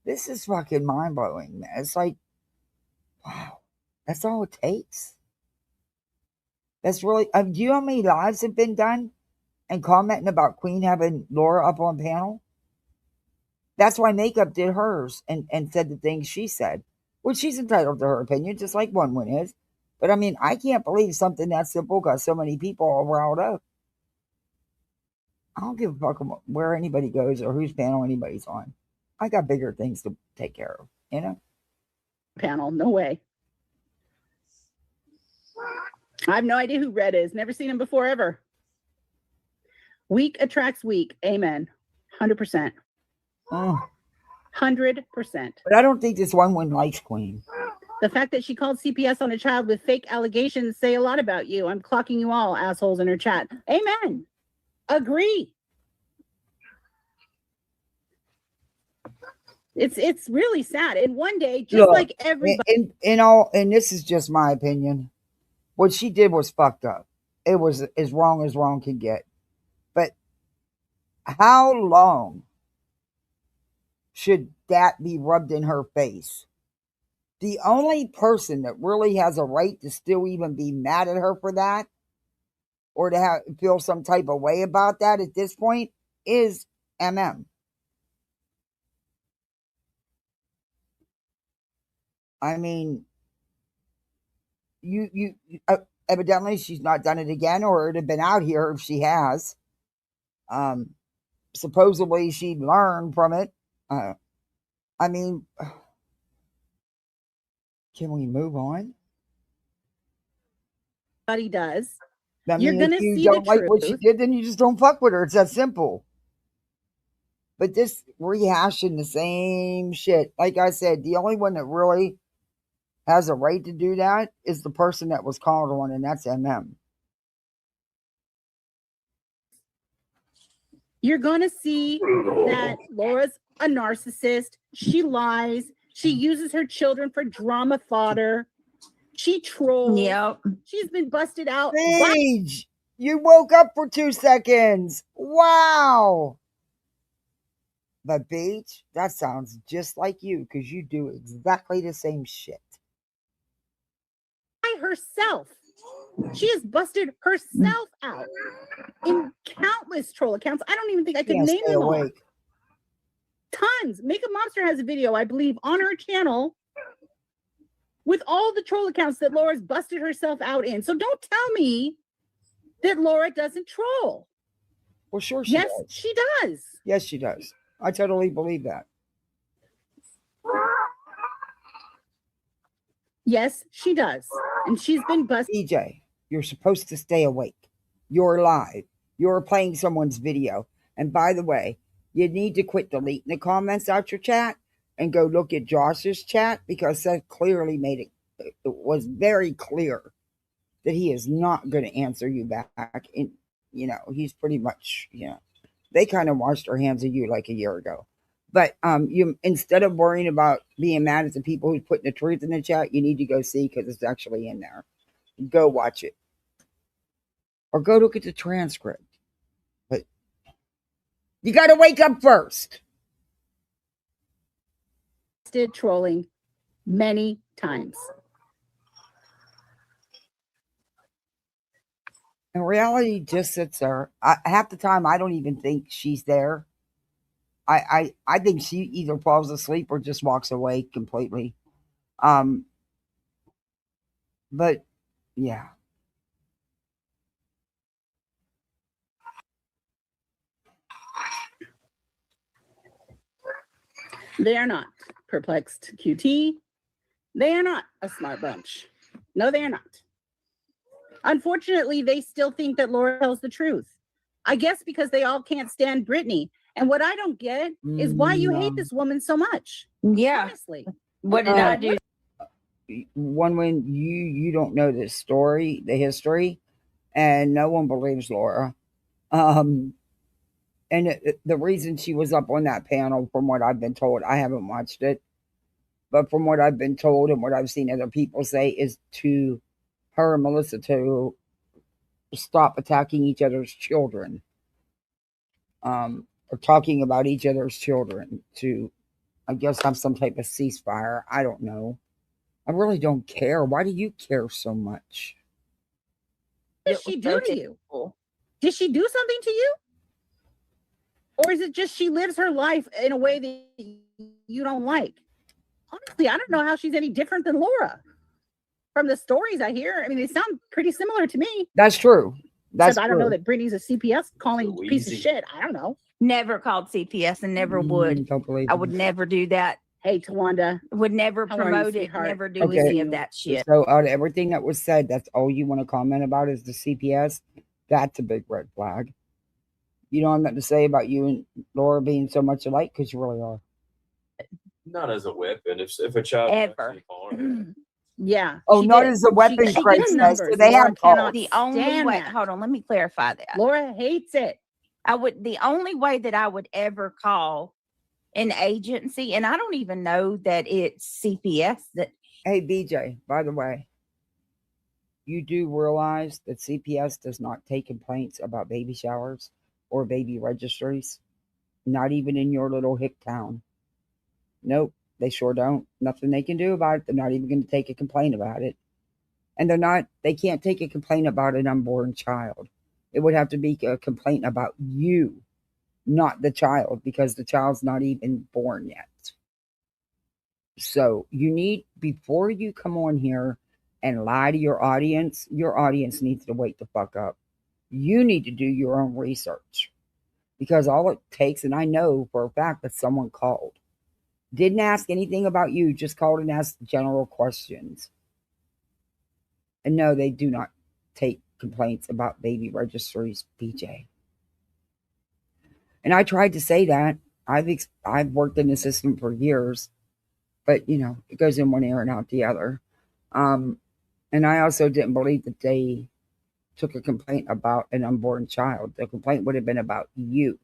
[SPEAKER 1] This is fucking mind-blowing, man. It's like, wow. That's all it takes. That's really. Do you know how many lives have been done and commenting about Queen having Laura up on panel? That's why Makeup did hers and said the things she said. Well, she's entitled to her opinion, just like One is. But I mean, I can't believe something that simple got so many people all riled up. I don't give a fuck where anybody goes or whose panel anybody's on. I got bigger things to take care of, you know?
[SPEAKER 11] Panel, no way. I have no idea who Red is. Never seen him before, ever. Weak attracts weak. Amen. 100%.
[SPEAKER 1] Oh.
[SPEAKER 11] 100%.
[SPEAKER 1] But I don't think this one likes Queen.
[SPEAKER 11] The fact that she called CPS on a child with fake allegations say a lot about you. I'm clocking you all, assholes, in her chat. Amen. Agree. It's really sad. And one day, just
[SPEAKER 1] Look,
[SPEAKER 11] like everybody,
[SPEAKER 1] and this is just my opinion. What she did was fucked up. It was as wrong can get. But how long should that be rubbed in her face? The only person that really has a right to still even be mad at her for that, or to feel some type of way about that at this point, is MM. I mean, you evidently she's not done it again, or it'd have been out here if she has. Supposedly she'd learned from it. I mean, can we move on?
[SPEAKER 11] everybody does.
[SPEAKER 1] I mean,
[SPEAKER 11] You're gonna
[SPEAKER 1] if you
[SPEAKER 11] see
[SPEAKER 1] don't
[SPEAKER 11] the
[SPEAKER 1] like
[SPEAKER 11] truth.
[SPEAKER 1] what she did, then you just don't fuck with her. It's that simple. But this rehashing the same shit, like I said, the only one that really has a right to do that is the person that was called on, and that's MM.
[SPEAKER 11] You're going to see that Laura's a narcissist. She lies. She uses her children for drama fodder. She trolls.
[SPEAKER 12] Yep.
[SPEAKER 11] She's been busted out.
[SPEAKER 1] Paige, you woke up for 2 seconds. Wow. But Paige, that sounds just like you, because you do exactly the same shit.
[SPEAKER 11] By herself. She has busted herself out in countless troll accounts. I don't even think I could name them all. Tons. Makeup Monster has a video, I believe, on her channel with all the troll accounts that Laura's busted herself out in. So don't tell me that Laura doesn't troll.
[SPEAKER 1] Well, sure she
[SPEAKER 11] yes,
[SPEAKER 1] does.
[SPEAKER 11] She does.
[SPEAKER 1] Yes, she does. I totally believe that.
[SPEAKER 11] Yes, she does. And she's been busted.
[SPEAKER 1] EJ, you're supposed to stay awake. You're live. You're playing someone's video. And by the way, you need to quit deleting the comments out your chat and go look at Josh's chat, because that clearly made it was very clear that he is not going to answer you back. And, you know, he's pretty much, you know, they kind of washed their hands of you like a year ago. But you, instead of worrying about being mad at the people who's putting the truth in the chat, you need to go see, because it's actually in there. Go watch it. Or go look at the transcript. But you got to wake up first.
[SPEAKER 11] Did trolling many times.
[SPEAKER 1] And reality just sits there. Half the time, I don't even think she's there. I think she either falls asleep or just walks away completely. But yeah.
[SPEAKER 11] They are not perplexed QT. They are not a smart bunch. No, they are not. Unfortunately, they still think that Laura tells the truth. I guess because they all can't stand Brittany. And what I don't get is why you hate this woman so much.
[SPEAKER 12] Yeah.
[SPEAKER 11] Honestly.
[SPEAKER 12] What did I do?
[SPEAKER 1] When you don't know the story, the history, and no one believes Laura. And the reason she was up on that panel, from what I've been told, I haven't watched it, but from what I've been told and what I've seen other people say, is to her and Melissa to stop attacking each other's children, or talking about each other's children, to, I guess, have some type of ceasefire. I don't know. I really don't care. Why do you care so much?
[SPEAKER 11] What did she do to you? Did she do something to you? Or is it just she lives her life in a way that you don't like? Honestly, I don't know how she's any different than Laura. From the stories I hear, I mean, they sound pretty similar to me.
[SPEAKER 1] That's true. That's
[SPEAKER 11] Except I don't
[SPEAKER 1] true.
[SPEAKER 11] know that Brittany's a CPS calling piece of shit. I don't know.
[SPEAKER 12] Never called CPS and never would.
[SPEAKER 1] Don't believe
[SPEAKER 12] I
[SPEAKER 1] me.
[SPEAKER 12] would never do that.
[SPEAKER 11] Hey, Tawanda.
[SPEAKER 12] Would never
[SPEAKER 11] How are you,
[SPEAKER 12] promote it.
[SPEAKER 11] sweetheart?
[SPEAKER 12] Never do
[SPEAKER 1] Okay.
[SPEAKER 12] any of that shit.
[SPEAKER 1] So out of everything that was said, that's all you want to comment about is the CPS. That's a big red flag. You don't have nothing to say about you and Laura being so much alike because you really are.
[SPEAKER 13] Not as a weapon. If a child is
[SPEAKER 12] Ever.
[SPEAKER 13] actually harmed,
[SPEAKER 11] Yeah.
[SPEAKER 1] Oh,
[SPEAKER 11] she
[SPEAKER 1] not
[SPEAKER 11] did.
[SPEAKER 1] as a weapon,
[SPEAKER 11] She
[SPEAKER 1] Craig
[SPEAKER 11] gets
[SPEAKER 1] says.
[SPEAKER 11] numbers.
[SPEAKER 1] So they
[SPEAKER 11] Laura
[SPEAKER 1] have
[SPEAKER 11] cannot
[SPEAKER 1] calls.
[SPEAKER 12] The only
[SPEAKER 11] stand
[SPEAKER 12] way,
[SPEAKER 11] that.
[SPEAKER 12] hold on, let me clarify that.
[SPEAKER 11] Laura hates it.
[SPEAKER 12] The only way that I would ever call an agency, and I don't even know that it's CPS that.
[SPEAKER 1] Hey, BJ, by the way, you do realize that CPS does not take complaints about baby showers or baby registries? Not even in your little hick town. Nope, they sure don't. Nothing they can do about it. They're not even going to take a complaint about it. And they can't take a complaint about an unborn child. It would have to be a complaint about you, not the child, because the child's not even born yet. So you need, before you come on here and lie to your audience needs to wake the fuck up. You need to do your own research. Because all it takes, and I know for a fact that someone called, didn't ask anything about you, just called and asked general questions. And no, they do not take complaints about baby registries, BJ. And I tried to say that. I've worked in the system for years, but it goes in one ear and out the other. And I also didn't believe that they took a complaint about an unborn child. The complaint would have been about you,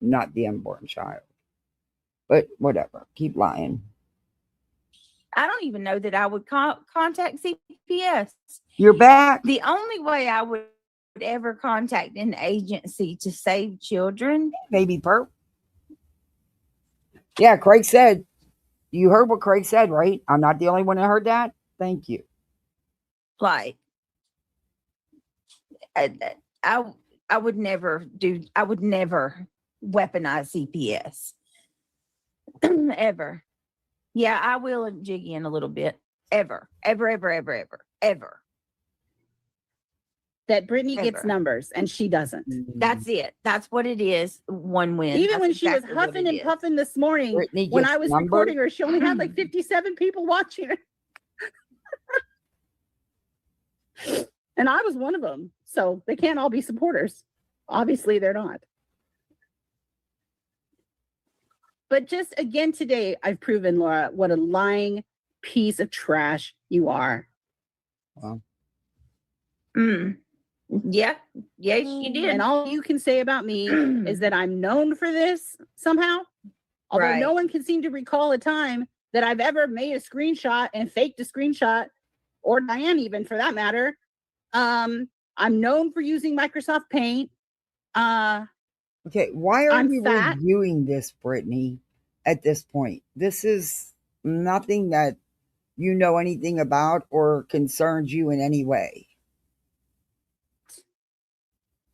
[SPEAKER 1] not the unborn child. But whatever, keep lying.
[SPEAKER 12] I don't even know that I would contact CPS.
[SPEAKER 1] You're back.
[SPEAKER 12] The only way I would ever contact an agency to save children.
[SPEAKER 1] Baby perp. Yeah, Craig said, you heard what Craig said, right? I'm not the only one that heard that. Thank you.
[SPEAKER 12] Like, I would never weaponize CPS. Ever. Yeah, I will jig in a little bit. Ever.
[SPEAKER 11] That Brittany gets
[SPEAKER 12] Ever.
[SPEAKER 11] numbers and she doesn't.
[SPEAKER 12] That's it. That's what it is. One win.
[SPEAKER 11] Even
[SPEAKER 12] That's
[SPEAKER 11] when she
[SPEAKER 12] exactly
[SPEAKER 11] was
[SPEAKER 12] what
[SPEAKER 11] huffing
[SPEAKER 12] it
[SPEAKER 11] and
[SPEAKER 12] is.
[SPEAKER 11] puffing this morning,
[SPEAKER 1] Brittany
[SPEAKER 11] when
[SPEAKER 1] gets
[SPEAKER 11] I was
[SPEAKER 1] numbers?
[SPEAKER 11] recording her, she only had like 57 people watching her. And I was one of them. So they can't all be supporters. Obviously, they're not. But just again today, I've proven, Laura, what a lying piece of trash you are.
[SPEAKER 1] Wow.
[SPEAKER 12] Yeah. Yes, you did.
[SPEAKER 11] And all you can say about me is that I'm known for this somehow. Although
[SPEAKER 12] Right.
[SPEAKER 11] no one can seem to recall a time that I've ever made a screenshot and faked a screenshot, or Diane even for that matter. I'm known for using Microsoft Paint.
[SPEAKER 1] Okay, why are
[SPEAKER 11] I'm
[SPEAKER 1] you
[SPEAKER 11] fat.
[SPEAKER 1] reviewing this, Brittany, at this point? This is nothing that you know anything about or concerns you in any way.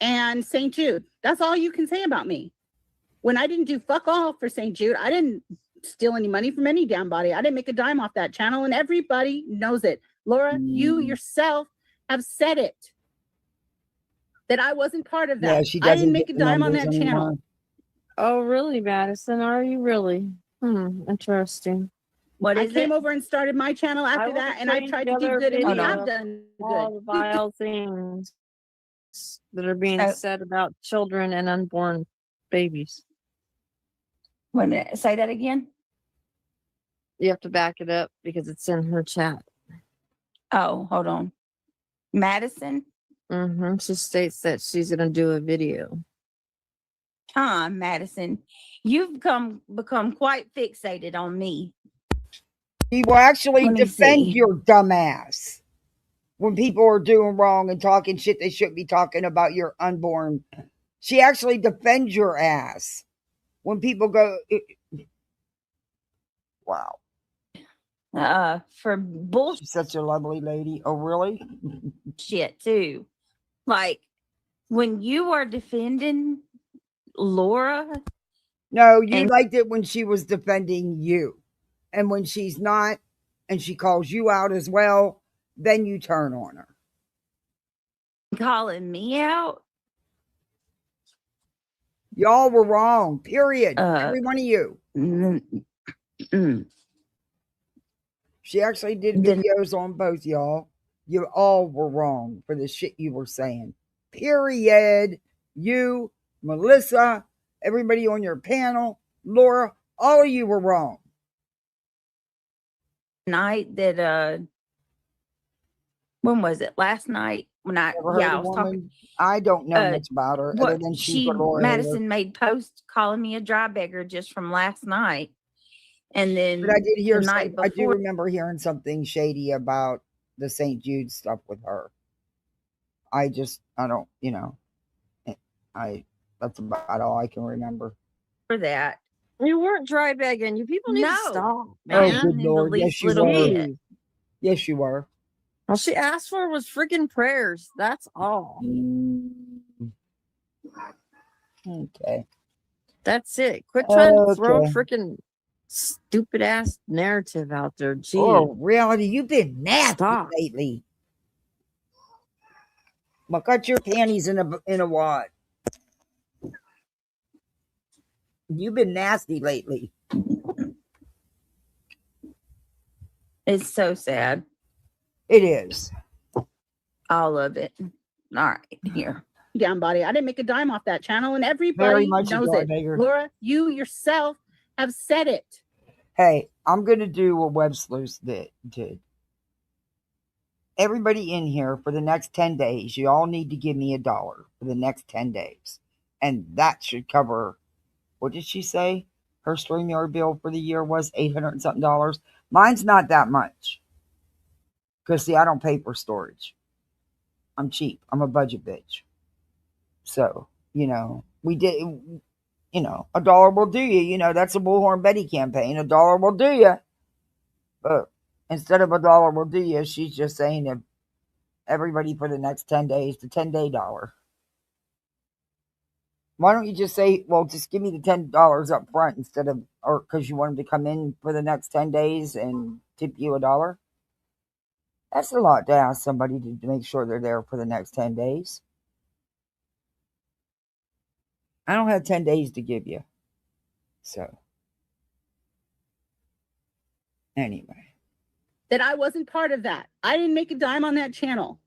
[SPEAKER 11] And St. Jude. That's all you can say about me. When I didn't do fuck all for St. Jude, I didn't steal any money from any damn body. I didn't make a dime off that channel, and everybody knows it. Laura, you yourself have said it. That I wasn't part of that.
[SPEAKER 1] Yeah, she
[SPEAKER 11] I
[SPEAKER 1] doesn't
[SPEAKER 11] didn't make a
[SPEAKER 1] get the
[SPEAKER 11] dime on
[SPEAKER 1] numbers
[SPEAKER 11] that
[SPEAKER 1] anymore.
[SPEAKER 11] channel.
[SPEAKER 14] Oh, really, Madison? Are you really? Interesting.
[SPEAKER 11] I came over and started my channel after
[SPEAKER 14] will
[SPEAKER 11] that, and I
[SPEAKER 14] change
[SPEAKER 11] tried
[SPEAKER 14] the
[SPEAKER 11] to do
[SPEAKER 14] other
[SPEAKER 11] good, and we
[SPEAKER 14] video
[SPEAKER 11] have
[SPEAKER 14] of
[SPEAKER 11] done
[SPEAKER 14] all the
[SPEAKER 11] good.
[SPEAKER 14] vile things that are being said about children and unborn babies.
[SPEAKER 12] Wait a minute. Say that again.
[SPEAKER 14] You have to back it up because it's in her chat.
[SPEAKER 12] Oh, hold on. Madison?
[SPEAKER 14] She states that she's going to do a video.
[SPEAKER 12] Madison, you've become quite fixated on me.
[SPEAKER 1] He will actually
[SPEAKER 12] Let me
[SPEAKER 1] defend
[SPEAKER 12] see.
[SPEAKER 1] your dumbass when people are doing wrong and talking shit they shouldn't be talking about your unborn. She actually defends your ass when people go, wow.
[SPEAKER 12] for bullshit
[SPEAKER 1] She's such a lovely lady. Oh, really?
[SPEAKER 12] too. Like when you are defending Laura.
[SPEAKER 1] No, you liked it when she was defending you. And when she's not, and she calls you out as well, then you turn on her.
[SPEAKER 12] Calling me out?
[SPEAKER 1] Y'all were wrong, period. Every one of you. She actually did videos on both y'all. You all were wrong for the shit you were saying. Period. You, Melissa, everybody on your panel, Laura, all of you were wrong.
[SPEAKER 12] Night that when was it? Last night when I was talking.
[SPEAKER 1] I don't know much about her other than she's a Laura
[SPEAKER 12] Madison made posts calling me a dry beggar just from last night. And then
[SPEAKER 1] but I did hear
[SPEAKER 12] the night before,
[SPEAKER 1] I do remember hearing something shady about the St. Jude stuff with her. I don't, that's about all I can remember.
[SPEAKER 12] For that.
[SPEAKER 14] You weren't dry begging. You people need to stop, man.
[SPEAKER 1] Oh, good Lord. Yes, you were. Yes, you were.
[SPEAKER 14] All she asked for was freaking prayers. That's all.
[SPEAKER 1] Okay.
[SPEAKER 14] That's it. Quit trying to throw a freaking stupid ass narrative out there. Gee.
[SPEAKER 1] Oh, reality, you've been nasty lately. Well, cut your panties in a wad. You've been nasty lately.
[SPEAKER 12] It's so sad.
[SPEAKER 1] It is.
[SPEAKER 12] All of it. All right, here.
[SPEAKER 11] Down body. I didn't make a dime off that channel, and everybody
[SPEAKER 1] Very much
[SPEAKER 11] knows
[SPEAKER 1] a
[SPEAKER 11] it.
[SPEAKER 1] beggar.
[SPEAKER 11] Laura, you yourself have said it.
[SPEAKER 1] Hey, I'm going to do what Web Sleuth did. Everybody in here for the next 10 days, you all need to give me $1 for the next 10 days. And that should cover, what did she say? Her StreamYard bill for the year was $800 and something. Mine's not that much. Because, see, I don't pay for storage. I'm cheap. I'm a budget bitch. So, we did, $1 will do you. That's a Bullhorn Betty campaign. $1 will do you. But instead of $1 will do you, she's just saying to everybody for the next 10 days, the 10-day dollar. Why don't you just say, well, just give me the $10 up front instead of, or because you want them to come in for the next 10 days and tip you $1? That's a lot to ask somebody to make sure they're there for the next 10 days. I don't have 10 days to give you. So, anyway.
[SPEAKER 11] That I wasn't part of that. I didn't make a dime on that channel.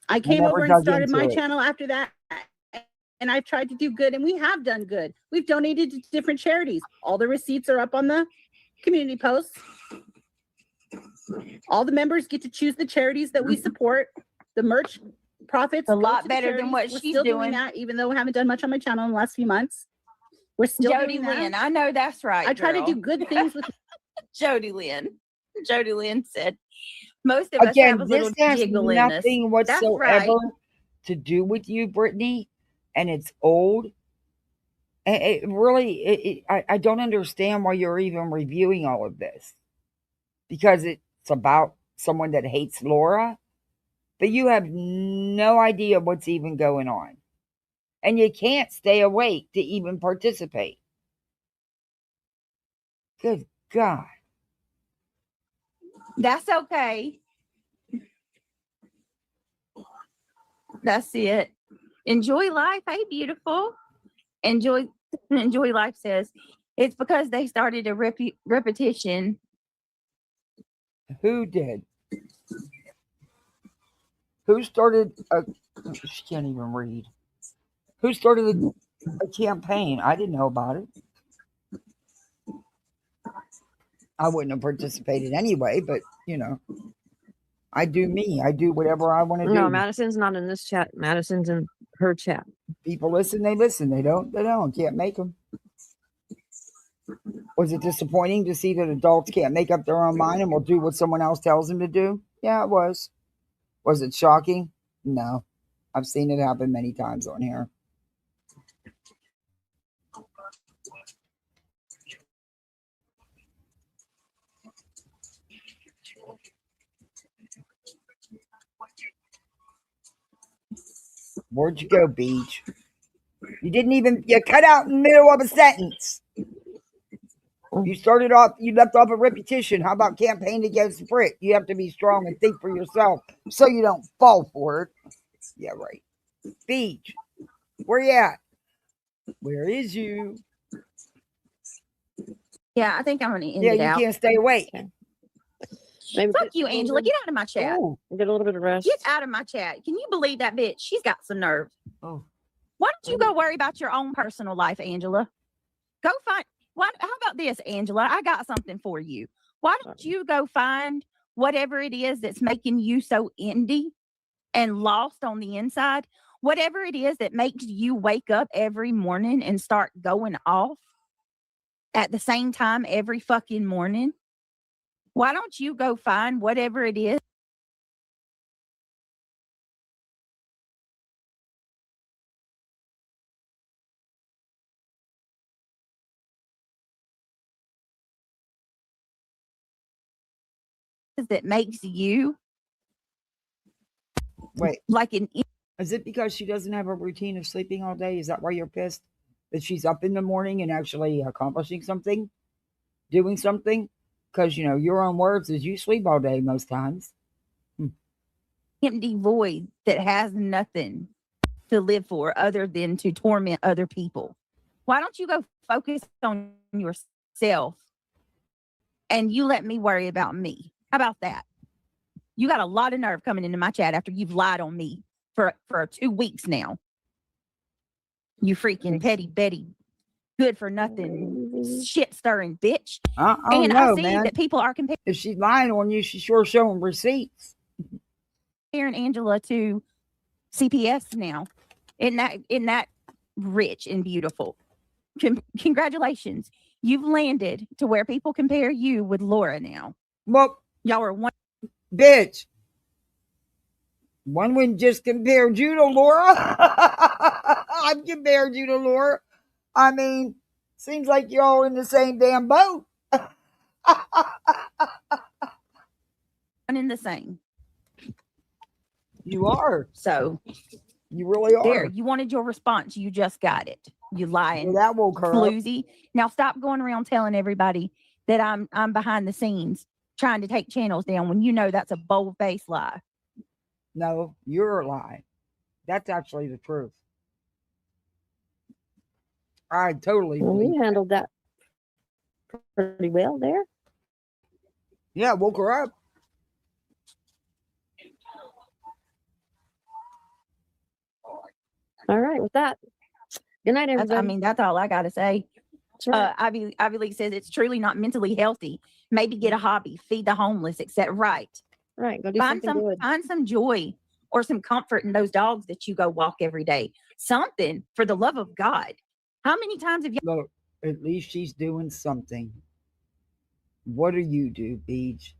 [SPEAKER 11] I came over and started my channel after that. And I've tried to do good, and we have done good. We've donated to different charities. All the receipts are up on the community posts. All the members get to choose the charities that we support. The merch profits
[SPEAKER 12] a lot better than what she's
[SPEAKER 11] doing that, even though we haven't done much on my channel in the last few months. We're still
[SPEAKER 12] Jody
[SPEAKER 11] doing that.
[SPEAKER 12] Lynn. I know that's right.
[SPEAKER 11] I try to do good things with
[SPEAKER 12] Jody Lynn. Jody Lynn said most of us have a little jiggle in us.
[SPEAKER 1] Nothing whatsoever to do with you, Brittany, and it's old. It really, I don't understand why you're even reviewing all of this, because it's about someone that hates Laura, but you have no idea what's even going on, and you can't stay awake to even participate. Good God.
[SPEAKER 12] That's okay. That's it. Enjoy life. Hey, beautiful. Enjoy life says it's because they started a repetition.
[SPEAKER 1] Who did? Who started she can't even read. Who started a campaign? I didn't know about it. I wouldn't have participated anyway, but I do me. I do whatever I want to do.
[SPEAKER 14] No, Madison's not in this chat. Madison's in her chat.
[SPEAKER 1] People listen, they listen. They don't. Can't make them. Was it disappointing to see that adults can't make up their own mind and will do what someone else tells them to do? Yeah, it was. Was it shocking? No. I've seen it happen many times on here. Where'd you go, Beach? You didn't even, you cut out in the middle of a sentence. You started off, you left off a repetition. How about campaign against the Brit? You have to be strong and think for yourself so you don't fall for it. Yeah, right. Beach, where you at? Where is you?
[SPEAKER 12] Yeah, I think I'm gonna end
[SPEAKER 1] Yeah,
[SPEAKER 12] it
[SPEAKER 1] you
[SPEAKER 12] out.
[SPEAKER 1] can't stay awake.
[SPEAKER 14] Maybe
[SPEAKER 12] Fuck you, Angela. Get out of my chat.
[SPEAKER 1] Oh,
[SPEAKER 14] get a little bit of rest.
[SPEAKER 12] Get out of my chat. Can you believe that bitch? She's got some nerve.
[SPEAKER 1] oh.
[SPEAKER 12] Why don't you go worry about your own personal life, Angela? Go find how about this, Angela? I got something for you. Why don't you go find whatever it is that's making you so indie and lost on the inside? Whatever it is that makes you wake up every morning and start going off at the same time every fucking morning. Why don't you go find whatever it is that makes you
[SPEAKER 1] Wait,
[SPEAKER 12] like an
[SPEAKER 1] is it because she doesn't have a routine of sleeping all day? Is that why you're pissed? That she's up in the morning and actually accomplishing something? Doing something? Because, your own words is you sleep all day most times.
[SPEAKER 12] empty void that has nothing to live for other than to torment other people? Why don't you go focus on yourself and you let me worry about me? How about that? You got a lot of nerve coming into my chat after you've lied on me for 2 weeks now. You freaking petty Betty, good for nothing, shit stirring bitch. And
[SPEAKER 1] no,
[SPEAKER 12] I see
[SPEAKER 1] man.
[SPEAKER 12] that people are comparing
[SPEAKER 1] If she's lying on you, she's sure showing receipts.
[SPEAKER 12] Angela to CPS now. Isn't that rich and beautiful? Congratulations. You've landed to where people compare you with Laura now.
[SPEAKER 1] Well,
[SPEAKER 12] y'all are one
[SPEAKER 1] bitch. One wouldn't just compare you to Laura. I've compared you to Laura. I mean, seems like you're all in the same damn boat.
[SPEAKER 12] One in the same.
[SPEAKER 1] You are.
[SPEAKER 12] So
[SPEAKER 1] you really are.
[SPEAKER 12] There, you wanted your response. You just got it. You lying.
[SPEAKER 1] Well, that woke her up.
[SPEAKER 12] Floozy. Now stop going around telling everybody that I'm behind the scenes trying to take channels down when you know that's a bold-faced lie.
[SPEAKER 1] No, you're a lie. That's actually the truth. I totally believe
[SPEAKER 14] you handled that pretty well there.
[SPEAKER 1] Yeah, woke her up.
[SPEAKER 14] All right, with that. Good night, everybody.
[SPEAKER 12] I mean, that's all I got to say.
[SPEAKER 14] Right.
[SPEAKER 12] Ivy League says it's truly not mentally healthy. Maybe get a hobby, feed the homeless, etc. Right.
[SPEAKER 14] Go do
[SPEAKER 12] find
[SPEAKER 14] something good.
[SPEAKER 12] Find some joy or some comfort in those dogs that you go walk every day. Something, for the love of God. How many times have you?
[SPEAKER 1] Look, at least she's doing something. What do you do, Beach?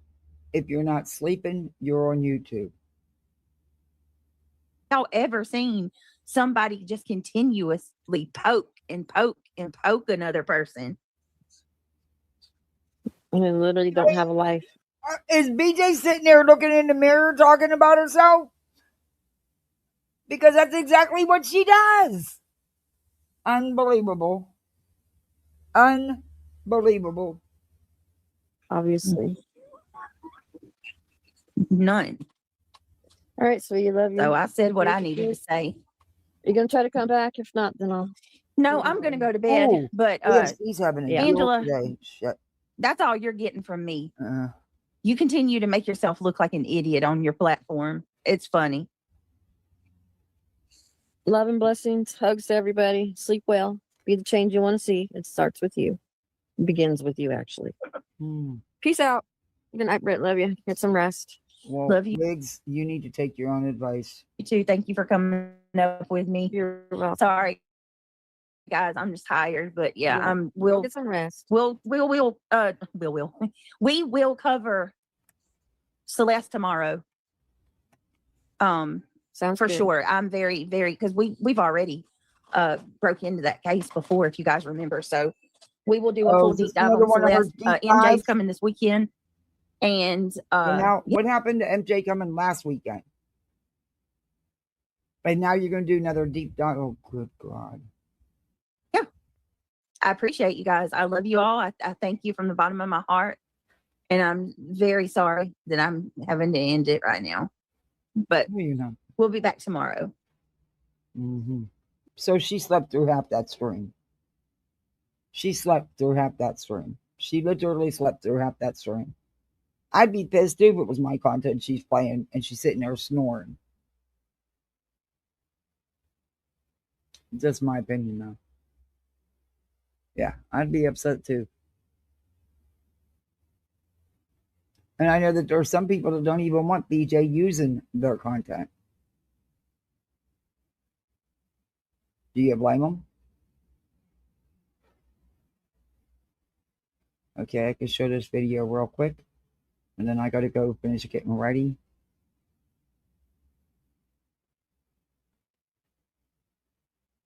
[SPEAKER 1] If you're not sleeping, you're on YouTube.
[SPEAKER 12] Y'all ever seen somebody just continuously poke and poke and poke another person?
[SPEAKER 14] And they literally don't have a life.
[SPEAKER 1] Is BJ sitting there looking in the mirror talking about herself? Because that's exactly what she does. Unbelievable. Unbelievable.
[SPEAKER 14] Obviously.
[SPEAKER 12] None.
[SPEAKER 14] All right, so you love you.
[SPEAKER 12] So I said what I needed to say.
[SPEAKER 14] You gonna try to come back? If not, then I'll.
[SPEAKER 12] No, I'm gonna go to bed.
[SPEAKER 1] Oh,
[SPEAKER 12] but
[SPEAKER 1] yes, he's having a
[SPEAKER 12] Angela,
[SPEAKER 1] today. Shit.
[SPEAKER 12] That's all you're getting from me. You continue to make yourself look like an idiot on your platform. It's funny.
[SPEAKER 14] Love and blessings. Hugs to everybody. Sleep well. Be the change you want to see. It starts with you. It begins with you, actually. Peace out. Good night, Britt. Love you. Get some rest.
[SPEAKER 1] Well,
[SPEAKER 12] Love you.
[SPEAKER 1] Biggs, you need to take your own advice.
[SPEAKER 12] You too. Thank you for coming up with me.
[SPEAKER 14] You're welcome.
[SPEAKER 12] Sorry, guys. I'm just tired, but yeah, we'll
[SPEAKER 14] get some rest.
[SPEAKER 12] We will cover Celeste tomorrow.
[SPEAKER 14] Sounds
[SPEAKER 12] for
[SPEAKER 14] good.
[SPEAKER 12] sure. I'm very, very, because we've already broke into that case before, if you guys remember. So we will do a full deep dive on Celeste. MJ's coming this weekend. And
[SPEAKER 1] now, what happened to MJ coming last weekend? But now you're going to do another deep dive. Oh, good God.
[SPEAKER 12] I appreciate you guys. I love you all. I thank you from the bottom of my heart. And I'm very sorry that I'm having to end it right now. But we'll be back tomorrow.
[SPEAKER 1] Mm-hmm. So she slept through half that stream. She slept through half that stream. She literally slept through half that stream. I'd be pissed too if it was my content she's playing and she's sitting there snoring. Just my opinion, though. Yeah, I'd be upset too. And I know that there are some people that don't even want BJ using their content. Do you blame them? Okay, I can show this video real quick. And then I got to go finish getting ready.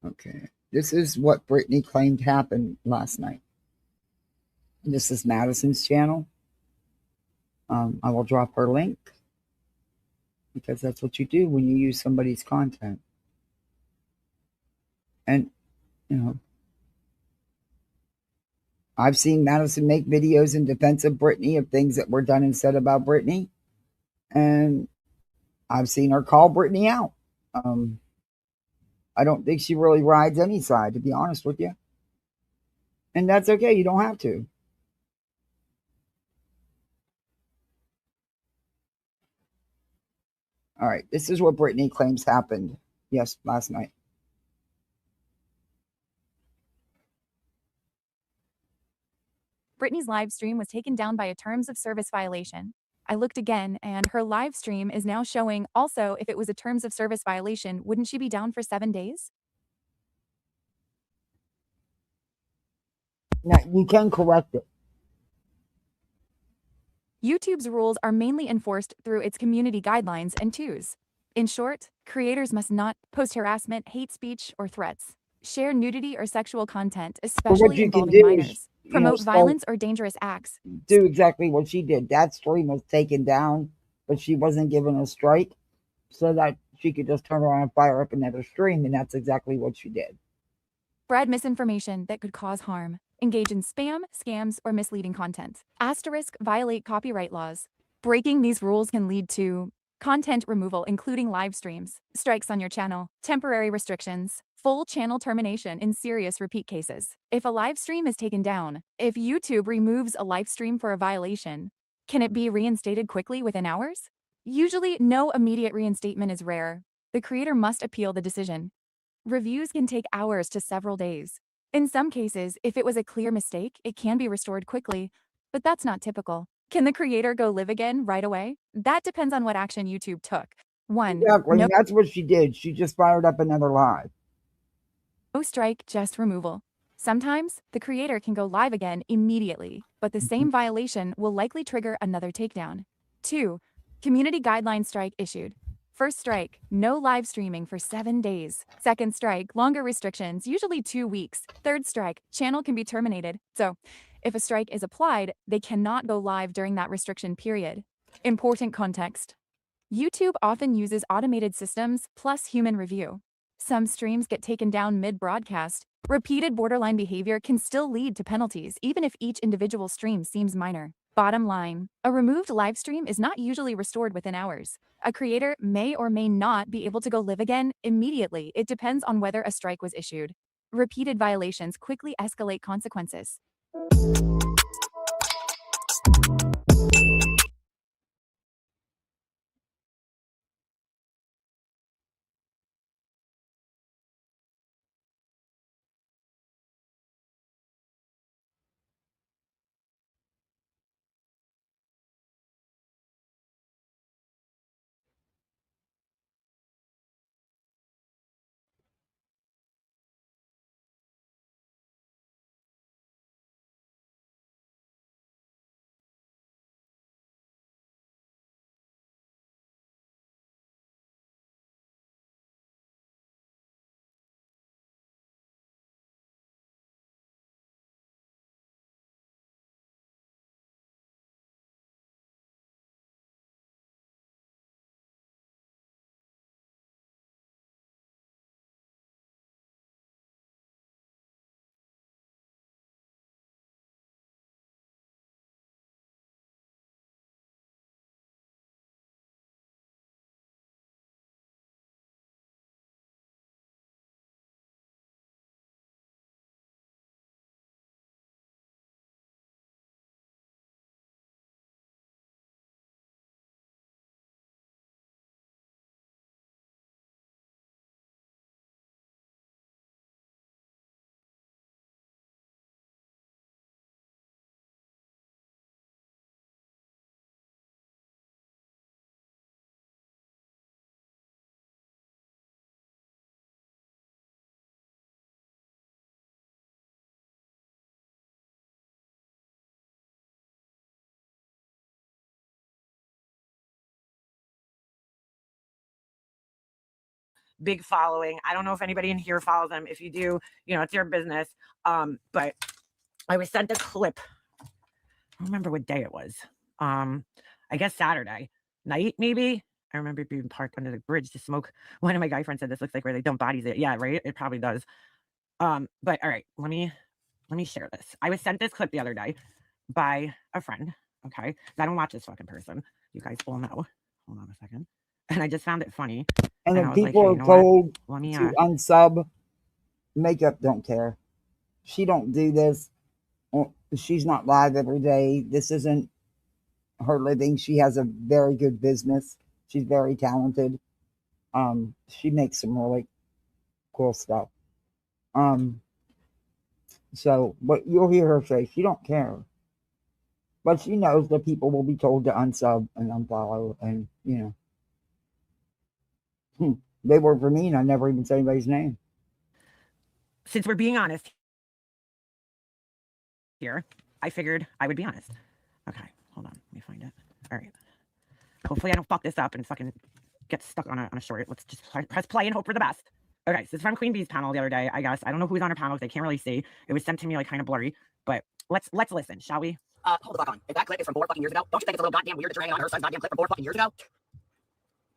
[SPEAKER 1] Okay, this is what Brittany claimed happened last night. This is Madison's channel. I will drop her link because that's what you do when you use somebody's content. And, you know, I've seen Madison make videos in defense of Brittany of things that were done and said about Brittany. And I've seen her call Brittany out. I don't think she really rides any side, to be honest with you. And that's okay. You don't have to. All right. This is what Brittany claims happened. Yes, last night.
[SPEAKER 15] Brittany's live stream was taken down by a terms of service violation. I looked again, and her live stream is now showing also if it was a terms of service violation, wouldn't she be down for 7 days?
[SPEAKER 1] Now, you can correct it.
[SPEAKER 15] YouTube's rules are mainly enforced through its community guidelines and twos. In short, creators must not post harassment, hate speech, or threats, share nudity or sexual content, especially involving minors, promote violence or dangerous acts.
[SPEAKER 1] Do exactly what she did. That stream was taken down, but she wasn't given a strike so that she could just turn around and fire up another stream, and that's exactly what she did.
[SPEAKER 15] Spread misinformation that could cause harm, engage in spam, scams, or misleading content. Asterisk violate copyright laws. Breaking these rules can lead to content removal, including live streams, strikes on your channel, temporary restrictions, full channel termination in serious repeat cases. If a live stream is taken down, if YouTube removes a live stream for a violation, can it be reinstated quickly within hours? Usually, no immediate reinstatement is rare. The creator must appeal the decision. Reviews can take hours to several days. In some cases, if it was a clear mistake, it can be restored quickly, but that's not typical. Can the creator go live again right away? That depends on what action YouTube took. One,
[SPEAKER 1] Exactly, and that's what she did. She just fired up another live.
[SPEAKER 15] no strike, just removal. Sometimes, the creator can go live again immediately, but the same violation will likely trigger another takedown. 2. Community guideline strike issued. First strike, no live streaming for 7 days. Second strike, longer restrictions, usually 2 weeks. Third strike, channel can be terminated. So, if a strike is applied, they cannot go live during that restriction period. Important context. YouTube often uses automated systems plus human review. Some streams get taken down mid-broadcast. Repeated borderline behavior can still lead to penalties, even if each individual stream seems minor. Bottom line, a removed live stream is not usually restored within hours. A creator may or may not be able to go live again immediately. It depends on whether a strike was issued. Repeated violations quickly escalate consequences.
[SPEAKER 16] big following. I don't know if anybody in here follows them. If you do, you know, it's your business. But I was sent a clip. I don't remember what day it was. I guess Saturday night, maybe. I remember being parked under the bridge to smoke. One of my guy friends said this looks like where they dump bodies. Yeah, right. It probably does. But all right, let me share this. I was sent this clip the other day by a friend. Okay, I don't watch this fucking person. You guys all know. Hold on a second. And I just found it funny.
[SPEAKER 1] And
[SPEAKER 16] I
[SPEAKER 1] if
[SPEAKER 16] was like,
[SPEAKER 1] people
[SPEAKER 16] hey,
[SPEAKER 1] are
[SPEAKER 16] you know what?
[SPEAKER 1] told
[SPEAKER 16] Let me,
[SPEAKER 1] to unsub, Makeup don't care. She don't do this. She's not live every day. This isn't her living. She has a very good business. She's very talented. She makes some really cool stuff. So, but you'll hear her say she don't care. But she knows that people will be told to unsub and unfollow, and you know, they work for me, and I never even say anybody's name.
[SPEAKER 16] Since we're being honest here, I figured I would be honest. Okay, hold on, let me find it. All right. Hopefully I don't fuck this up and fucking get stuck on a short. Let's just press play and hope for the best. Okay, so it's from Queen Bee's panel the other day, I guess. I don't know who's on her panel because I can't really see. It was sent to me like kind of blurry, but let's listen, shall we?
[SPEAKER 17] Hold the fuck on. If that clip is from 4 fucking years ago, don't you think it's a little goddamn weird to drag on her son's goddamn clip from 4 fucking years ago?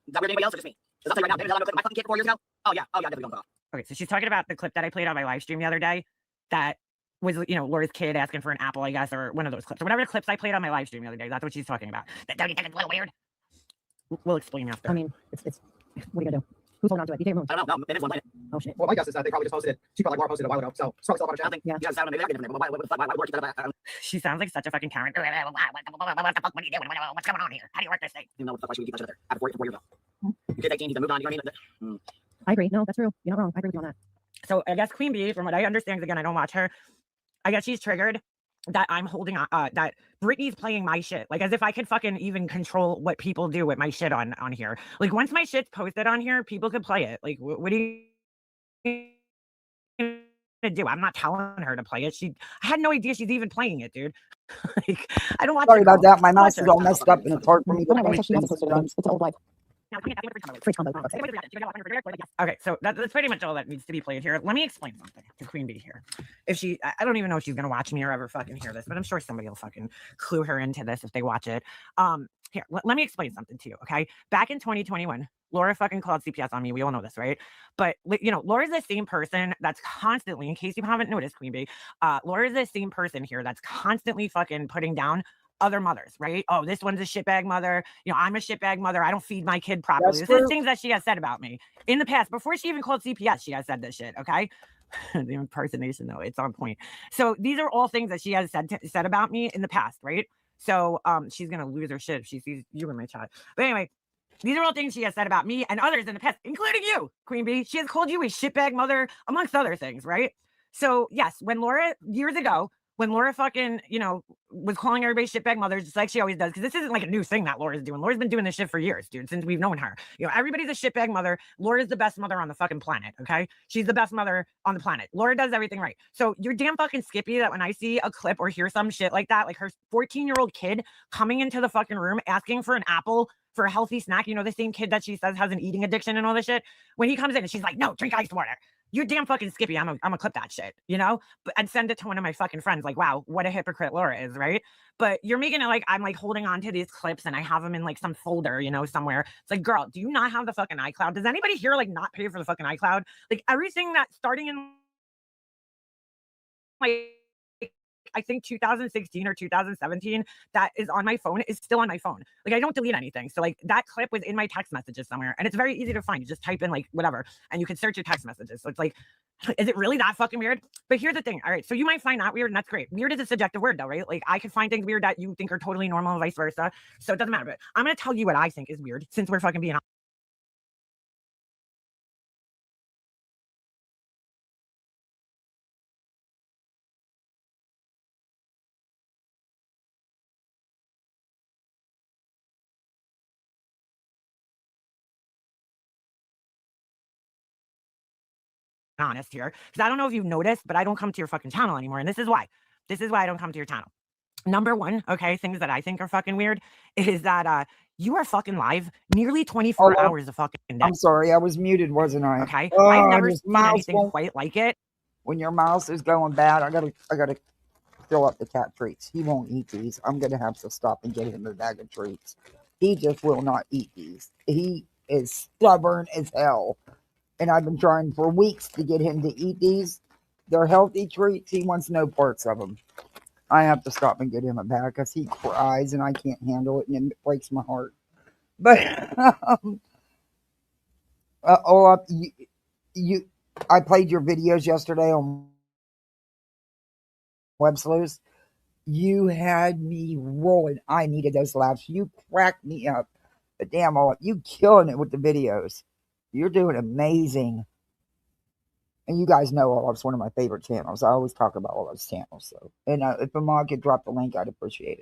[SPEAKER 17] Is that weird to anybody else or just me? Because I'll tell you right now, did I clip my fucking kid 4 years ago? Oh yeah, definitely going off.
[SPEAKER 16] Okay, so she's talking about the clip that I played on my live stream the other day that was, you know, Laura's kid asking for an apple, I guess, or one of those clips, or whatever the clips I played on my live stream the other day. That's what she's talking about. Don't you think it's a little weird? We'll explain after.
[SPEAKER 17] I mean, it's what are you gonna do? Who's holding on to it? DJ Moon. I don't know. No, it is one minute. Oh shit. Well, my guess is that they probably just posted it. She probably like Laura posted it a while ago, so it's probably still on her channel. Yeah. You guys sound maybe they're different. Why would keep that up?
[SPEAKER 16] She sounds like such a fucking Karen. What the fuck? What are you doing? What's going on here? How do you work this thing?
[SPEAKER 17] You know what the fuck? She would keep that shit there after 4 years ago. Your kid's 18. He's moved on. You know what I mean?
[SPEAKER 11] I agree. No, that's true. You're not wrong. I agree with you on that.
[SPEAKER 16] So I guess Queen Bee, from what I understand, because again, I don't watch her, I guess she's triggered that I'm holding on, that Britney's playing my shit. Like, as if I could fucking even control what people do with my shit on here. Like, once my shit's posted on here, people could play it. Like, what do you do? I'm not telling her to play it. I had no idea she's even playing it, dude. Like, I don't watch
[SPEAKER 1] Sorry about that. My
[SPEAKER 16] I don't
[SPEAKER 1] mouse
[SPEAKER 16] watch
[SPEAKER 1] is all messed up, and it's hard for me to finish things.
[SPEAKER 11] It's an old life.
[SPEAKER 16] Okay, so that's pretty much all that needs to be played here. Let me explain something to Queen Bee here. If I don't even know if she's gonna watch me or ever fucking hear this, but I'm sure somebody will fucking clue her into this if they watch it. Here, let me explain something to you, okay? Back in 2021, Laura fucking called CPS on me. We all know this, right? But, you know, Laura's the same person that's constantly, in case you haven't noticed, Queen Bee, Laura's the same person here that's constantly fucking putting down other mothers, right? Oh, this one's a shitbag mother. You know, I'm a shitbag mother. I don't feed my kid properly. This is things that she has said about me in the past. Before she even called CPS, she has said this shit, okay? The impersonation, though, it's on point. So these are all things that she has said about me in the past, right? So she's gonna lose her shit if she sees you in my chat. But anyway, these are all things she has said about me and others in the past, including you, Queen Bee. She has called you a shitbag mother, amongst other things, right? So yes, when Laura, years ago, when Laura fucking, you know, was calling everybody shitbag mothers, just like she always does, because this isn't like a new thing that Laura's doing. Laura's been doing this shit for years, dude, since we've known her. You know, everybody's a shitbag mother. Laura's the best mother on the fucking planet, okay? She's the best mother on the planet. Laura does everything right. So you're damn fucking skippy that when I see a clip or hear some shit like that, like her 14-year-old kid coming into the fucking room asking for an apple for a healthy snack, you know, the same kid that she says has an eating addiction and all this shit, when he comes in and she's like, no, drink ice water. You're damn fucking skippy. I'm gonna clip that shit, you know, and send it to one of my fucking friends. Like, wow, what a hypocrite Laura is, right? But you're making it like I'm like holding on to these clips and I have them in like some folder, you know, somewhere. It's like, girl, do you not have the fucking iCloud? Does anybody here like not pay for the fucking iCloud? Like everything that starting in like I think 2016 or 2017 that is on my phone is still on my phone. Like I don't delete anything. So like that clip was in my text messages somewhere and it's very easy to find. You just type in like whatever and you can search your text messages. So it's like, is it really that fucking weird? But here's the thing. All right. So you might find that weird and that's great. Weird is a subjective word though, right? Like I could find things weird that you think are totally normal and vice versa. So it doesn't matter. But I'm going to tell you what I think is weird since we're fucking being honest here, because I don't know if you've noticed, but I don't come to your fucking channel anymore. And this is why. This is why I don't come to your channel. Number one, okay, things that I think are fucking weird is that You are fucking live nearly
[SPEAKER 1] Oh,
[SPEAKER 16] 24 hours a fucking day.
[SPEAKER 1] I'm sorry, I was muted, wasn't I?
[SPEAKER 16] Okay.
[SPEAKER 1] Oh,
[SPEAKER 16] I've never
[SPEAKER 1] this
[SPEAKER 16] seen
[SPEAKER 1] mouse
[SPEAKER 16] anything
[SPEAKER 1] won't.
[SPEAKER 16] quite like it.
[SPEAKER 1] When your mouse is going bad, I gotta fill up the cat treats. He won't eat these. I'm gonna have to stop and get him a bag of treats. He just will not eat these. He is stubborn as hell. And I've been trying for weeks to get him to eat these. They're healthy treats. He wants no parts of them. I have to stop and get him a bag because he cries and I can't handle it and it breaks my heart. But Olaf, I played your videos yesterday on Web Sleuths. You had me rolling. I needed those laughs. You cracked me up. But damn, Olaf, you killing it with the videos. You're doing amazing. And you guys know Olaf's one of my favorite channels. I always talk about Olaf's channels. So, and if Amon could drop the link, I'd appreciate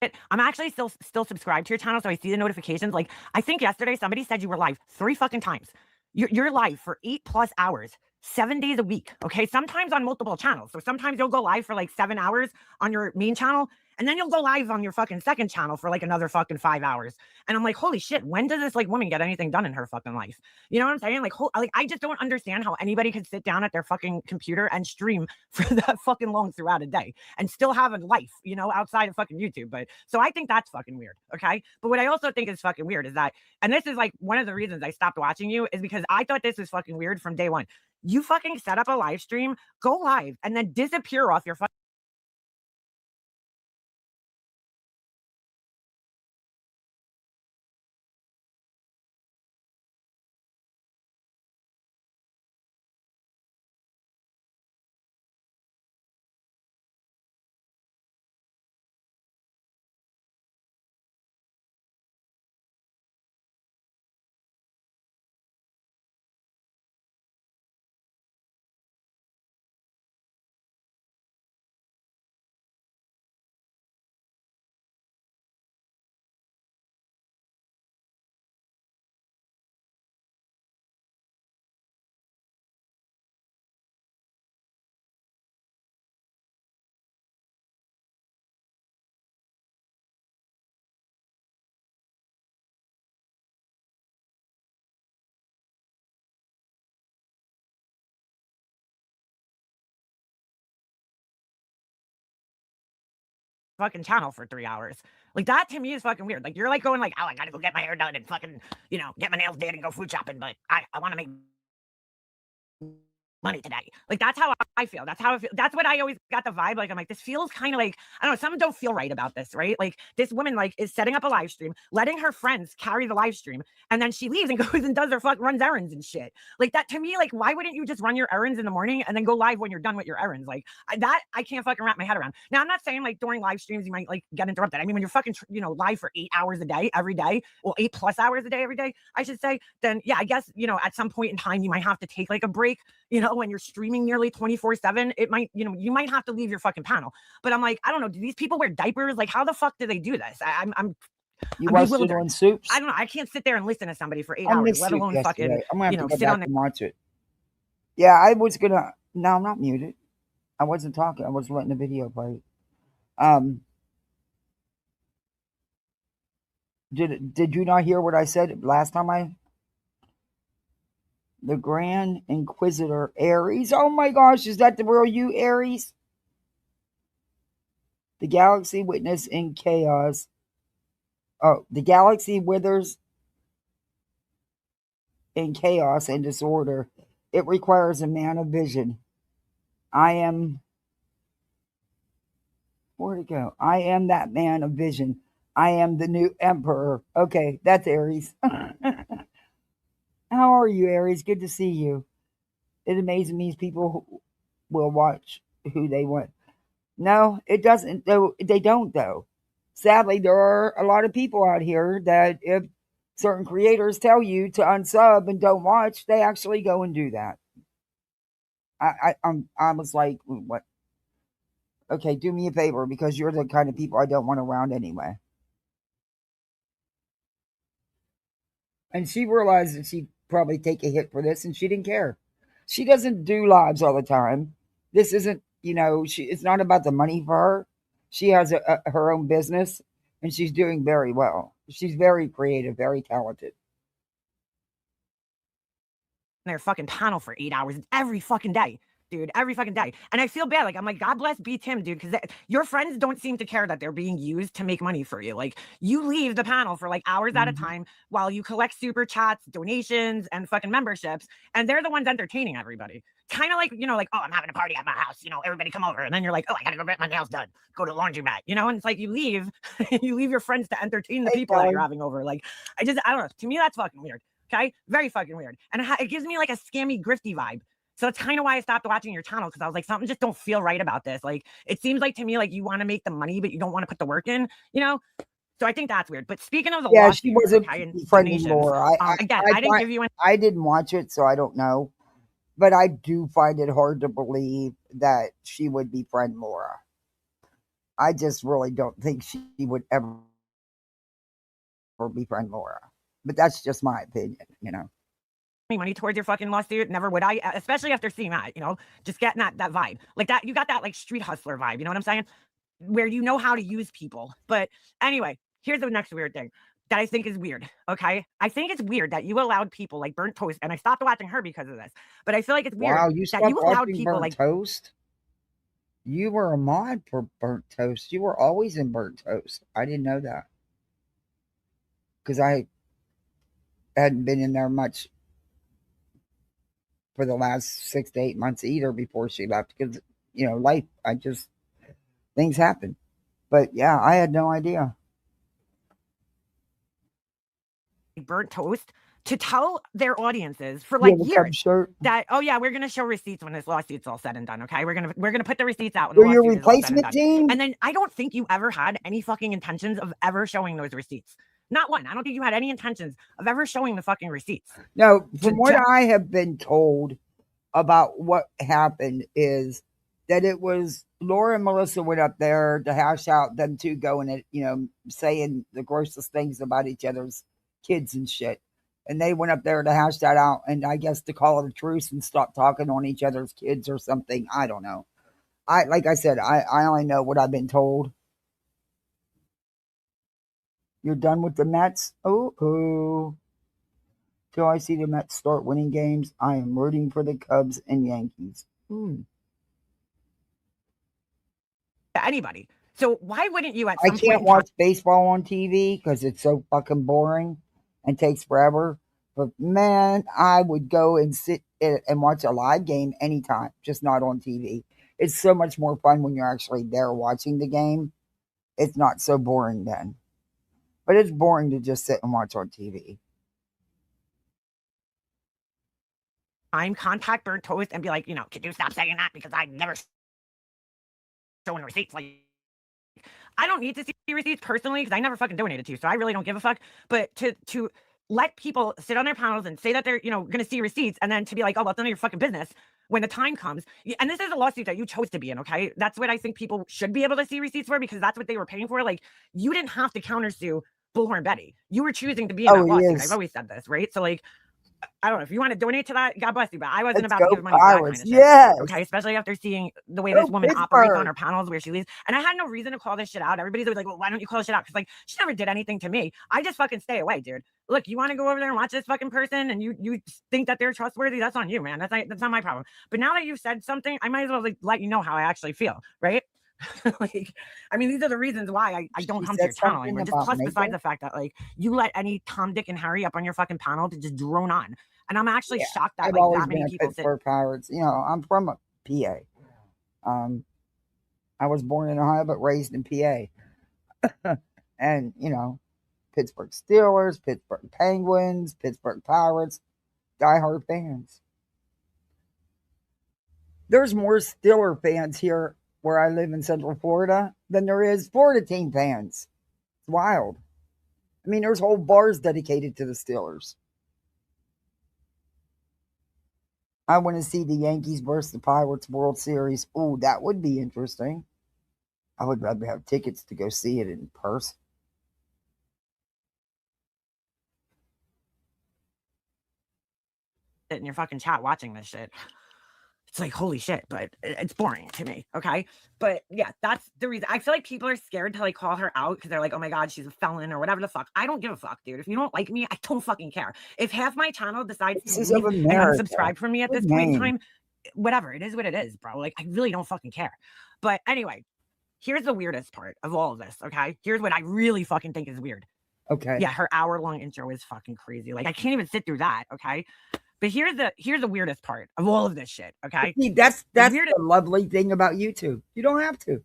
[SPEAKER 1] it.
[SPEAKER 16] I'm actually still subscribed to your channel, so I see the notifications. Like, I think yesterday somebody said you were live 3 fucking times. You're live for 8+ hours, 7 days a week. Okay, sometimes on multiple channels. So sometimes you'll go live for like 7 hours on your main channel, and then you'll go live on your fucking second channel for like another fucking 5 hours. And I'm like, holy shit, when does this like woman get anything done in her fucking life? You know what I'm saying? Like, I just don't understand how anybody could sit down at their fucking computer and stream for that fucking long throughout a day and still have a life, you know, outside of fucking YouTube. But so I think that's fucking weird. Okay. But what I also think is fucking weird is that, and this is like one of the reasons I stopped watching you, is because I thought this was fucking weird from day one. You fucking set up a live stream, go live, and then disappear off your fucking channel for 3 hours. Like, that to me is fucking weird. Like, you're like going like, oh, I gotta go get my hair done and fucking, you know, get my nails did and go food shopping, but I want to make money today. Like, that's how I feel. That's how I feel. That's what I always got the vibe. Like, I'm like, this feels kind of like, I don't know, something don't feel right about this, right? Like, this woman like is setting up a live stream, letting her friends carry the live stream, and then she leaves and goes and does her runs errands and shit. Like, that to me, like, why wouldn't you just run your errands in the morning and then go live when you're done with your errands? Like, I can't fucking wrap my head around. Now, I'm not saying like during live streams you might like get interrupted. I mean, when you're fucking you know, live for 8 hours a day every day, well, 8+ hours a day every day, I should say, then yeah, I guess, you know, at some point in time you might have to take like a break. You know, when you're streaming nearly 24/7, it might, you know, you might have to leave your fucking panel. But I'm like, I don't know, do these people wear diapers? Like, how the fuck do they do this? I'm
[SPEAKER 1] You watched it
[SPEAKER 16] bewildered.
[SPEAKER 1] on Soups?
[SPEAKER 16] I don't know. I can't sit there and listen to somebody for 8
[SPEAKER 1] I
[SPEAKER 16] hours,
[SPEAKER 1] missed
[SPEAKER 16] let
[SPEAKER 1] Soup
[SPEAKER 16] alone
[SPEAKER 1] yesterday.
[SPEAKER 16] fucking,
[SPEAKER 1] I'm gonna
[SPEAKER 16] you
[SPEAKER 1] have
[SPEAKER 16] know,
[SPEAKER 1] to go
[SPEAKER 16] sit on
[SPEAKER 1] back
[SPEAKER 16] the.
[SPEAKER 1] and watch it. Yeah, I was gonna. No, I'm not muted. I wasn't talking. I was letting the video play. Did you not hear what I said last time? The Grand Inquisitor Ares. Oh my gosh, is that the real you, Ares? The galaxy witness in chaos. Oh, the galaxy withers in chaos and disorder. It requires a man of vision. I am. Where'd it go? I am that man of vision. I am the new emperor. Okay, that's Ares. How are you, Aries? Good to see you. It amazes me people will watch who they want. No, it doesn't. Though they don't. Though, sadly, there are a lot of people out here that if certain creators tell you to unsub and don't watch, they actually go and do that. I was like, what? Okay, do me a favor because you're the kind of people I don't want around anyway. And she realized that she'd probably take a hit for this, and she didn't care. She doesn't do lives all the time. This isn't, you know, it's not about the money for her. She has her own business. and she's doing very well. She's very creative, very talented.
[SPEAKER 16] Their fucking panel for 8 hours every fucking day, dude, every fucking day. And I feel bad. Like, I'm like, God bless B Tim, dude, because your friends don't seem to care that they're being used to make money for you. Like, you leave the panel for like hours at a time while you collect super chats, donations, and fucking memberships, and they're the ones entertaining everybody. Kind of like, you know, like, oh, I'm having a party at my house, you know, everybody come over, and then you're like, oh, I gotta go get my nails done, go to the laundromat, you know, and it's like you leave, you leave your friends to entertain the people that you're having over. Like, I don't know. To me, that's fucking weird. Okay, very fucking weird, and it gives me like a scammy, grifty vibe. So that's kind of why I stopped watching your channel, because I was like, something just don't feel right about this. Like, it seems like to me like you want to make the money, but you don't want to put the work in, you know. So I think that's weird. But speaking of the
[SPEAKER 1] Yeah,
[SPEAKER 16] lawsuit,
[SPEAKER 1] she wasn't
[SPEAKER 16] okay, and
[SPEAKER 1] befriending
[SPEAKER 16] donations,
[SPEAKER 1] Laura.
[SPEAKER 16] again, I didn't give you any.
[SPEAKER 1] I didn't watch it, so I don't know. But I do find it hard to believe that she would befriend Laura. I just really don't think she would ever befriend Laura. But that's just my opinion, you know.
[SPEAKER 16] Money towards your fucking lawsuit, never would I, especially after seeing that, you know, just getting that vibe, like that, you got that like street hustler vibe, you know what I'm saying, where you know how to use people. But anyway, here's the next weird thing that I think is weird. Okay, I think it's weird that you allowed people like Burnt Toast, and I stopped watching her because of this, but I feel like it's weird
[SPEAKER 1] Wow, you
[SPEAKER 16] that
[SPEAKER 1] stopped
[SPEAKER 16] you allowed
[SPEAKER 1] watching
[SPEAKER 16] people
[SPEAKER 1] Burnt
[SPEAKER 16] like
[SPEAKER 1] Toast? You were a mod for Burnt Toast. You were always in Burnt Toast. I didn't know that. Because I hadn't been in there much for the last 6 to 8 months either before she left. Because, you know, life, things happen. But yeah, I had no idea.
[SPEAKER 16] Burnt Toast to tell their audiences for
[SPEAKER 1] You
[SPEAKER 16] like
[SPEAKER 1] have a Cubs
[SPEAKER 16] years
[SPEAKER 1] shirt?
[SPEAKER 16] that, oh yeah, we're gonna show receipts when this lawsuit's all said and done. Okay, we're gonna put the receipts out when
[SPEAKER 1] You're
[SPEAKER 16] the
[SPEAKER 1] your
[SPEAKER 16] lawsuit is all said and
[SPEAKER 1] replacement
[SPEAKER 16] done.
[SPEAKER 1] team?
[SPEAKER 16] And then I don't think you ever had any fucking intentions of ever showing those receipts. Not one. I don't think you had any intentions of ever showing the fucking receipts.
[SPEAKER 1] No, from what I have been told about what happened is that it was Laura and Melissa went up there to hash out them two going at, you know, saying the grossest things about each other's kids and shit. And they went up there to hash that out, and I guess to call it a truce and stop talking on each other's kids or something. I don't know. Like I said, I only know what I've been told. You're done with the Mets? Oh. Till I see the Mets start winning games, I am rooting for the Cubs and Yankees.
[SPEAKER 16] Anybody. So why wouldn't you at
[SPEAKER 1] I
[SPEAKER 16] some point
[SPEAKER 1] can't
[SPEAKER 16] in time?
[SPEAKER 1] watch baseball on TV because it's so fucking boring and takes forever. But man, I would go and sit and watch a live game anytime, just not on TV. It's so much more fun when you're actually there watching the game. It's not so boring then. But it's boring to just sit and watch on TV.
[SPEAKER 16] I'm contact Burnt Toast and be like, you know, could you stop saying that, because I never showing receipts. Like, I don't need to see receipts personally because I never fucking donated to you, so I really don't give a fuck. But to let people sit on their panels and say that they're, you know, going to see receipts, and then to be like, oh, well, it's none of your fucking business when the time comes. And this is a lawsuit that you chose to be in, okay? That's what I think people should be able to see receipts for, because that's what they were paying for. Like, you didn't have to countersue Bullhorn Betty. You were choosing to be in that lawsuit. I've always said this, right? So, like, I don't know if you want to donate to that. God bless you, but I wasn't about to give money for that kind of shit.
[SPEAKER 1] Yes.
[SPEAKER 16] Okay, especially after seeing the way this woman operates on her panels, where she leaves. And I had no reason to call this shit out. Everybody's always like, "Well, why don't you call this shit out?" Because like she never did anything to me. I just fucking stay away, dude. Look, you want to go over there and watch this fucking person, and you think that they're trustworthy? That's on you, man. That's not my problem. But now that you've said something, I might as well like let you know how I actually feel, right? Like, I mean, these are the reasons why I don't come to your channel anymore. Just plus, besides the fact that like you let any Tom, Dick, and Harry up on your fucking panel to just drone on, and I'm actually shocked that
[SPEAKER 1] I've
[SPEAKER 16] like
[SPEAKER 1] always
[SPEAKER 16] that many
[SPEAKER 1] been a
[SPEAKER 16] people sit.
[SPEAKER 1] Pittsburgh Pirates. You know, I'm from PA. I was born in Ohio but raised in PA. And, you know, Pittsburgh Steelers, Pittsburgh Penguins, Pittsburgh Pirates, diehard fans. There's more Steeler fans here where I live in Central Florida than there is Florida team fans. It's wild. I mean, there's whole bars dedicated to the Steelers. I want to see the Yankees versus the Pirates World Series. Oh, that would be interesting. I would rather have tickets to go see it in person.
[SPEAKER 16] In your fucking chat watching this shit. it's like, holy shit, but it's boring to me. Okay. But yeah, that's the reason. I feel like people are scared to like call her out because they're like, oh my God, she's a felon or whatever the fuck. I don't give a fuck, dude. If you don't like me, I don't fucking care. If half my channel decides
[SPEAKER 1] This
[SPEAKER 16] to
[SPEAKER 1] is
[SPEAKER 16] leave
[SPEAKER 1] of
[SPEAKER 16] and
[SPEAKER 1] America.
[SPEAKER 16] unsubscribe from me at
[SPEAKER 1] Good
[SPEAKER 16] this point in
[SPEAKER 1] name.
[SPEAKER 16] time, whatever. It is what it is, bro. Like, I really don't fucking care. But anyway, here's the weirdest part of all of this. Okay. Here's what I really fucking think is weird.
[SPEAKER 1] Okay.
[SPEAKER 16] Yeah, her hour-long intro is fucking crazy. Like, I can't even sit through that. Okay. But here's the weirdest part of all of this shit. Okay.
[SPEAKER 1] See, that's
[SPEAKER 16] The weirdest
[SPEAKER 1] the lovely thing about YouTube. You don't have to.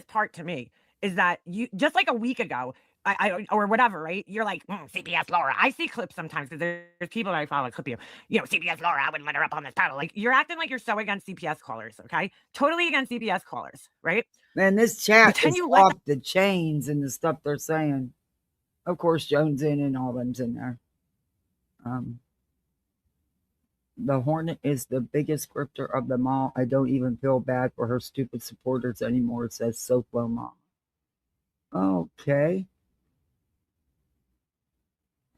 [SPEAKER 16] part to me is that you just like a week ago, I or whatever, right? You're like, CPS Laura. I see clips sometimes because there's people that I follow clip you. You know, CPS Laura, I wouldn't let her up on this panel. Like, you're acting like you're so against CPS callers, okay? Totally against CPS callers, right?
[SPEAKER 1] Man, this chat
[SPEAKER 16] then
[SPEAKER 1] is
[SPEAKER 16] you let
[SPEAKER 1] off the chains and the stuff they're saying. Of course, Jones in and all them's in there. The Hornet is the biggest grifter of them all. I don't even feel bad for her stupid supporters anymore, says SoFlo Mom. Okay.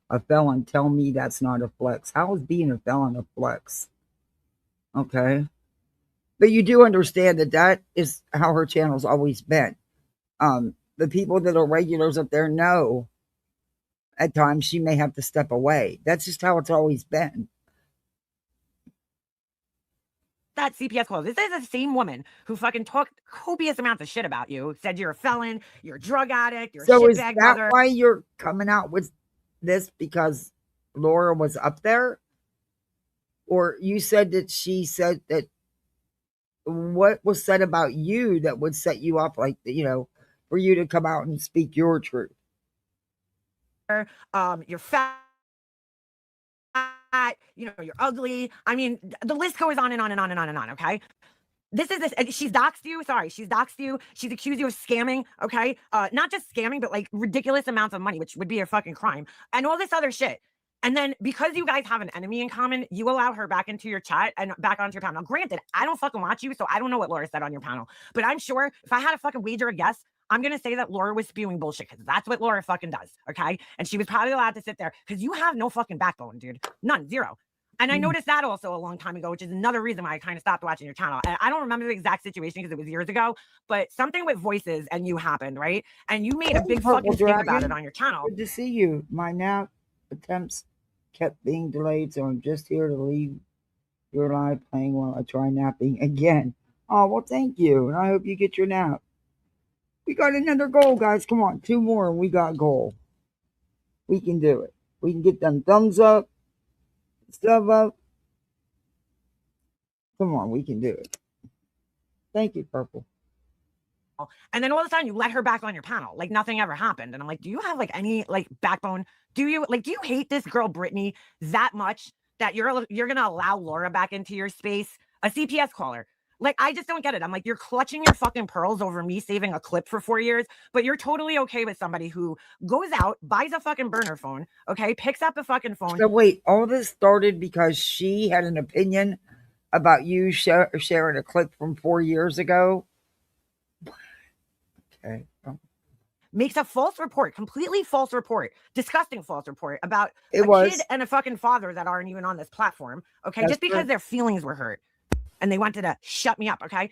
[SPEAKER 1] A felon, tell me that's not a flex. How is being a felon a flex? Okay. But you do understand that that is how her channel's always been. The people that are regulars up there know at times she may have to step away. That's just how it's always been.
[SPEAKER 16] that CPS call. This is the same woman who fucking talked copious amounts of shit about you, said you're a felon, you're a drug addict, you're a
[SPEAKER 1] So is
[SPEAKER 16] shitbag
[SPEAKER 1] that
[SPEAKER 16] mother.
[SPEAKER 1] why you're coming out with this? Because Laura was up there? Or you said that she said that what was said about you that would set you up like, for you to come out and speak your truth?
[SPEAKER 16] You're fat, you're ugly. I mean, the list goes on and on and on and on and on, okay? She's doxed you. Sorry, she's doxed you. She's accused you of scamming, okay? Not just scamming, but like ridiculous amounts of money, which would be a fucking crime, and all this other shit. And then because you guys have an enemy in common, you allow her back into your chat and back onto your panel. Now, granted, I don't fucking watch you, so I don't know what Laura said on your panel. But I'm sure if I had to fucking wager a guess, I'm going to say that Laura was spewing bullshit because that's what Laura fucking does, okay? And she was probably allowed to sit there because you have no fucking backbone, dude. None, zero. And I noticed that also a long time ago, which is another reason why I kind of stopped watching your channel. And I don't remember the exact situation because it was years ago, but something with voices and you happened, right? And you made a big fucking thing about it on your channel.
[SPEAKER 1] Good to see you. My nap attempts kept being delayed, so I'm just here to leave your live playing while I try napping again. Oh, well, thank you. And I hope you get your nap. We got another goal, guys. Come on, 2 more and we got goal. We can do it. We can get them thumbs up, stuff up. Come on, we can do it. Thank you, Purple.
[SPEAKER 16] And then all of a sudden you let her back on your panel like nothing ever happened. And I'm like, do you have like any like backbone? Do you hate this girl Brittany that much that you're gonna allow Laura back into your space, a CPS caller? Like, I just don't get it. I'm like, you're clutching your fucking pearls over me saving a clip for 4 years, but you're totally okay with somebody who goes out, buys a fucking burner phone, okay, picks up a fucking phone.
[SPEAKER 1] So wait, all this started because she had an opinion about you sharing a clip from 4 years ago? Okay.
[SPEAKER 16] Makes a false report, completely false report, disgusting false report about
[SPEAKER 1] It
[SPEAKER 16] a
[SPEAKER 1] was.
[SPEAKER 16] kid and a fucking father that aren't even on this platform, okay,
[SPEAKER 1] That's
[SPEAKER 16] just because
[SPEAKER 1] true.
[SPEAKER 16] their feelings were hurt and they wanted to shut me up, okay?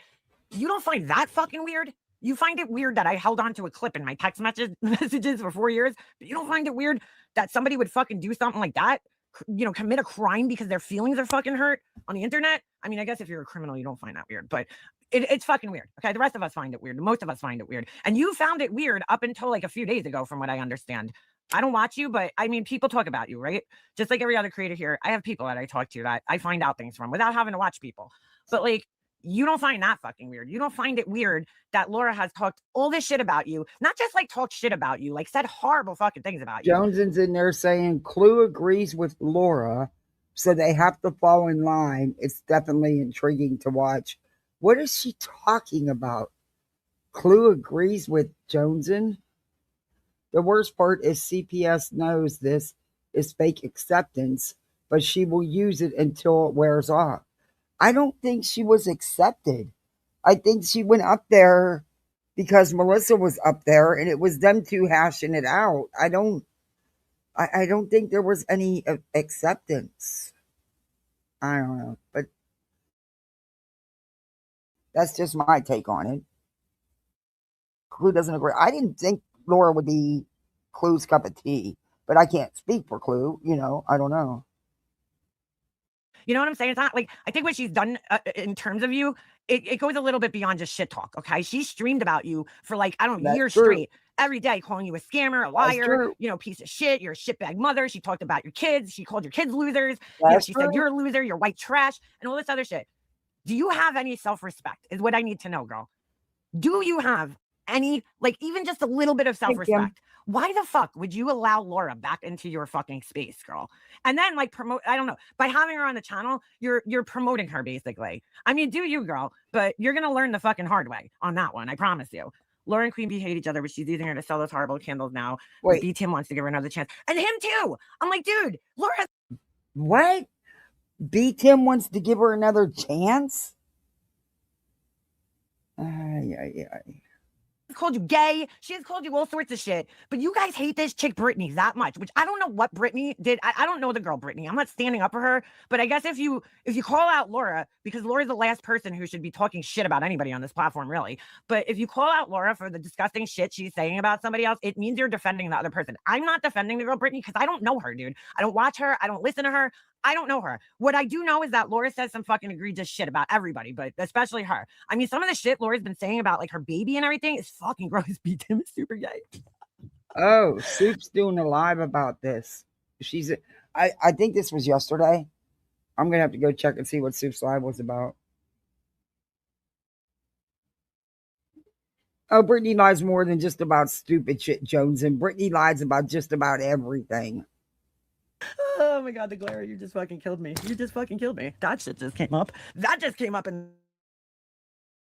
[SPEAKER 16] You don't find that fucking weird? You find it weird that I held on to a clip in my text messages for 4 years, but you don't find it weird that somebody would fucking do something like that? Commit a crime because their feelings are fucking hurt on the internet? I mean, I guess if you're a criminal, you don't find that weird, but it's fucking weird. Okay, the rest of us find it weird. Most of us find it weird. And you found it weird up until like a few days ago, from what I understand. I don't watch you, but I mean, people talk about you, right? Just like every other creator here, I have people that I talk to that I find out things from without having to watch people. But like, you don't find that fucking weird. You don't find it weird that Laura has talked all this shit about you, not just like talked shit about you, like said horrible fucking things about you.
[SPEAKER 1] Jones's in there saying Clue agrees with Laura, so they have to fall in line. It's definitely intriguing to watch. What is she talking about? Clue agrees with Joneson? The worst part is CPS knows this is fake acceptance, but she will use it until it wears off. I don't think she was accepted. I think she went up there because Melissa was up there and it was them two hashing it out. I don't think there was any acceptance. I don't know, but That's just my take on it. Clue doesn't agree. I didn't think Laura would be Clue's cup of tea, but I can't speak for Clue. I don't know.
[SPEAKER 16] You know what I'm saying? It's not like, I think what she's done in terms of you, it goes a little bit beyond just shit talk. Okay. She streamed about you for like, I don't know,
[SPEAKER 1] That's
[SPEAKER 16] years
[SPEAKER 1] true.
[SPEAKER 16] straight, every day, calling you a scammer, a
[SPEAKER 1] That's
[SPEAKER 16] liar,
[SPEAKER 1] true.
[SPEAKER 16] piece of shit. You're a shitbag mother. She talked about your kids. She called your kids losers.
[SPEAKER 1] That's
[SPEAKER 16] She
[SPEAKER 1] true.
[SPEAKER 16] said you're a loser, you're white trash, and all this other shit. Do you have any self-respect? Is what I need to know, girl. Do you have any, like, even just a little bit of self-respect? Why the fuck would you allow Laura back into your fucking space, girl? And then like promote, I don't know, by having her on the channel, you're promoting her basically. I mean, do you, girl, but you're gonna learn the fucking hard way on that one, I promise you. Laura and Queen Bee hate each other, but she's using her to sell those horrible candles now.
[SPEAKER 1] Wait.
[SPEAKER 16] B Tim wants to give her another chance. And him too. I'm like, dude, Laura.
[SPEAKER 1] What? B Tim wants to give her another chance?
[SPEAKER 16] Called you gay. She has called you all sorts of shit. But you guys hate this chick Brittany that much, which I don't know what Brittany did. I don't know the girl Brittany. I'm not standing up for her. But I guess if you call out Laura, because Laura's the last person who should be talking shit about anybody on this platform, really. But if you call out Laura for the disgusting shit she's saying about somebody else, it means you're defending the other person. I'm not defending the girl Brittany because I don't know her, dude. I don't watch her. I don't listen to her. I don't know her. What I do know is that Laura says some fucking egregious shit about everybody, but especially her. I mean, some of the shit Laura's been saying about like her baby and everything is fucking gross. B Tim is super gay.
[SPEAKER 1] Oh, Soup's doing a live about this. I think this was yesterday. I'm gonna have to go check and see what Soup's live was about. Oh, Brittany lies more than just about stupid shit, Jones, and Brittany lies about just about everything.
[SPEAKER 16] Oh my god, the glare, you just fucking killed me. You just fucking killed me. That shit just came up. That just came up in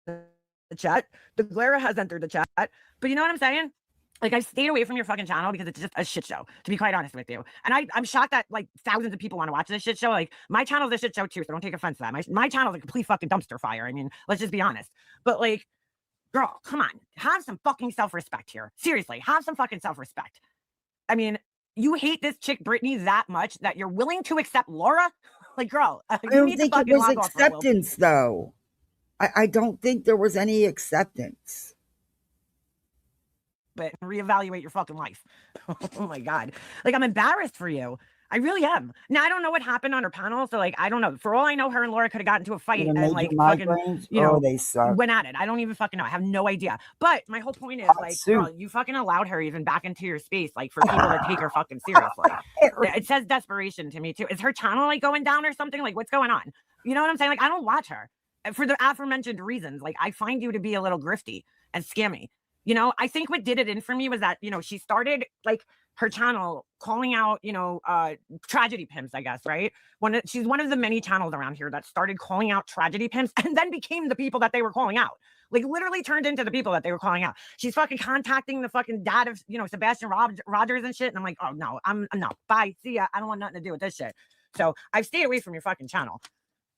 [SPEAKER 16] the chat. The glare has entered the chat. But you know what I'm saying? Like, I stayed away from your fucking channel because it's just a shit show, to be quite honest with you. And I'm shocked that like thousands of people want to watch this shit show. Like, my channel's a shit show too, so don't take offense to that. My channel's a complete fucking dumpster fire. I mean, let's just be honest. But like, girl, come on. Have some fucking self-respect here. Seriously, have some fucking self-respect. I mean, you hate this chick Brittany that much that you're willing to accept Laura? Like, girl,
[SPEAKER 1] I don't think it was acceptance, though. I don't think there was any acceptance.
[SPEAKER 16] But reevaluate your fucking life. Oh my god. Like, I'm embarrassed for you. I really am. Now, I don't know what happened on her panel, so like, I don't know. For all I know, her and Laura could have gotten into a fight and like fucking,
[SPEAKER 1] they suck.
[SPEAKER 16] Went at it. I don't even fucking know. I have no idea. But my whole point is like, girl, you fucking allowed her even back into your space, like for people to take her fucking seriously. It says desperation to me too. Is her channel like going down or something? Like, what's going on? You know what I'm saying? Like, I don't watch her for the aforementioned reasons. Like, I find you to be a little grifty and scammy. You know, I think what did it in for me was that, she started like her channel calling out, tragedy pimps, I guess, right? She's one of the many channels around here that started calling out tragedy pimps and then became the people that they were calling out. Like, literally turned into the people that they were calling out. She's fucking contacting the fucking dad of, Sebastian Rogers and shit. And I'm like, oh no, I'm no, bye, see ya. I don't want nothing to do with this shit. So I've stayed away from your fucking channel.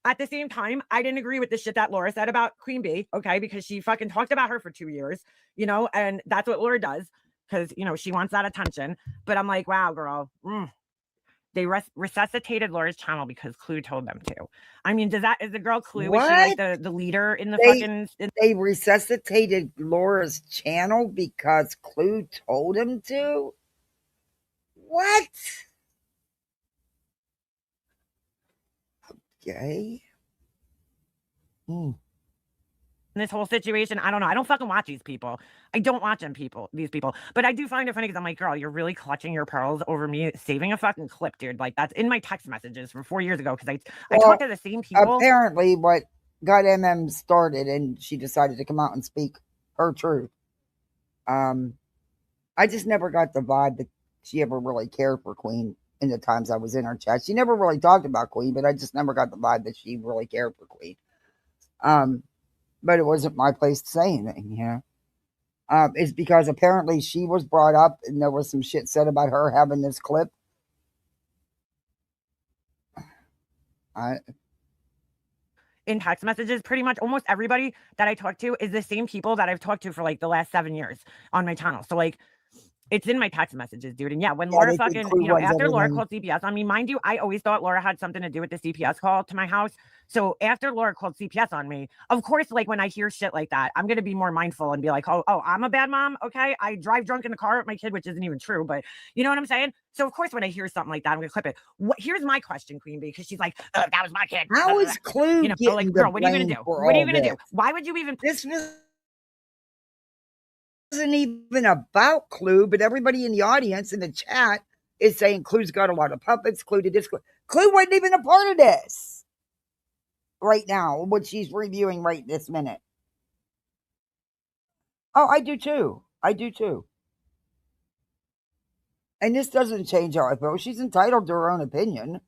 [SPEAKER 16] At the same time, I didn't agree with the shit that Laura said about Queen Bee, okay? Because she fucking talked about her for 2 years, and that's what Laura does because, she wants that attention. But I'm like, wow, girl, they resuscitated Laura's channel because Clue told them to. I mean, is the girl Clue, is she like the leader in the fucking...
[SPEAKER 1] They resuscitated Laura's channel because Clue told him to? What? Okay.
[SPEAKER 16] This whole situation, I don't know. I don't fucking watch these people. I don't watch these people. But I do find it funny because I'm like, girl, you're really clutching your pearls over me saving a fucking clip, dude. Like, that's in my text messages from 4 years ago because I talked to the same people.
[SPEAKER 1] Apparently, what got MM started, and she decided to come out and speak her truth. I just never got the vibe that she ever really cared for Queen. In the times I was in her chat, she never really talked about Queen, but I just never got the vibe that she really cared for Queen. But it wasn't my place to say anything, it's because apparently she was brought up and there was some shit said about her having this clip.
[SPEAKER 16] In text messages, pretty much almost everybody that I talk to is the same people that I've talked to for like the last 7 years on my channel. So like, It's in my text messages, dude. And yeah, when
[SPEAKER 1] Yeah,
[SPEAKER 16] Laura
[SPEAKER 1] they think
[SPEAKER 16] fucking,
[SPEAKER 1] Clue
[SPEAKER 16] you know,
[SPEAKER 1] runs
[SPEAKER 16] after Laura
[SPEAKER 1] everything.
[SPEAKER 16] called CPS on me, mind you, I always thought Laura had something to do with the CPS call to my house. So after Laura called CPS on me, of course, like when I hear shit like that, I'm gonna be more mindful and be like, oh, I'm a bad mom. Okay, I drive drunk in the car with my kid, which isn't even true, but you know what I'm saying? So of course, when I hear something like that, I'm gonna clip it. Here's my question, Queen Bee, because she's like, that was my kid.
[SPEAKER 1] How is Clue
[SPEAKER 16] You know,
[SPEAKER 1] getting
[SPEAKER 16] like,
[SPEAKER 1] the
[SPEAKER 16] girl, what are you gonna
[SPEAKER 1] blame
[SPEAKER 16] do?
[SPEAKER 1] for
[SPEAKER 16] What are you
[SPEAKER 1] all
[SPEAKER 16] gonna do?
[SPEAKER 1] this?
[SPEAKER 16] Why would you even?
[SPEAKER 1] This wasn't even about Clue, but everybody in the audience in the chat is saying Clue's got a lot of puppets. Clue did this. Clue wasn't even a part of this right now, what she's reviewing right this minute. Oh, I do too. I do too. And this doesn't change how I feel. She's entitled to her own opinion.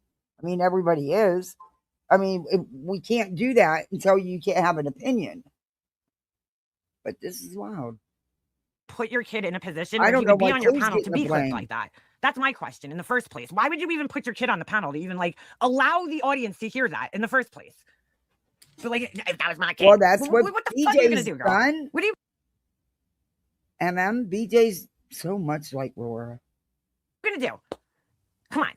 [SPEAKER 1] I mean, everybody is. I mean, we can't do that until you can't have an opinion. But this is wild.
[SPEAKER 16] Put your kid in a position
[SPEAKER 1] I
[SPEAKER 16] where
[SPEAKER 1] don't
[SPEAKER 16] he
[SPEAKER 1] know
[SPEAKER 16] would be
[SPEAKER 1] why
[SPEAKER 16] on your
[SPEAKER 1] Clue's
[SPEAKER 16] panel to
[SPEAKER 1] getting the
[SPEAKER 16] be clipped
[SPEAKER 1] blame.
[SPEAKER 16] like that. That's my question in the first place. Why would you even put your kid on the panel to even like allow the audience to hear that in the first place? So like, if that was my kid,
[SPEAKER 1] Well, that's what
[SPEAKER 16] what the fuck are you gonna
[SPEAKER 1] BJ's
[SPEAKER 16] do, girl?
[SPEAKER 1] done.
[SPEAKER 16] What do you?
[SPEAKER 1] BJ's so much like Laura.
[SPEAKER 16] Gonna do? Come on,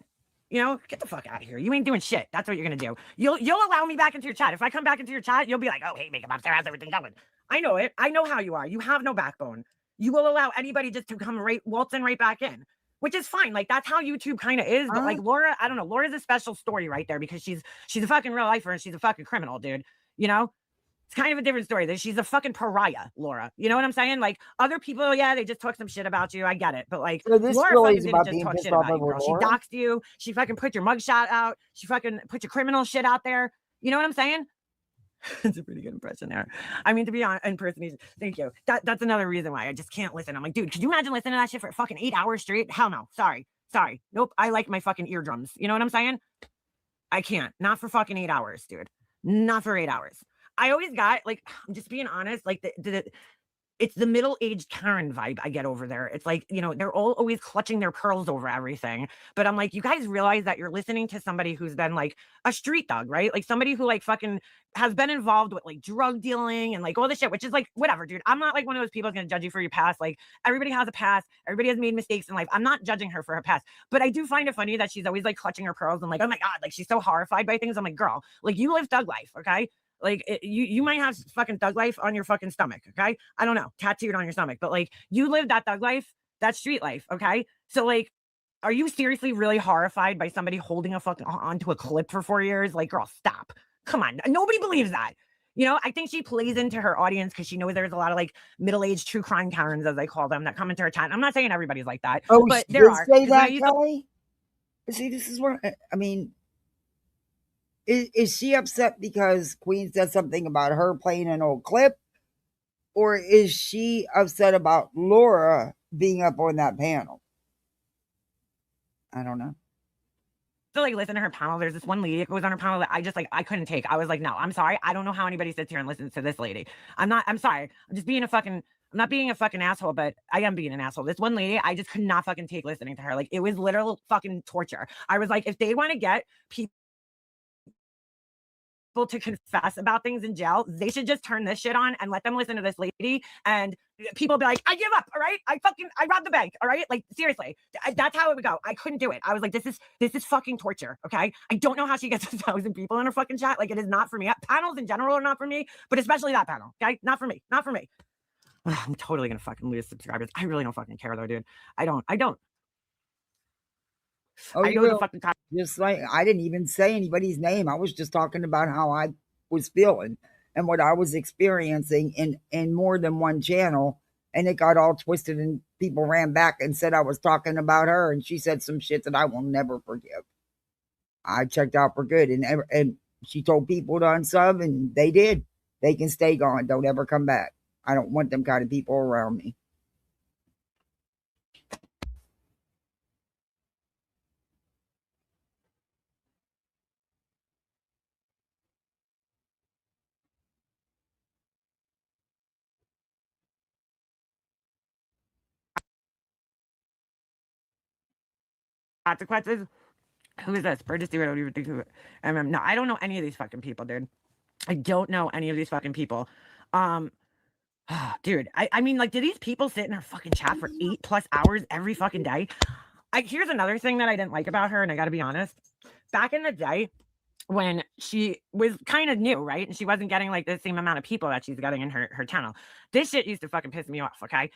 [SPEAKER 16] you know, get the fuck out of here. You ain't doing shit. That's what you're gonna do. You'll allow me back into your chat. If I come back into your chat, you'll be like, oh, hey, Makeup Monster, how's everything going? I know it. I know how you are. You have no backbone. You will allow anybody just to come waltzing right back in, which is fine. Like that's how YouTube kind of is. But like Laura, I don't know. Laura's a special story right there because she's a fucking real lifer and she's a fucking criminal, dude. You know? It's kind of a different story. She's a fucking pariah, Laura. You know what I'm saying? Like other people, yeah, they just talk some shit about you. I get it. But like
[SPEAKER 1] So this
[SPEAKER 16] Laura
[SPEAKER 1] really
[SPEAKER 16] fucking
[SPEAKER 1] is
[SPEAKER 16] didn't
[SPEAKER 1] about
[SPEAKER 16] just
[SPEAKER 1] being
[SPEAKER 16] talk
[SPEAKER 1] pissed
[SPEAKER 16] shit
[SPEAKER 1] off
[SPEAKER 16] about you,
[SPEAKER 1] over
[SPEAKER 16] girl. She
[SPEAKER 1] Laura?
[SPEAKER 16] doxed you. She fucking put your mugshot out. She fucking put your criminal shit out there. You know what I'm saying? It's a pretty good impression there. I mean, to be honest, impersonation. Thank you. That's another reason why I just can't listen. I'm like, dude, could you imagine listening to that shit for fucking 8 hours straight? Hell no. Sorry. Nope. I like my fucking eardrums. You know what I'm saying? I can't. Not for fucking 8 hours, dude. Not for 8 hours. I always got like, I'm just being honest, like it's the middle-aged Karen vibe I get over there. It's like, you know, they're all always clutching their pearls over everything. But I'm like, you guys realize that you're listening to somebody who's been like a street thug, right? Like somebody who like fucking has been involved with like drug dealing and like all this shit, which is like, whatever, dude. I'm not like one of those people that's gonna judge you for your past. Like everybody has a past. Everybody has made mistakes in life. I'm not judging her for her past. But I do find it funny that she's always like clutching her pearls and like, oh my God, like she's so horrified by things. I'm like, girl, like you live thug life, okay? Like you might have fucking thug life on your fucking stomach, okay? I don't know, tattooed on your stomach, but like you live that thug life, that street life, okay? So like, are you seriously really horrified by somebody holding a fucking onto a clip for 4 years? Like, girl, stop. Come on, nobody believes that. You know, I think she plays into her audience because she knows there's a lot of like middle-aged true crime Karens, as I call them, that come into her chat. I'm not saying everybody's like that,
[SPEAKER 1] Oh,
[SPEAKER 16] but
[SPEAKER 1] she
[SPEAKER 16] there
[SPEAKER 1] did
[SPEAKER 16] are.
[SPEAKER 1] say
[SPEAKER 16] 'Cause when I
[SPEAKER 1] that,
[SPEAKER 16] used to-
[SPEAKER 1] Kelly? See, this is where I mean, is she upset because Queen said something about her playing an old clip, or is she upset about Laura being up on that panel? I don't know.
[SPEAKER 16] To like listen to her panel. There's this one lady that goes on her panel that I just like I couldn't take. I was like, no, I'm sorry. I don't know how anybody sits here and listens to this lady. I'm sorry. I'm just being I'm not being a fucking asshole, but I am being an asshole. This one lady, I just could not fucking take listening to her. Like it was literal fucking torture. I was like, if they want to get people to confess about things in jail, they should just turn this shit on and let them listen to this lady and people be like, I give up, all right? I robbed the bank, all right? Like seriously, that's how it would go. I couldn't do it. I was like, this is fucking torture, okay? I don't know how she gets 1,000 people in her fucking chat. Like it is not for me. Panels in general are not for me, but especially that panel, okay? Not for me. I'm totally gonna fucking lose subscribers. I really don't fucking care though, dude. I don't.
[SPEAKER 1] Oh,
[SPEAKER 16] I
[SPEAKER 1] you
[SPEAKER 16] know the
[SPEAKER 1] will.
[SPEAKER 16] fucking time.
[SPEAKER 1] Just like I didn't even say anybody's name. I was just talking about how I was feeling and what I was experiencing in more than one channel. And it got all twisted and people ran back and said I was talking about her and she said some shit that I will never forgive. I checked out for good and she told people to unsub and they did. They can stay gone. Don't ever come back. I don't want them kind of people around me.
[SPEAKER 16] Consequences. Who is this? Burgess, I don't even think who. No, I don't know any of these fucking people, dude. I don't know any of these fucking people. Dude, I mean, like, do these people sit in her fucking chat for 8+ hours every fucking day? Here's another thing that I didn't like about her, and I gotta be honest. Back in the day, when she was kind of new, right? And she wasn't getting like the same amount of people that she's getting in her channel. This shit used to fucking piss me off, okay?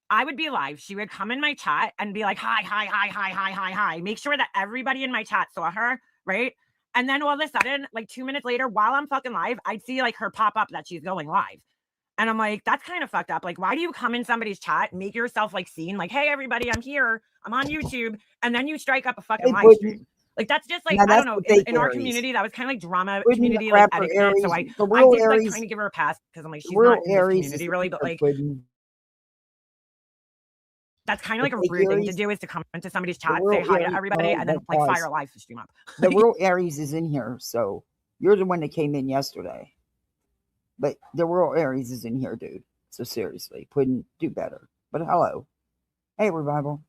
[SPEAKER 16] I would be live. She would come in my chat and be like, hi, hi, hi, hi, hi, hi, hi. Make sure that everybody in my chat saw her, right? And then all of a sudden, like 2 minutes later, while I'm fucking live, I'd see like her pop up that she's going live. And I'm like, that's kind of fucked up. Like, why do you come in somebody's chat, make yourself like seen, like, hey, everybody, I'm here, I'm on YouTube, and then you strike up a fucking live stream? Like, that's just like,
[SPEAKER 1] Now
[SPEAKER 16] I
[SPEAKER 1] that's
[SPEAKER 16] don't know.
[SPEAKER 1] the fake
[SPEAKER 16] In our
[SPEAKER 1] Aries.
[SPEAKER 16] community, that was kind of like drama
[SPEAKER 1] Pudding the
[SPEAKER 16] community, like
[SPEAKER 1] crap for
[SPEAKER 16] etiquette. So
[SPEAKER 1] Aries.
[SPEAKER 16] I
[SPEAKER 1] The real
[SPEAKER 16] did like
[SPEAKER 1] Aries,
[SPEAKER 16] kind of give her a pass because I'm like,
[SPEAKER 1] the
[SPEAKER 16] she's
[SPEAKER 1] real
[SPEAKER 16] not in this
[SPEAKER 1] Aries is
[SPEAKER 16] community
[SPEAKER 1] the
[SPEAKER 16] really, but like,
[SPEAKER 1] pudding.
[SPEAKER 16] that's kind of
[SPEAKER 1] The
[SPEAKER 16] like a
[SPEAKER 1] fake
[SPEAKER 16] weird thing to
[SPEAKER 1] Aries,
[SPEAKER 16] do, is to come into somebody's
[SPEAKER 1] the
[SPEAKER 16] chat,
[SPEAKER 1] real
[SPEAKER 16] say hi to
[SPEAKER 1] Aries.
[SPEAKER 16] everybody, and then
[SPEAKER 1] But
[SPEAKER 16] like
[SPEAKER 1] pause.
[SPEAKER 16] fire a live stream up.
[SPEAKER 1] The real Aries is in here, so you're the one that came in yesterday. But the real Aries is in here, dude. So seriously, Pudding, do better. But hello. Hey, Revival.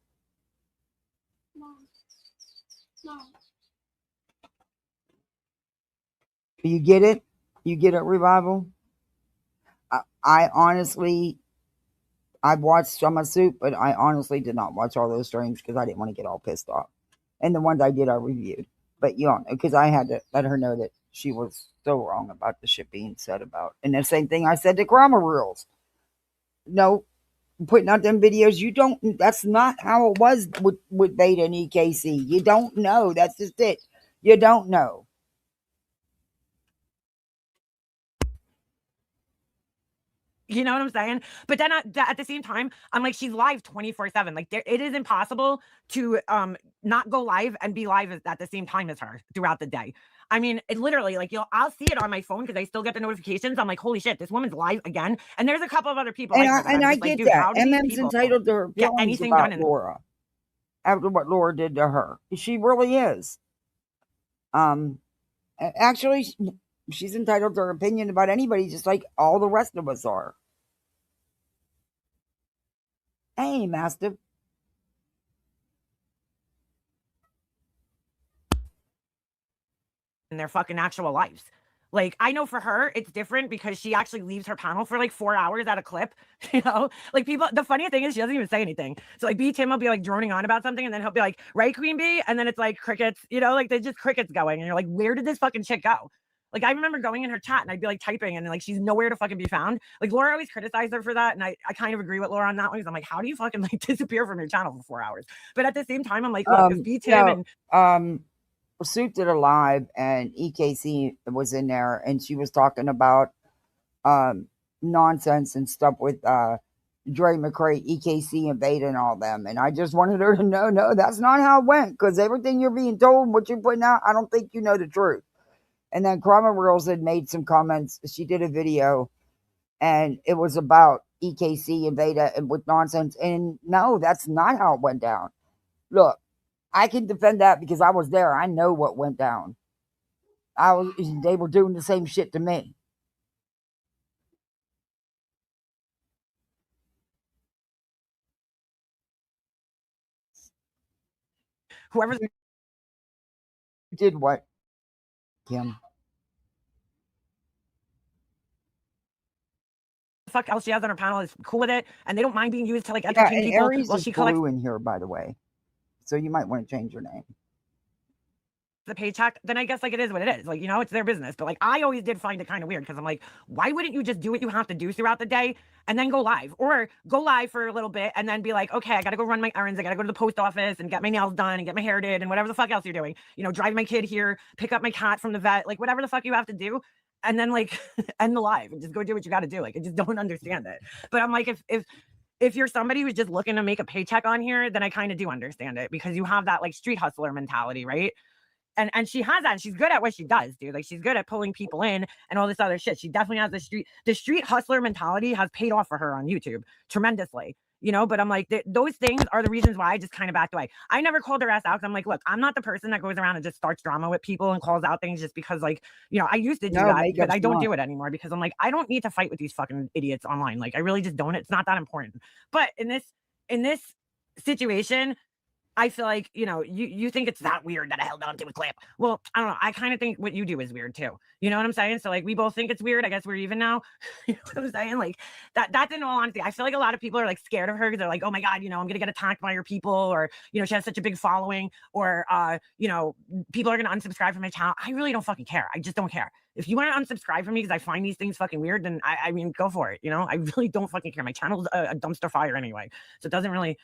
[SPEAKER 1] You get it? You get it, Revival? I honestly, I've watched some of Soup, but I honestly did not watch all those streams because I didn't want to get all pissed off. And the ones I did, I reviewed. But you all know, because I had to let her know that she was so wrong about the shit being said about. And the same thing I said to Grammar Rules. No, putting out them videos, you don't, that's not how it was with Beta and EKC. You don't know. That's just it. You don't know.
[SPEAKER 16] You know what I'm saying? But then at the same time, I'm like, she's live 24/7. Like, it is impossible to not go live and be live at the same time as her throughout the day. I mean, it literally, like, I'll see it on my phone because I still get the notifications. I'm like, holy shit, this woman's live again. And there's a couple of other people like her that I'm
[SPEAKER 1] I
[SPEAKER 16] just like,
[SPEAKER 1] get
[SPEAKER 16] dude,
[SPEAKER 1] that.
[SPEAKER 16] how do these
[SPEAKER 1] MM's
[SPEAKER 16] people
[SPEAKER 1] entitled to her
[SPEAKER 16] get
[SPEAKER 1] feelings
[SPEAKER 16] anything done
[SPEAKER 1] about
[SPEAKER 16] in
[SPEAKER 1] Laura after what Laura did to her. She really is. Actually, she's entitled to her opinion about anybody, just like all the rest of us are. Hey, Mastiff.
[SPEAKER 16] in their fucking actual lives? Like, I know for her, it's different because she actually leaves her panel for like 4 hours at a clip. You know, like people, the funny thing is she doesn't even say anything. So like B Tim will be like droning on about something and then he'll be like, right, Queen Bee? And then it's like crickets, you know, like there's just crickets going. And you're like, where did this fucking chick go? Like, I remember going in her chat and I'd be like typing and like, she's nowhere to fucking be found. Like, Laura always criticized her for that. And I kind of agree with Laura on that one because I'm like, how do you fucking like disappear from your channel for 4 hours? But at the same time, I'm like, look, if B Tim and
[SPEAKER 1] Suit did a live and EKC was in there and she was talking about nonsense and stuff with Dre McCray, EKC and Beta and all them. And I just wanted her to know, no, that's not how it went. Because everything you're being told, what you're putting out, I don't think you know the truth. And then Karma Rules had made some comments. She did a video and it was about EKC and Beta and with nonsense. And no, that's not how it went down. Look, I can defend that because I was there. I know what went down. They were doing the same shit to me.
[SPEAKER 16] whoever
[SPEAKER 1] did what, Kim?
[SPEAKER 16] fuck else she has on her panel is cool with it, and they don't mind being used to like
[SPEAKER 1] Yeah,
[SPEAKER 16] entertain
[SPEAKER 1] and
[SPEAKER 16] people
[SPEAKER 1] Aries
[SPEAKER 16] while
[SPEAKER 1] is
[SPEAKER 16] she collects
[SPEAKER 1] blue in here, by the way. So you might want to change your name.
[SPEAKER 16] the paycheck. Then I guess like it is what it is. Like, you know, it's their business. But like I always did find it kind of weird because I'm like, why wouldn't you just do what you have to do throughout the day and then go live, or go live for a little bit and then be like, okay, I gotta go run my errands, I gotta go to the post office and get my nails done and get my hair did and whatever the fuck else you're doing, you know, drive my kid here, pick up my cat from the vet, like whatever the fuck you have to do, and then like end the live and just go do what you got to do. Like, I just don't understand it. But I'm like, if you're somebody who's just looking to make a paycheck on here, then I kind of do understand it because you have that like street hustler mentality, right? And she has that, and she's good at what she does, dude. Like, she's good at pulling people in and all this other shit. She definitely has the street hustler mentality has paid off for her on YouTube tremendously, you know. But I'm like, those things are the reasons why I just kind of backed away. I never called her ass out. I'm like, look, I'm not the person that goes around and just starts drama with people and calls out things just because, like, you know, I used to do that, but I don't do it anymore because I'm like, I don't need to fight with these fucking idiots online. Like, I really just don't. It's not that important. But in this situation, I feel like, you think it's that weird that I held on to a clip. Well, I don't know. I kind of think what you do is weird too. You know what I'm saying? So like we both think it's weird. I guess we're even now. You know what I'm saying? Like that's in all honesty. I feel like a lot of people are like scared of her because they're like, oh my God, I'm gonna get attacked by your people, or she has such a big following, or people are gonna unsubscribe from my channel. I really don't fucking care. I just don't care. If you want to unsubscribe from me because I find these things fucking weird, then I mean, go for it. I really don't fucking care. My channel's a dumpster fire anyway. So it doesn't really,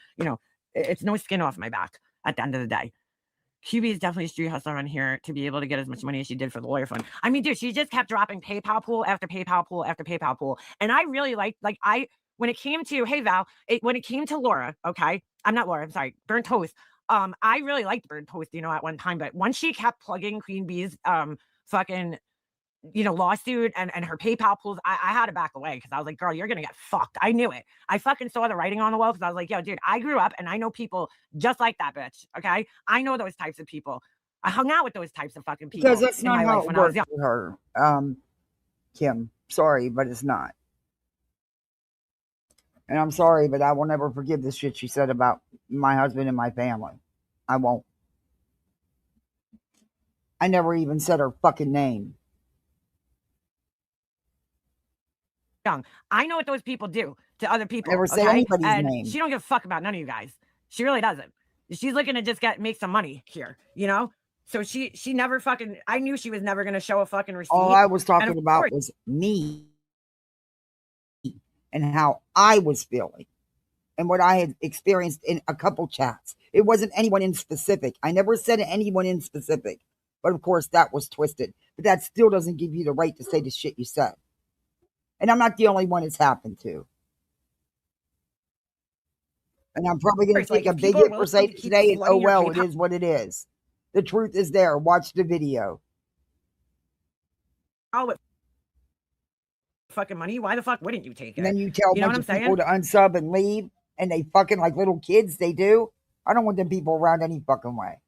[SPEAKER 16] it's no skin off my back at the end of the day. QB is definitely a street hustler on here to be able to get as much money as she did for the lawyer fund. I mean, dude, she just kept dropping PayPal pool after PayPal pool after PayPal pool. And I really when it came to, hey, Val, when it came to Laura, okay, I'm not Laura, I'm sorry, Burnt Toast. I really liked Burnt Toast, at one time, but once she kept plugging Queen Bee's fucking lawsuit and her PayPal pools, I had to back away because I was like, girl, you're gonna get fucked. I knew it. I fucking saw the writing on the wall because I was like, yo, dude, I grew up and I know people just like that bitch. Okay, I know those types of people. I hung out with those types of fucking people.
[SPEAKER 1] Because that's
[SPEAKER 16] in
[SPEAKER 1] not
[SPEAKER 16] my
[SPEAKER 1] how
[SPEAKER 16] life
[SPEAKER 1] it
[SPEAKER 16] when I was
[SPEAKER 1] works
[SPEAKER 16] young.
[SPEAKER 1] with her, Kim. Sorry, but it's not. And I'm sorry, but I will never forgive the shit she said about my husband and my family. I won't. I never even said her fucking name.
[SPEAKER 16] Young. I know what those people do to other people.
[SPEAKER 1] Never said anybody's
[SPEAKER 16] and
[SPEAKER 1] name.
[SPEAKER 16] She don't give a fuck about none of you guys. She really doesn't. She's looking to just make some money here, So she never fucking. I knew she was never gonna show a fucking receipt.
[SPEAKER 1] All I was talking about was me and how I was feeling and what I had experienced in a couple chats. It wasn't anyone in specific. I never said anyone in specific, but of course that was twisted. But that still doesn't give you the right to say the shit you said. And I'm not the only one it's happened to. And I'm probably going to take a big hit for saying it today, and oh well, it is what it is. The truth is there. Watch the video.
[SPEAKER 16] Oh, fucking money. Why the fuck wouldn't you take it?
[SPEAKER 1] And then you tell a bunch of people
[SPEAKER 16] saying?
[SPEAKER 1] to unsub and leave, and they fucking like little kids. They do. I don't want them people around any fucking way.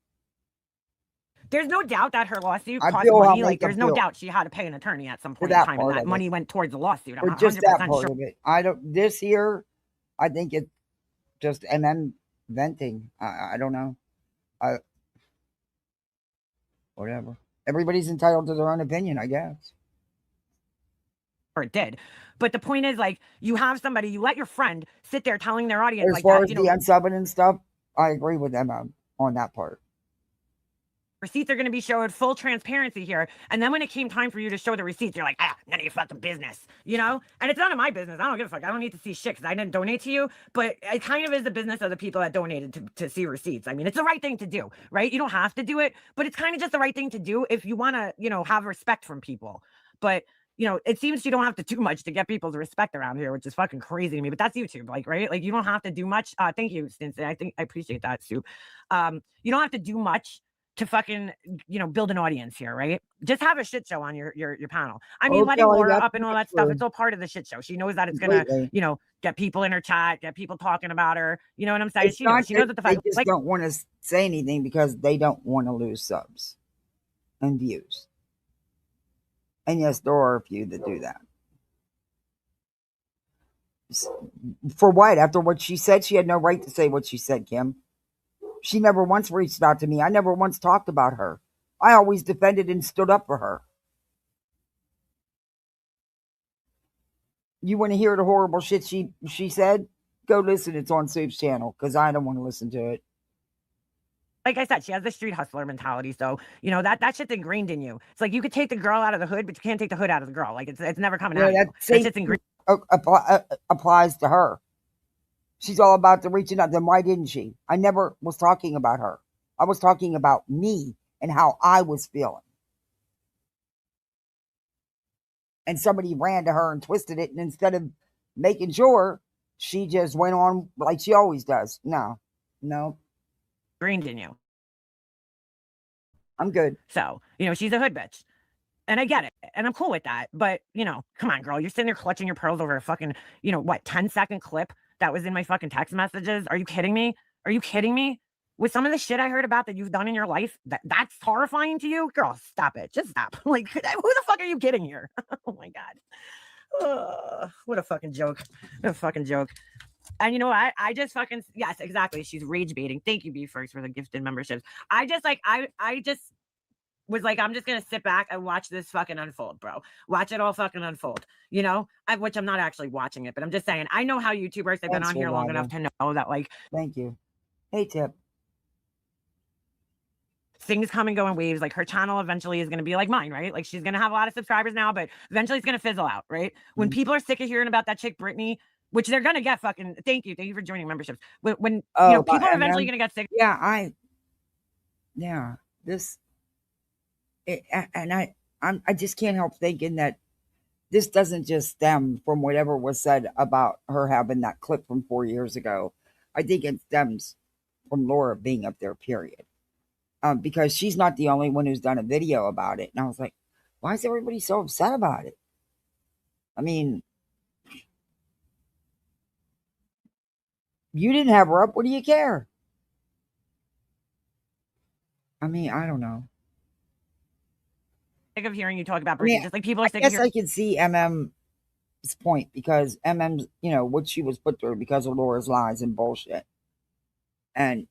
[SPEAKER 16] There's no doubt that her lawsuit
[SPEAKER 1] I
[SPEAKER 16] cost
[SPEAKER 1] feel how
[SPEAKER 16] money.
[SPEAKER 1] they
[SPEAKER 16] Like, there's no
[SPEAKER 1] feel.
[SPEAKER 16] doubt she had to pay an attorney at some
[SPEAKER 1] For
[SPEAKER 16] point in
[SPEAKER 1] that
[SPEAKER 16] time,
[SPEAKER 1] part
[SPEAKER 16] and that
[SPEAKER 1] of
[SPEAKER 16] money
[SPEAKER 1] it.
[SPEAKER 16] went towards the lawsuit. I'm
[SPEAKER 1] For just that
[SPEAKER 16] 100%
[SPEAKER 1] part
[SPEAKER 16] sure.
[SPEAKER 1] of it. I don't. This here, I think it's just MM venting. I don't know. Whatever. Everybody's entitled to their own opinion, I guess.
[SPEAKER 16] Or it did. But the point is, like, you have somebody, you let your friend sit there telling their audience
[SPEAKER 1] As
[SPEAKER 16] like
[SPEAKER 1] far
[SPEAKER 16] that,
[SPEAKER 1] as the unsubbing and stuff, I agree with them on that part.
[SPEAKER 16] receipts are going to be showed, full transparency here. And then when it came time for you to show the receipts, you're like, none of your fucking business, And it's none of my business. I don't give a fuck. I don't need to see shit because I didn't donate to you. But it kind of is the business of the people that donated to see receipts. I mean, it's the right thing to do, right? You don't have to do it, but it's kind of just the right thing to do if you want to, have respect from people. But it seems you don't have to do much to get people's respect around here, which is fucking crazy to me. But that's YouTube, like, right? Like, you don't have to do much. Thank you, Stinson. I appreciate that, Soup. You don't have to do much to fucking, build an audience here, right? Just have a shit show on your panel. I mean, letting Laura up and all that stuff, it's all part of the shit show. She knows that it's gonna, get people in her chat, get people talking about her. You know what I'm saying? She knows that the fact
[SPEAKER 1] they just don't want to say anything because they don't want to lose subs and views. And yes, there are a few that do that. For what? After what she said, she had no right to say what she said, Kim. She never once reached out to me. I never once talked about her. I always defended and stood up for her. You want to hear the horrible shit she said? Go listen. It's on Soup's channel because I don't want to listen to it.
[SPEAKER 16] Like I said, she has the street hustler mentality. So, that shit's ingrained in you. It's like you could take the girl out of the hood, but you can't take the hood out of the girl. Like, it's never coming out of you. That shit's ingrained.
[SPEAKER 1] Applies to her. She's all about the reaching out. Then why didn't she? I never was talking about her. I was talking about me and how I was feeling. And somebody ran to her and twisted it. And instead of making sure, she just went on like she always does. No.
[SPEAKER 16] Ingrained in you.
[SPEAKER 1] I'm good.
[SPEAKER 16] So, she's a hood bitch. And I get it. And I'm cool with that. But, come on, girl. You're sitting there clutching your pearls over a fucking, 10-second clip that was in my fucking text messages. Are you kidding me? Are you kidding me? With some of the shit I heard about that you've done in your life, that's horrifying to you? Girl, stop it. Just stop. Like, who the fuck are you kidding here? Oh, my God. What a fucking joke. What a fucking joke. And you know what? I just fucking, yes, exactly. She's rage baiting. Thank you, B First, for the gifted memberships. I just like, I just was like, I'm just gonna sit back and watch this fucking unfold, bro. Watch it all fucking unfold. You know, which I'm not actually watching it, but I'm just saying, I know how YouTubers have been
[SPEAKER 1] Thanks,
[SPEAKER 16] on here long enough
[SPEAKER 1] Rolanda.
[SPEAKER 16] to know that like
[SPEAKER 1] Thank you. Hey, Tip.
[SPEAKER 16] things come and go in waves. Like her channel eventually is going to be like mine, right? Like she's going to have a lot of subscribers now, but eventually it's going to fizzle out, right? When people are sick of hearing about that chick Brittany, which they're going to get fucking, thank you for joining memberships. When you know, people are eventually going to get sick.
[SPEAKER 1] Yeah, I just can't help thinking that this doesn't just stem from whatever was said about her having that clip from 4 years ago. I think it stems from Laura being up there, period. Because she's not the only one who's done a video about it. And I was like, why is everybody so upset about it? I mean, you didn't have her up. What do you care? I mean, I don't know.
[SPEAKER 16] Sick of hearing you talk about Brittany. Just like people are sick
[SPEAKER 1] I
[SPEAKER 16] of
[SPEAKER 1] guess I can see MM's point because MM's, what she was put through because of Laura's lies and bullshit. And,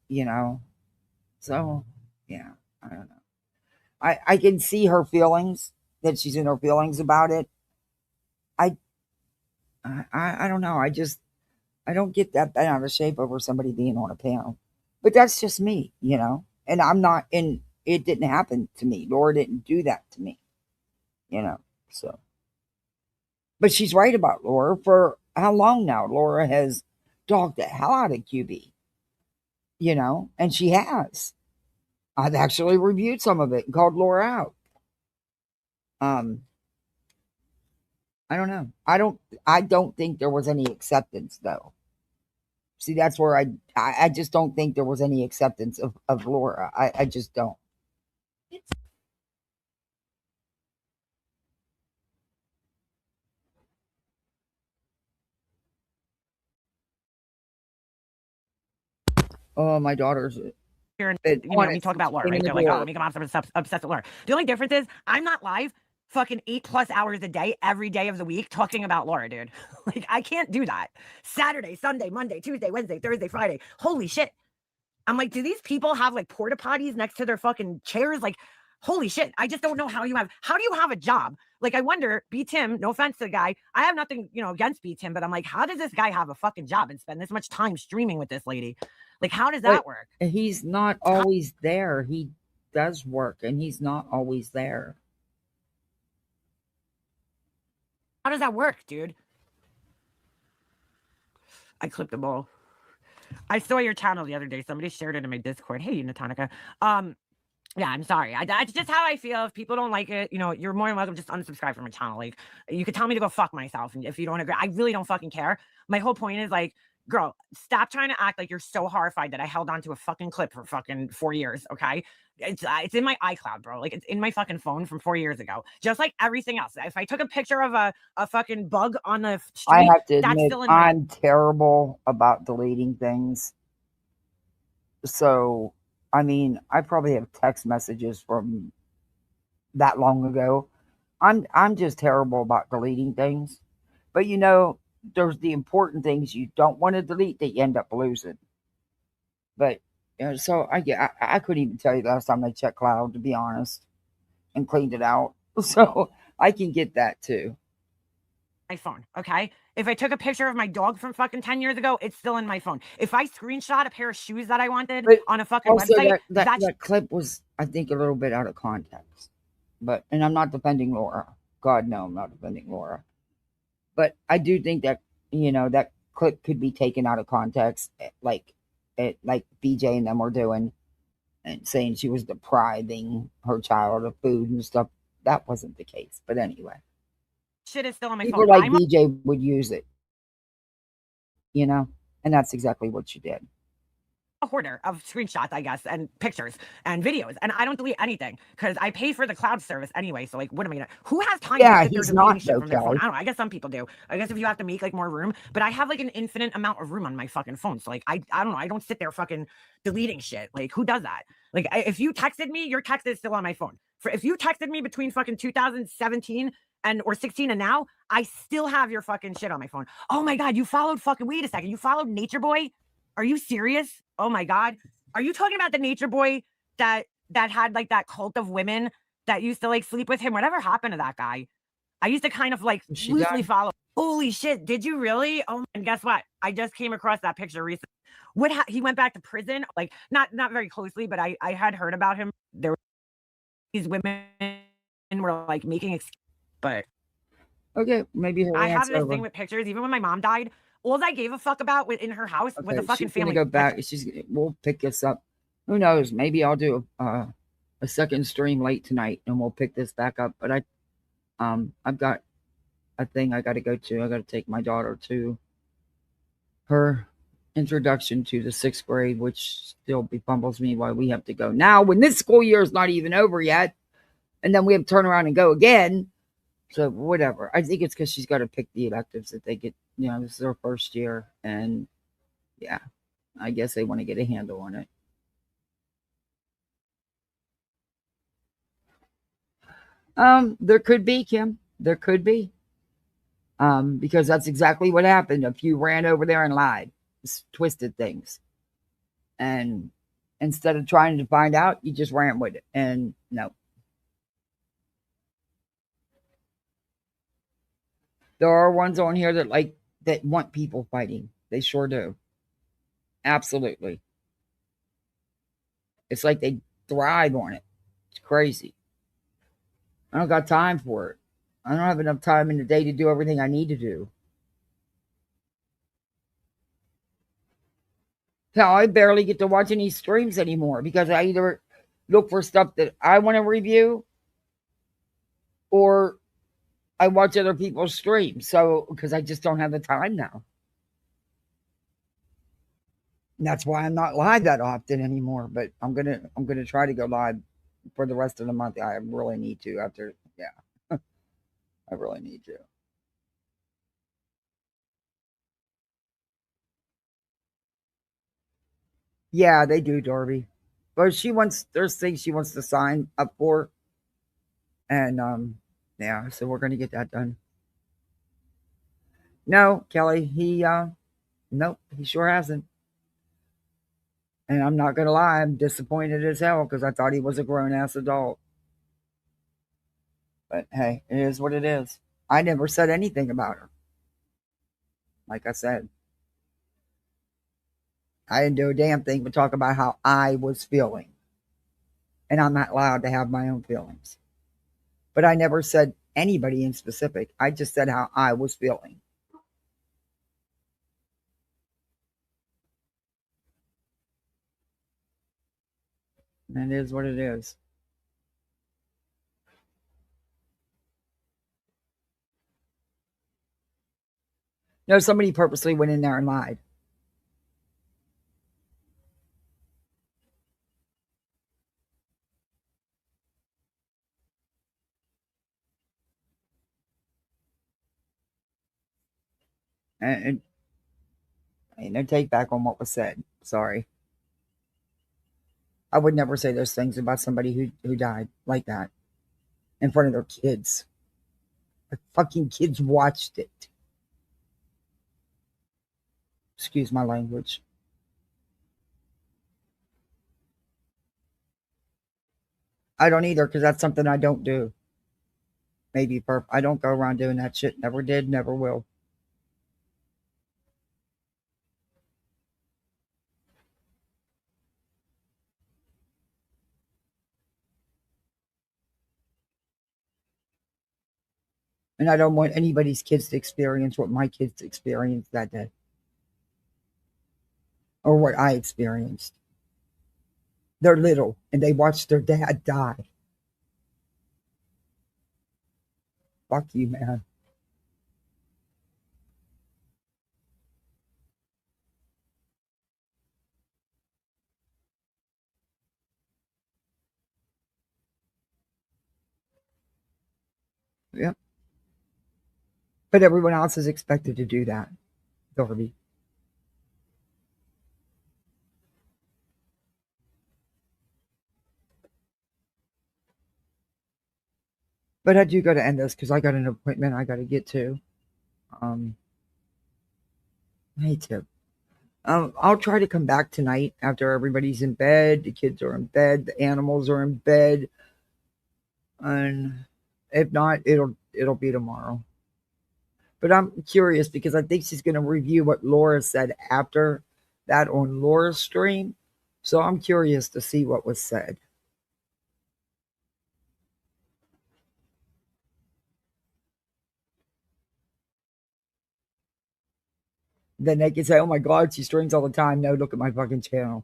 [SPEAKER 1] so, yeah, I don't know. I can see her feelings, that she's in her feelings about it. I don't know. I don't get that bent out of shape over somebody being on a panel. But that's just me, and I'm not in, it didn't happen to me. Laura didn't do that to me, so. But she's right about Laura. For how long now? Laura has dogged the hell out of QB, and she has. I've actually reviewed some of it and called Laura out. I don't know. I don't think there was any acceptance though. See, that's where I just don't think there was any acceptance of Laura. I just don't. Oh, my daughter's
[SPEAKER 16] me talk about Laura, right? They're like, oh, let me come off obsessed with Laura. The only difference is I'm not live fucking 8+ hours a day, every day of the week, talking about Laura, dude. Like, I can't do that. Saturday, Sunday, Monday, Tuesday, Wednesday, Thursday, Friday. Holy shit. I'm like, do these people have like porta potties next to their fucking chairs? Like, holy shit. I just don't know how do you have a job? Like, I wonder, B Tim, no offense to the guy. I have nothing, against B Tim, but I'm like, how does this guy have a fucking job and spend this much time streaming with this lady? Like, how does that work?
[SPEAKER 1] He's not always there. He does work and he's not always there.
[SPEAKER 16] How does that work, dude? I clipped them all. I saw your channel the other day. Somebody shared it in my Discord. Hey, Natanica. Yeah, I'm sorry. That's just how I feel. If people don't like it, you're more than welcome to just unsubscribe from my channel. Like, you could tell me to go fuck myself, and if you don't agree, I really don't fucking care. My whole point is like, girl, stop trying to act like you're so horrified that I held on to a fucking clip for fucking 4 years. Okay, it's in my iCloud, bro. Like, it's in my fucking phone from 4 years ago. Just like everything else. If I took a picture of a fucking bug on the street,
[SPEAKER 1] I have to
[SPEAKER 16] that's
[SPEAKER 1] admit,
[SPEAKER 16] still in my.
[SPEAKER 1] I'm terrible about deleting things. So, I mean, I probably have text messages from that long ago. I'm just terrible about deleting things. But there's the important things you don't want to delete that you end up losing. But so I couldn't even tell you the last time I checked cloud, to be honest, and cleaned it out. So I can get that too.
[SPEAKER 16] My phone, okay? If I took a picture of my dog from fucking 10 years ago, it's still in my phone. If I screenshot a pair of shoes that I wanted on a fucking
[SPEAKER 1] Also,
[SPEAKER 16] website,
[SPEAKER 1] that clip was, I think, a little bit out of context. And I'm not defending Laura. God, no, I'm not defending Laura. But I do think that, that clip could be taken out of context, like BJ and them were doing, and saying she was depriving her child of food and stuff. That wasn't the case. But anyway.
[SPEAKER 16] Shit is still on my
[SPEAKER 1] People
[SPEAKER 16] phone.
[SPEAKER 1] like BJ would use it, and that's exactly what she did.
[SPEAKER 16] A hoarder of screenshots, I guess, and pictures and videos, and I don't delete anything because I pay for the cloud service anyway. So like, what am I gonna? Who has time to sit there deleting shit from their phone? I don't know. I guess some people do. I guess if you have to make like more room, but I have like an infinite amount of room on my fucking phone. So like, I don't know. I don't sit there fucking deleting shit. Like, who does that? Like, if you texted me, your text is still on my phone. If you texted me between fucking 2017 or 16 and now, I still have your fucking shit on my phone. Oh my God, you followed fucking, wait a second. You followed Nature Boy? Are you serious? Oh my God. Are you talking about the Nature Boy that had like that cult of women that used to like sleep with him? Whatever happened to that guy? I used to kind of like loosely follow. Holy shit, did you really? Oh, and guess what? I just came across that picture recently. He went back to prison, like not very closely, but I had heard about him. There were these women were like making excuses, but
[SPEAKER 1] Okay, maybe her
[SPEAKER 16] I have
[SPEAKER 1] rant's
[SPEAKER 16] this
[SPEAKER 1] over.
[SPEAKER 16] thing with pictures. Even when my mom died, all I gave a fuck about in her house was a
[SPEAKER 1] Okay,
[SPEAKER 16] fucking
[SPEAKER 1] she's gonna
[SPEAKER 16] family.
[SPEAKER 1] go back. We'll pick this up. Who knows? Maybe I'll do a second stream late tonight, and we'll pick this back up. But I've got a thing I got to go to. I got to take my daughter to her introduction to the 6th grade, which still befumbles me why we have to go now when this school year is not even over yet, and then we have to turn around and go again. So whatever. I think it's because she's got to pick the electives that they get. You know, this is her first year, and yeah, I guess they want to get a handle on it. There could be, Kim. There could be. Because that's exactly what happened. A few ran over there and lied, twisted things. And instead of trying to find out, you just ran with it. And no. There are ones on here that want people fighting. They sure do. Absolutely. It's like they thrive on it. It's crazy. I don't got time for it. I don't have enough time in the day to do everything I need to do. Hell, I barely get to watch any streams anymore because I either look for stuff that I want to review or I watch other people's streams. So, because I just don't have the time now. And that's why I'm not live that often anymore. But I'm gonna try to go live for the rest of the month. I really need to after, yeah. I really need to. Yeah, they do, Darby. But there's things she wants to sign up for. And yeah, so we're gonna get that done. No, Kelly, nope, he sure hasn't. And I'm not gonna lie, I'm disappointed as hell because I thought he was a grown ass adult. But hey, it is what it is. I never said anything about her. Like I said, I didn't do a damn thing but talk about how I was feeling. And I'm not allowed to have my own feelings. But I never said anybody in specific. I just said how I was feeling. And it is what it is. No, somebody purposely went in there and lied. And ain't no take back on what was said. Sorry. I would never say those things about somebody who died like that in front of their kids. The fucking kids watched it. Excuse my language. I don't either because that's something I don't do. Maybe I don't go around doing that shit. Never did, never will. And I don't want anybody's kids to experience what my kids experienced that day. Or what I experienced. They're little and they watched their dad die. Fuck you, man. Yep. But everyone else is expected to do that, Darby. But I do got to end this because I got an appointment I got to get to. Hey, Tip. I'll try to come back tonight after everybody's in bed. The kids are in bed. The animals are in bed. And if not, it'll be tomorrow. But I'm curious because I think she's going to review what Laura said after that on Laura's stream. So I'm curious to see what was said. Then they can say, oh my God, she streams all the time. No, look at my fucking channel.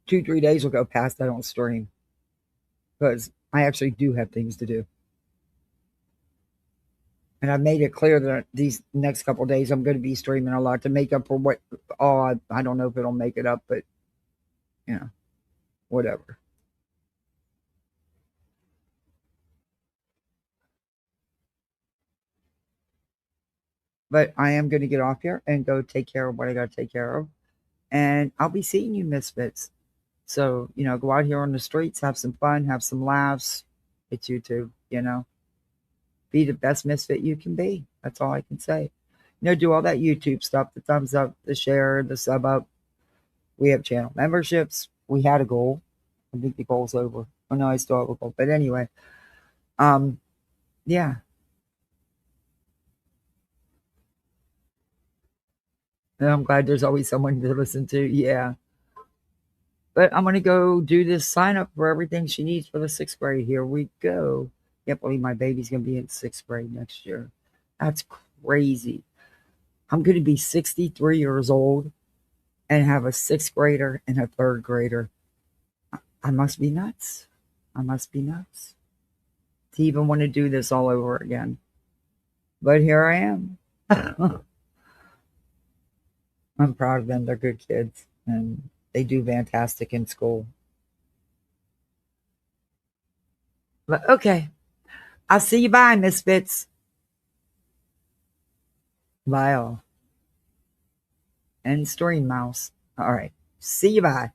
[SPEAKER 1] 2-3 days will go past I don't stream. Because I actually do have things to do. And I've made it clear that these next couple of days I'm going to be streaming a lot to make up for what, I don't know if it'll make it up, but yeah, whatever. But I am going to get off here and go take care of what I got to take care of. And I'll be seeing you, Misfits. So, go out here on the streets, have some fun, have some laughs. It's YouTube, Be the best misfit you can be. That's all I can say. Do all that YouTube stuff, the thumbs up, the share, the sub up. We have channel memberships. We had a goal. I think the goal's over. Oh no, I still have a goal. But anyway, yeah. And I'm glad there's always someone to listen to. Yeah. But I'm going to go do this sign up for everything she needs for the 6th grade. Here we go. Can't believe my baby's going to be in 6th grade next year. That's crazy. I'm going to be 63 years old and have a 6th grader and a 3rd grader. I must be nuts. I must be nuts to even want to do this all over again. But here I am. I'm proud of them. They're good kids and they do fantastic in school. But okay. I'll see you. Bye, Misfits. Bye all. And Stream Mouse. All right. See you. Bye.